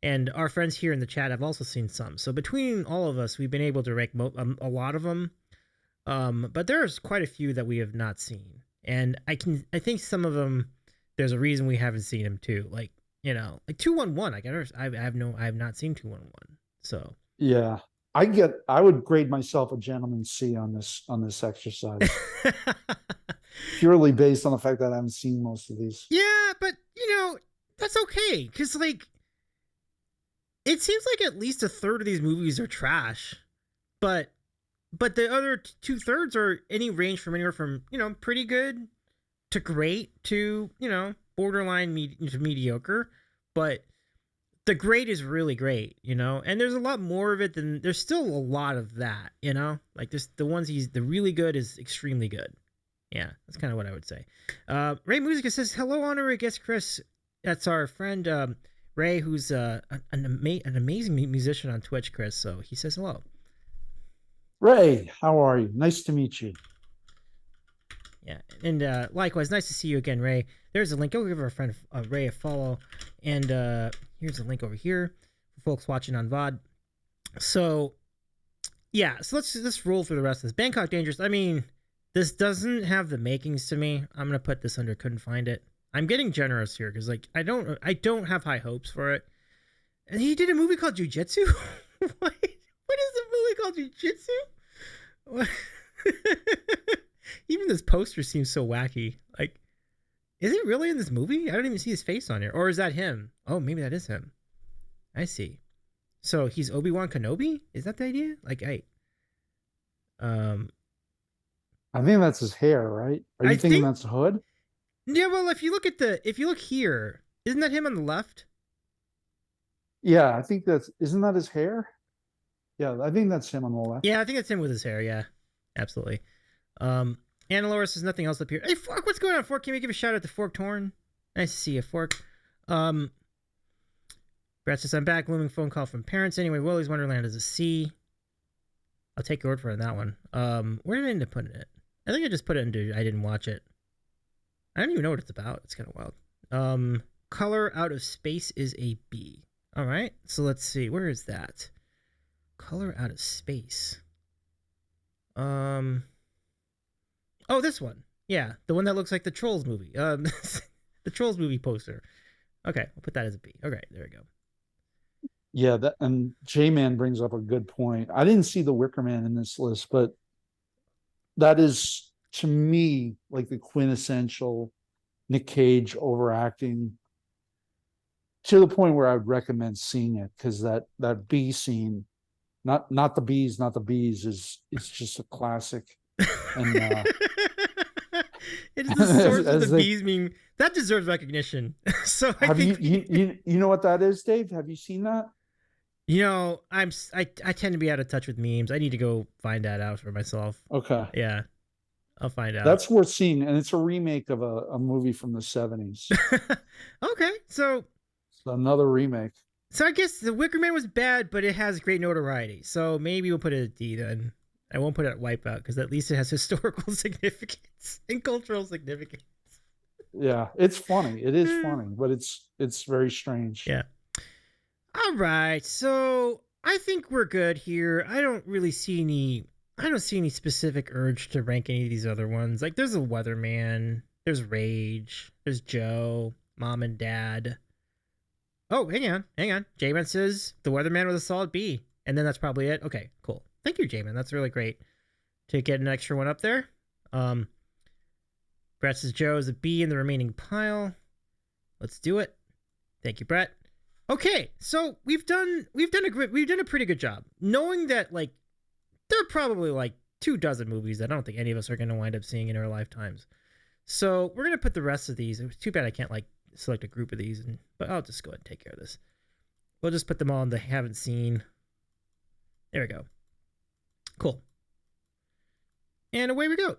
and our friends here in the chat have also seen some. So between all of us, we've been able to rank a lot of them. But there's quite a few that we have not seen, and I think some of them, there's a reason we haven't seen them too. Like, like 211. I have not seen 211. So Yeah. I would grade myself a gentleman C on this exercise, purely based on the fact that I haven't seen most of these. yeah, but that's okay, because like it seems like at least a third of these movies are trash, but the other 2/3 are any range from anywhere from pretty good to great to borderline to mediocre, but the great is really great, and there's a lot more of it than there's still a lot of that, like this the really good is extremely good. Yeah, that's kind of what I would say. Ray Musica says hello, honorary guest Chris. That's our friend Ray, who's an amazing musician on Twitch, Chris. So he says hello. Ray, how are you? Nice to meet you. Yeah, and likewise, nice to see you again, Ray. There's a link. Go give our friend Ray a follow, and here's a link over here for folks watching on VOD. So, yeah, so let's roll through the rest of this. Bangkok Dangerous. I mean, this doesn't have the makings to me. I'm gonna put this under couldn't find it. I'm getting generous here because like I don't have high hopes for it. And he did a movie called Jiu-Jitsu. What is a movie called Jiu-Jitsu? What? Even this poster seems so wacky. Like, is he really in this movie? I don't even see his face on here. Or is that him? Oh, maybe that is him. I see. So he's Obi-Wan Kenobi? Is that the idea? Like, I think that's his hair, right? Are you thinking that's the hood? Yeah, well, if you look here, isn't that him on the left? Yeah, I think isn't that his hair? Yeah, I think that's him on the left. Yeah, I think that's him with his hair. Yeah, absolutely. Anna Laura says nothing else up here. Hey, Fork, what's going on, Fork? Can we give a shout out to Fork Torn? Nice to see you, Fork. Brad says, I'm back. Looming phone call from parents. Anyway, Willy's Wonderland is a C. I'll take your word for it on that one. Where did I end up putting it? I think I just put it into I didn't watch it. I don't even know what it's about. It's kind of wild. Color Out of Space is a B. All right. So let's see. Where is that? Color Out of Space. Oh, this one. Yeah, the one that looks like the Trolls movie. The Trolls movie poster. Okay, I'll put that as a B. Okay, there we go. Yeah, and J-Man brings up a good point. I didn't see the Wicker Man in this list, but that is to me like the quintessential Nick Cage overacting to the point where I would recommend seeing it because that bee scene, not the bees, not the bees, is just a classic. And it is the source of the bees meme that deserves recognition. So I think you know what that is, Dave? Have you seen that? I tend to be out of touch with memes. I need to go find that out for myself. Okay. Yeah, I'll find out. That's worth seeing, and it's a remake of a movie from the 70s. Okay, so another remake. So I guess the Wicker Man was bad, but it has great notoriety. So maybe we'll put it at D then. I won't put it at Wipeout because at least it has historical significance and cultural significance. Yeah, it's funny. It is funny, but it's very strange. Yeah. All right, so I think we're good here. I don't see any specific urge to rank any of these other ones. Like there's a Weatherman, there's Rage, there's Joe, Mom and Dad. Oh, hang on. J-Man says the Weatherman was a solid B, and then that's probably it. Okay, cool. Thank you, J-Man. That's really great to get an extra one up there. Brett says Joe is a B in the remaining pile. Let's do it. Thank you, Brett. Okay, so we've done a pretty good job knowing that like there are probably like 24 movies that I don't think any of us are going to wind up seeing in our lifetimes. So we're gonna put the rest of these. It was too bad I can't like select a group of these, but I'll just go ahead and take care of this. We'll just put them all in the haven't seen. There we go. Cool. And away we go.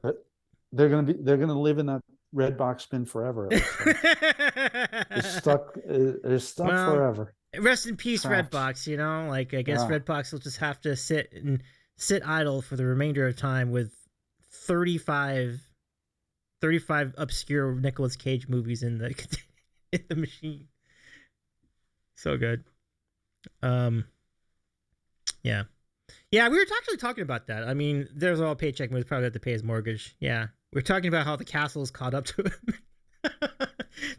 They're gonna live in that Redbox been forever. It looks like it's stuck Well, forever, rest in peace, trapped. Redbox. You know, like I guess Yeah. Redbox will just have to sit idle for the remainder of time with 35, 35 obscure Nicolas Cage movies in the in the machine. So good. Um, yeah, yeah. We were actually talking about that. I mean, there's all paycheck movies probably have to pay his mortgage. Yeah, we're talking about how the castle is caught up to him,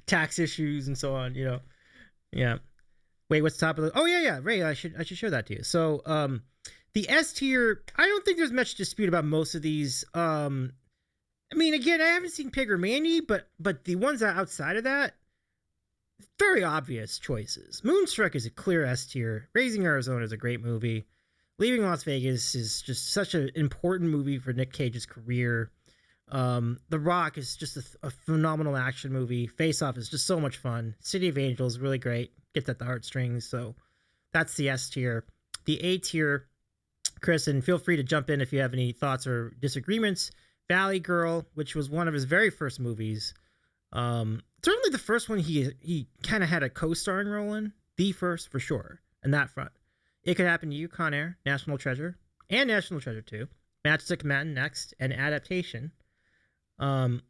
tax issues and so on. You know, yeah. Wait, what's the top of the? Oh yeah, yeah. Ray, I should show that to you. So, the S tier. I don't think there's much dispute about most of these. I mean, again, I haven't seen Pig or Mandy, but the ones outside of that, very obvious choices. Moonstruck is a clear S tier. Raising Arizona is a great movie. Leaving Las Vegas is just such an important movie for Nick Cage's career. The Rock is just a phenomenal action movie. Face Off is just so much fun. City of Angels really great. Gets at the heartstrings. So that's the S tier. The A tier, Chris, and feel free to jump in if you have any thoughts or disagreements. Valley Girl, which was one of his very first movies. Certainly the first one he kind of had a co-starring role in. The first for sure. In that front. It Could Happen to You, Con Air, National Treasure, and National Treasure 2. Matchstick Men next, and Adaptation. Um,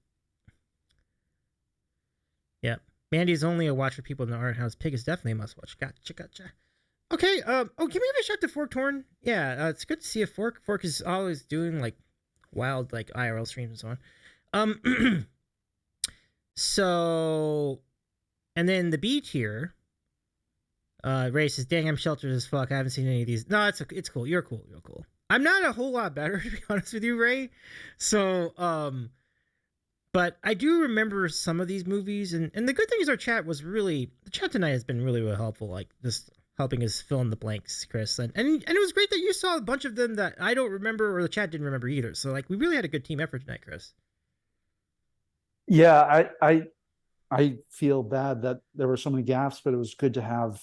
yeah. Mandy's only a watch for people in the art house. Pig is definitely a must watch. Gotcha. Okay. Oh, give me a shout to Fork Torn. Yeah, it's good to see a Fork. Fork is always doing like wild like IRL streams and so on. So, and then the B tier. Ray says, "Dang, I'm sheltered as fuck. I haven't seen any of these." No, it's cool. You're cool. You're cool. I'm not a whole lot better to be honest with you, Ray. So, but I do remember some of these movies, and the good thing is the chat tonight has been really helpful, like just helping us fill in the blanks, Chris, and it was great that you saw a bunch of them that I don't remember or the chat didn't remember either. So like we really had a good team effort tonight, Chris. Yeah, I feel bad that there were so many gaps, but it was good to have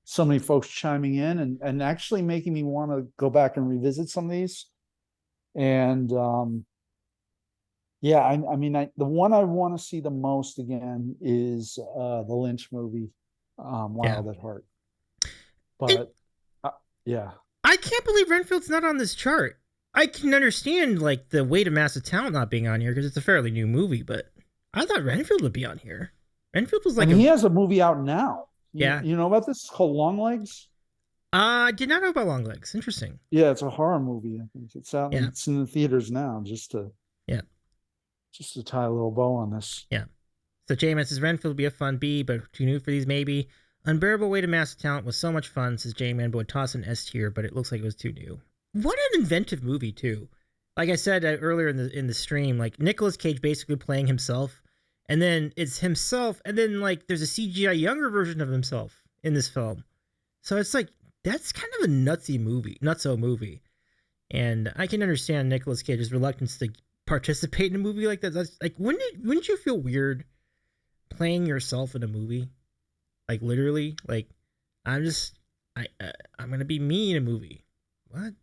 so many folks chiming in and actually making me want to go back and revisit some of these. And yeah, I mean, the one I want to see the most again is the Lynch movie, Yeah, Wild at Heart. and But yeah, I can't believe Renfield's not on this chart. I can understand like the weight of Massive Talent not being on here because it's a fairly new movie, but I thought Renfield would be on here. Renfield was like and a he has a movie out now. yeah. You know about this? It's called Long Legs. I did not know about Long Legs. Interesting. Yeah, it's a horror movie. I think it's out. Yeah, It's in the theaters now. yeah, Just to tie a little bow on this. yeah. So J-Man says Renfield would be a fun B, but too new for these maybe. Unbearable Weight of Massive Talent was so much fun, says J-Man, but would toss an S tier, but it looks like it was too new. What an inventive movie too. Like I said earlier in the stream, like Nicolas Cage basically playing himself, and then it's himself, and then like there's a CGI younger version of himself in this film. So it's like that's kind of a nutso movie. And I can understand Nicolas Cage's reluctance to participate in a movie like that. That's like wouldn't you feel weird playing yourself in a movie? Like literally, like I'm just I'm gonna be me in a movie. What?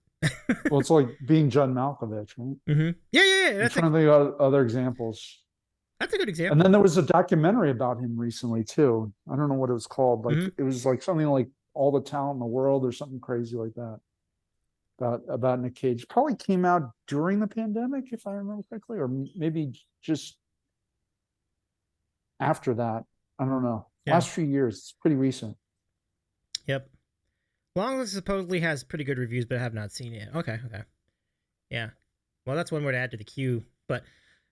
Well, it's like being John Malkovich, right? Mm-hmm. Yeah. I'm trying to think of other examples. That's a good And then example. there was a documentary about him recently too. I don't know what it was called. Like Mm-hmm. it was like something like All the Talent in the World or something crazy like that. About Nick Cage. Probably came out during the pandemic, if I remember correctly, or maybe just after that. I don't know. Yeah. Last few years. It's pretty recent. Yep. Long supposedly has pretty good reviews, but I have not seen it. Okay. Yeah. Well, that's one more to add to the queue. But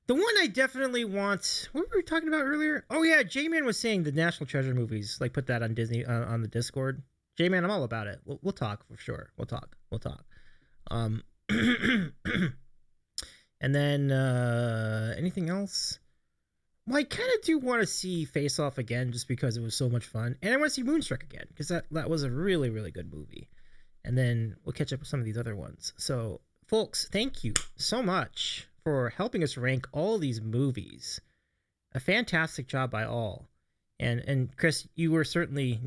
the one I definitely want. What were we talking about earlier? Oh yeah, J-Man was saying the National Treasure movies. Like put that on Disney on the Discord. J-Man, I'm all about it. We'll talk for sure. We'll talk. Um, and then anything else? Well, I kind of do want to see Face Off again, just because it was so much fun, and I want to see Moonstruck again because that was a really good movie. And then we'll catch up with some of these other ones. So, folks, thank you so much for helping us rank all these movies. A fantastic job by all. And Chris, you were certainly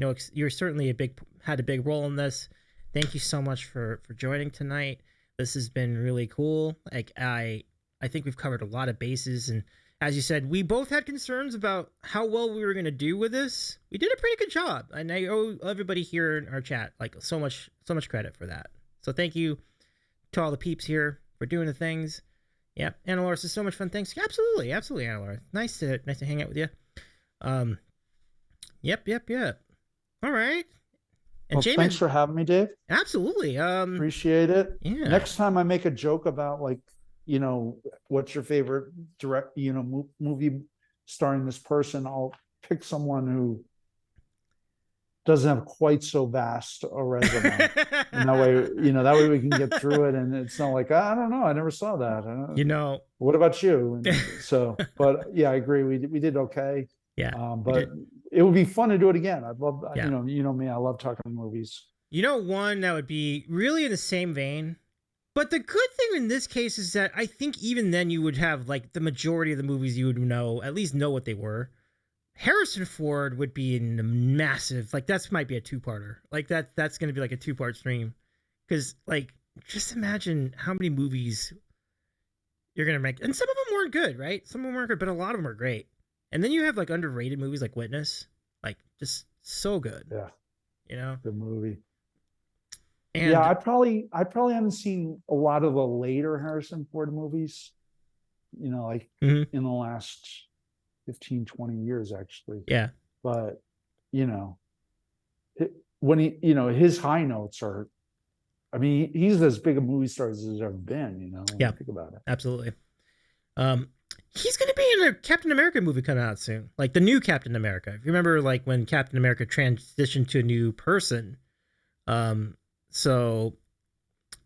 had a big role in this. Thank you so much for joining tonight. This has been really cool. Like I think we've covered a lot of bases, as you said, we both had concerns about how well we were going to do with this. We did a pretty good job, and I owe everybody here in our chat like so much credit for that. So thank you to all the peeps here for doing the things. Yeah, Anna Laura says so much fun. Thanks. Absolutely, Anna Laura. Nice to hang out with you. Yep. All right. And Well, Jamin, thanks for having me, Dave. absolutely. Appreciate it. Yeah. Next time I make a joke about like, what's your favorite movie starring this person, I'll pick someone who doesn't have quite so vast a resume. And that way we can get through it. And it's not like, I don't know, I never saw that. What about you? And so, but yeah, I agree. We did okay. Yeah. But it would be fun to do it again. I'd love, Yeah. you know me, I love talking movies. One that would be really in the same vein. But the good thing in this case is that I think even then you would have like the majority of the movies you would at least know what they were. Harrison Ford would be in a massive, like that might be a two-parter. Like that's going to be like a two-part stream. Because like, just imagine how many movies you're going to make. And some of them weren't good, right? Some of them weren't good, but a lot of them are great. And then you have like underrated movies like Witness, like just so good. Yeah. Good movie. And yeah, I probably haven't seen a lot of the later Harrison Ford movies, like in the last 15, 20 years, actually. Yeah. But, when his high notes are, I mean, he's as big a movie star as there's ever been, when you think about it. Absolutely. He's going to be in a Captain America movie coming out soon, like the new Captain America. If you remember, like when Captain America transitioned to a new person, so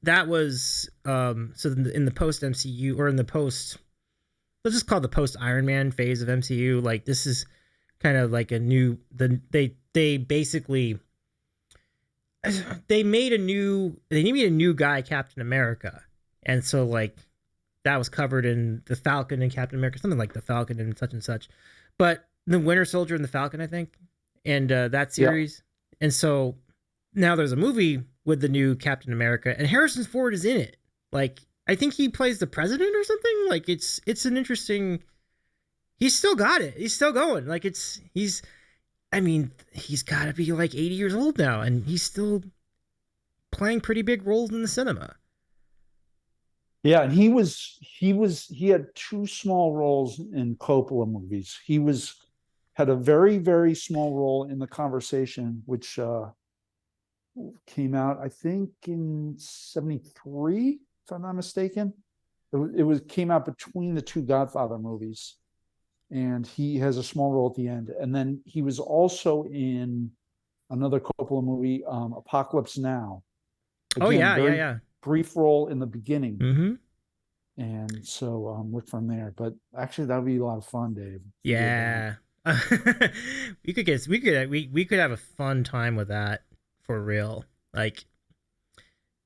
that was so in the post MCU or in the post, let's just call it the post Iron Man phase of MCU. Like this is kind of like a new they basically they made a new guy Captain America, and so like that was covered in the Falcon and Captain America, something like the Falcon and such, but the Winter Soldier and the Falcon, I think, and that series, and so now there's a movie with the new Captain America, and Harrison Ford is in it. Like I think he plays the president or something. Like it's an interesting. He's still got it. He's still going. Like he's got to be like 80 years old now, and he's still playing pretty big roles in the cinema. Yeah, and he had two small roles in Coppola movies. Had a very, very small role in The Conversation, which came out, I think, in 1973, if I'm not mistaken. It came out between the two Godfather movies, and he has a small role at the end. And then he was also in another Coppola movie, Apocalypse Now. Again, brief role in the beginning. Mm-hmm. And so look from there. But actually that would be a lot of fun, Dave. Yeah. we could have a fun time with that for real. Like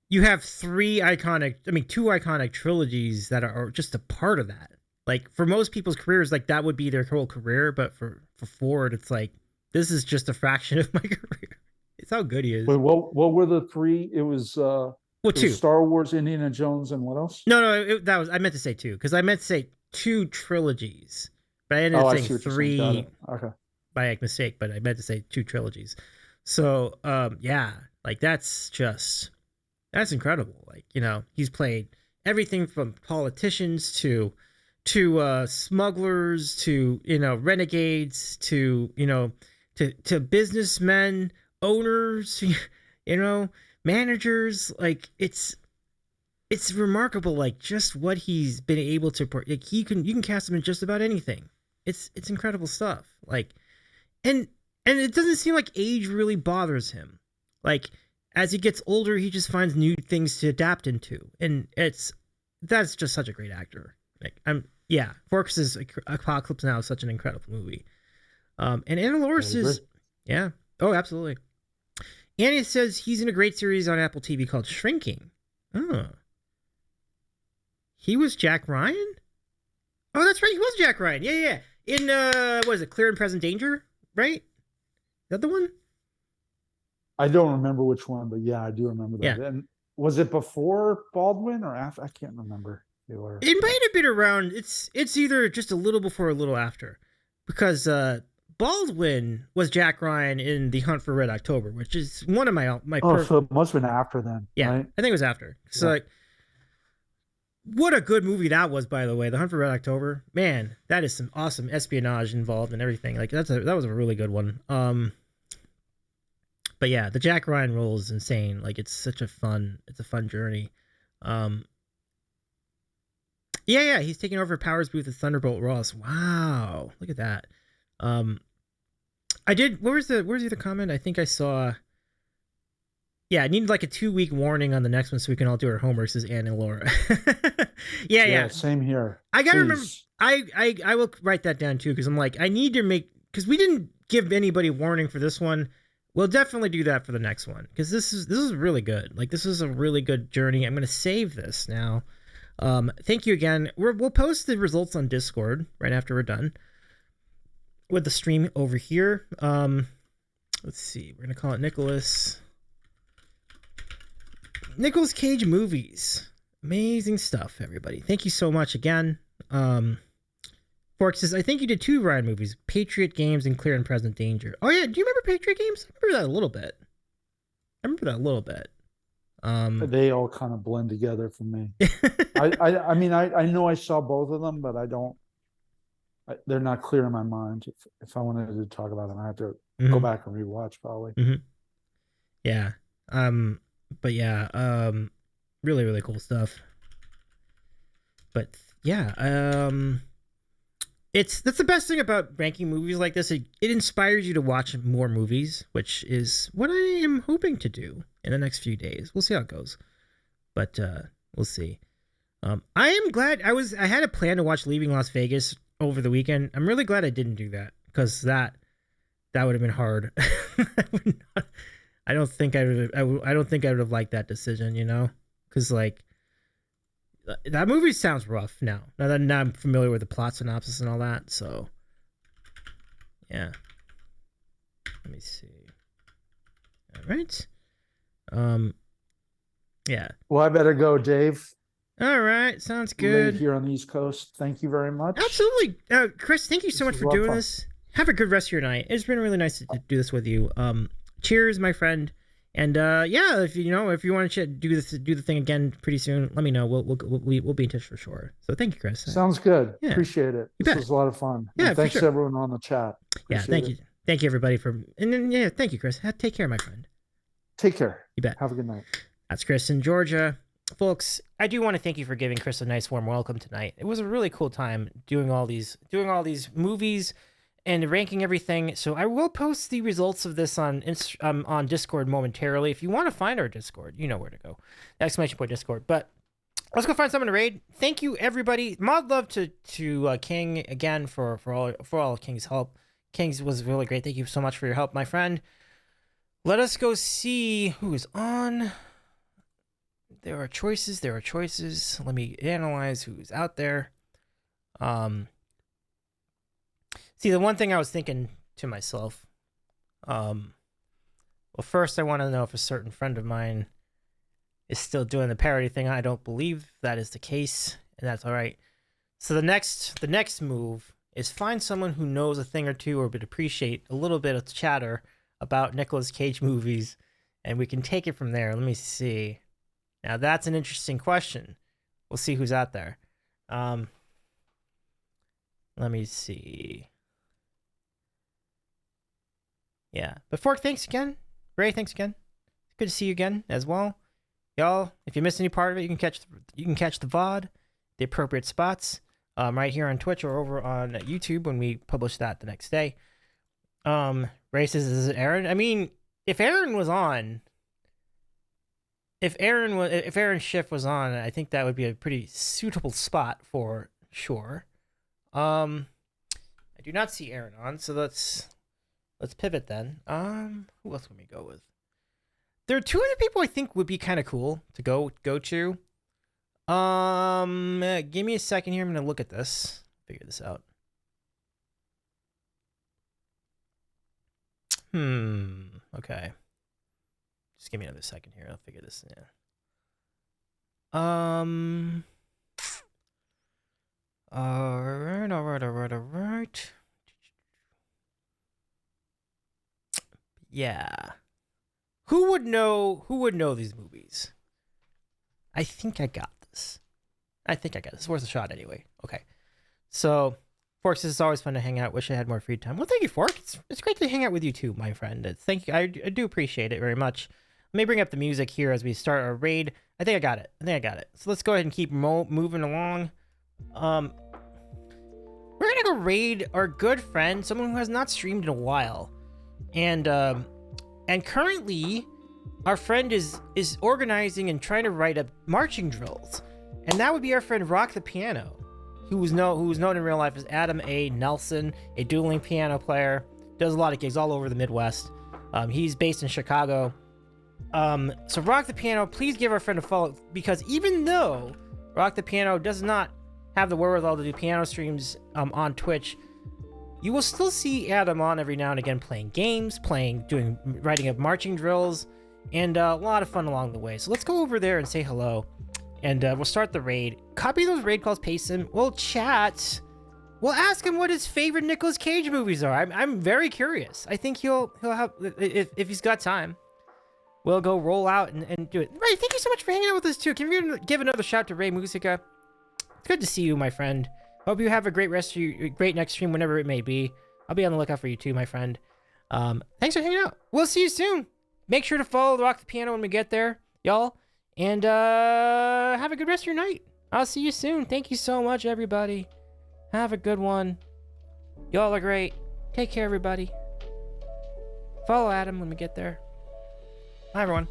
you have two iconic trilogies that are just a part of that. Like for most people's careers, like that would be their whole career, but for Ford, it's like this is just a fraction of my career. It's how good he is. Wait, what were the three? It was two: Star Wars, Indiana Jones, and what else? No, I meant to say two because I meant to say two trilogies, but I ended up saying three by mistake. But I meant to say two trilogies. So like that's incredible. Like he's played everything from politicians to smugglers to renegades to businessmen, owners, managers. Like it's remarkable, like just what he's been able to like you can cast him in just about anything. It's incredible stuff. Like and it doesn't seem like age really bothers him. Like as he gets older, he just finds new things to adapt into, and that's just such a great actor. Like Forks's Apocalypse Now is such an incredible movie. And Anna Loris is absolutely. Annie says he's in a great series on Apple TV called Shrinking. Oh. He was Jack Ryan? Oh, that's right. He was Jack Ryan. Yeah. In, what is it? Clear and Present Danger, right? Is that the one? I don't remember which one, but yeah, I do remember that. Yeah. And was it before Baldwin or after? I can't remember. they were. It might have been around. It's either just a little before or a little after, because Baldwin was Jack Ryan in The Hunt for Red October, which is one of Oh, so it must have been after then, yeah. right? I think it was after. So Yeah. like, what a good movie that was, by the way. The Hunt for Red October, man, that is some awesome espionage involved and everything. Like that was a really good one. But yeah, the Jack Ryan role is insane. Like it's a fun journey. Um, yeah, he's taking over Powers Booth with Thunderbolt Ross. Wow, look at that. Um, I did. Where's the other comment? I think I saw. Yeah, I need like a 2-week warning on the next one so we can all do our homework. Says Anne and Laura. Yeah. Same here. I gotta remember. Please. I will write that down too because I'm like I need to make because we didn't give anybody warning for this one. We'll definitely do that for the next one because this is really good. Like this is a really good journey. I'm gonna save this now. Thank you again. We'll post the results on Discord right after we're done with the stream over here. Let's see. We're gonna call it Nicolas Cage movies. Amazing stuff, everybody. Thank you so much again. Fork says, I think you did 2 Ryan movies, Patriot Games and Clear and Present Danger. Oh yeah, do you remember Patriot Games? I remember that a little bit. They all kind of blend together for me. I mean, I know I saw both of them, but they're not clear in my mind. If I wanted to talk about them, I have to go back and rewatch probably. Yeah. But yeah, really, really cool stuff. But yeah, that's the best thing about ranking movies like this. It inspires you to watch more movies, which is what I am hoping to do in the next few days. We'll see how it goes, but we'll see. I am glad I had a plan to watch Leaving Las Vegas over the weekend. I'm really glad I didn't do that because that would have been hard. I don't think I would have liked that decision, you know, because like that movie sounds rough now that I'm familiar with the plot synopsis and all that. So yeah, let me see. All right. Yeah. Well, I better go, Dave. All right, sounds good. Late here on the East Coast. Thank you very much. Absolutely, Chris. Thank you so much for doing this. Have a good rest of your night. It's been really nice to do this with you. Cheers, my friend. And yeah, if you want to do the thing again pretty soon, let me know. We'll be in touch for sure. So thank you, Chris. Sounds good. Yeah. Appreciate it. This was a lot of fun. Yeah, and thanks to everyone on the chat. Appreciate you. Thank you everybody and then yeah, thank you, Chris. Take care, my friend. Take care. You bet. Have a good night. That's Chris in Georgia. Folks, I do want to thank you for giving Chris a nice warm welcome tonight. It was a really cool time doing all these movies and ranking everything. So I will post the results of this on Discord momentarily. If you want to find our Discord, you know where to go. !Discord. But let's go find someone to raid. Thank you, everybody. Mod love to King again for all of King's help. King's was really great. Thank you so much for your help, my friend. Let us go see who is on. There are choices. Let me analyze who's out there. See, the one thing I was thinking to myself, well, first I want to know if a certain friend of mine is still doing the parody thing. I don't believe that is the case, and that's all right. So the next move is find someone who knows a thing or two or would appreciate a little bit of chatter about Nicolas Cage movies, and we can take it from there. Let me see. Now that's an interesting question. We'll see who's out there. Let me see. Yeah, but Fork, thanks again. Ray, thanks again. Good to see you again as well, y'all. If you missed any part of it, you can catch the VOD, the appropriate spots, right here on Twitch or over on YouTube when we publish that the next day. Ray says, "Is it Aaron?" I mean, if Aaron Schiff was on, I think that would be a pretty suitable spot for sure. I do not see Aaron on, so let's pivot then. Who else can we go with? There are 2 other people I think would be kind of cool to go to. Give me a second here. I'm gonna look at this, figure this out. Okay. Just give me another second here. I'll figure this out. All right. Yeah. Who would know these movies? I think I got this. It's worth a shot anyway. Okay. So, Forks, it's always fun to hang out. Wish I had more free time. Well, thank you, Forks. It's great to hang out with you too, my friend. Thank you. I do appreciate it very much. Let me bring up the music here as we start our raid. I think I got it. So let's go ahead and keep moving along. We're gonna go raid our good friend, someone who has not streamed in a while, and currently, our friend is organizing and trying to write up marching drills, and that would be our friend Rock the Piano, who's known in real life as Adam A. Nelson, a dueling piano player, does a lot of gigs all over the Midwest. He's based in Chicago. So Rock the Piano, please give our friend a follow, because even though Rock the Piano does not have the wherewithal to do piano streams on Twitch, you will still see Adam on every now and again playing games, writing up marching drills, and a lot of fun along the way. So let's go over there and say hello, and we'll start the raid. Copy those raid calls, paste them. We'll chat. We'll ask him what his favorite Nicolas Cage movies are. I'm very curious. I think he'll have, if he's got time, we'll go roll out and do it. Ray, thank you so much for hanging out with us too. Can we give another shout to Ray Musica? It's good to see you, my friend. Hope you have a great rest of your great next stream, whenever it may be. I'll be on the lookout for you too, my friend. Thanks for hanging out. We'll see you soon. Make sure to follow Rock the Piano when we get there, y'all. And have a good rest of your night. I'll see you soon. Thank you so much, everybody. Have a good one. Y'all are great. Take care, everybody. Follow Adam when we get there. Bye, everyone.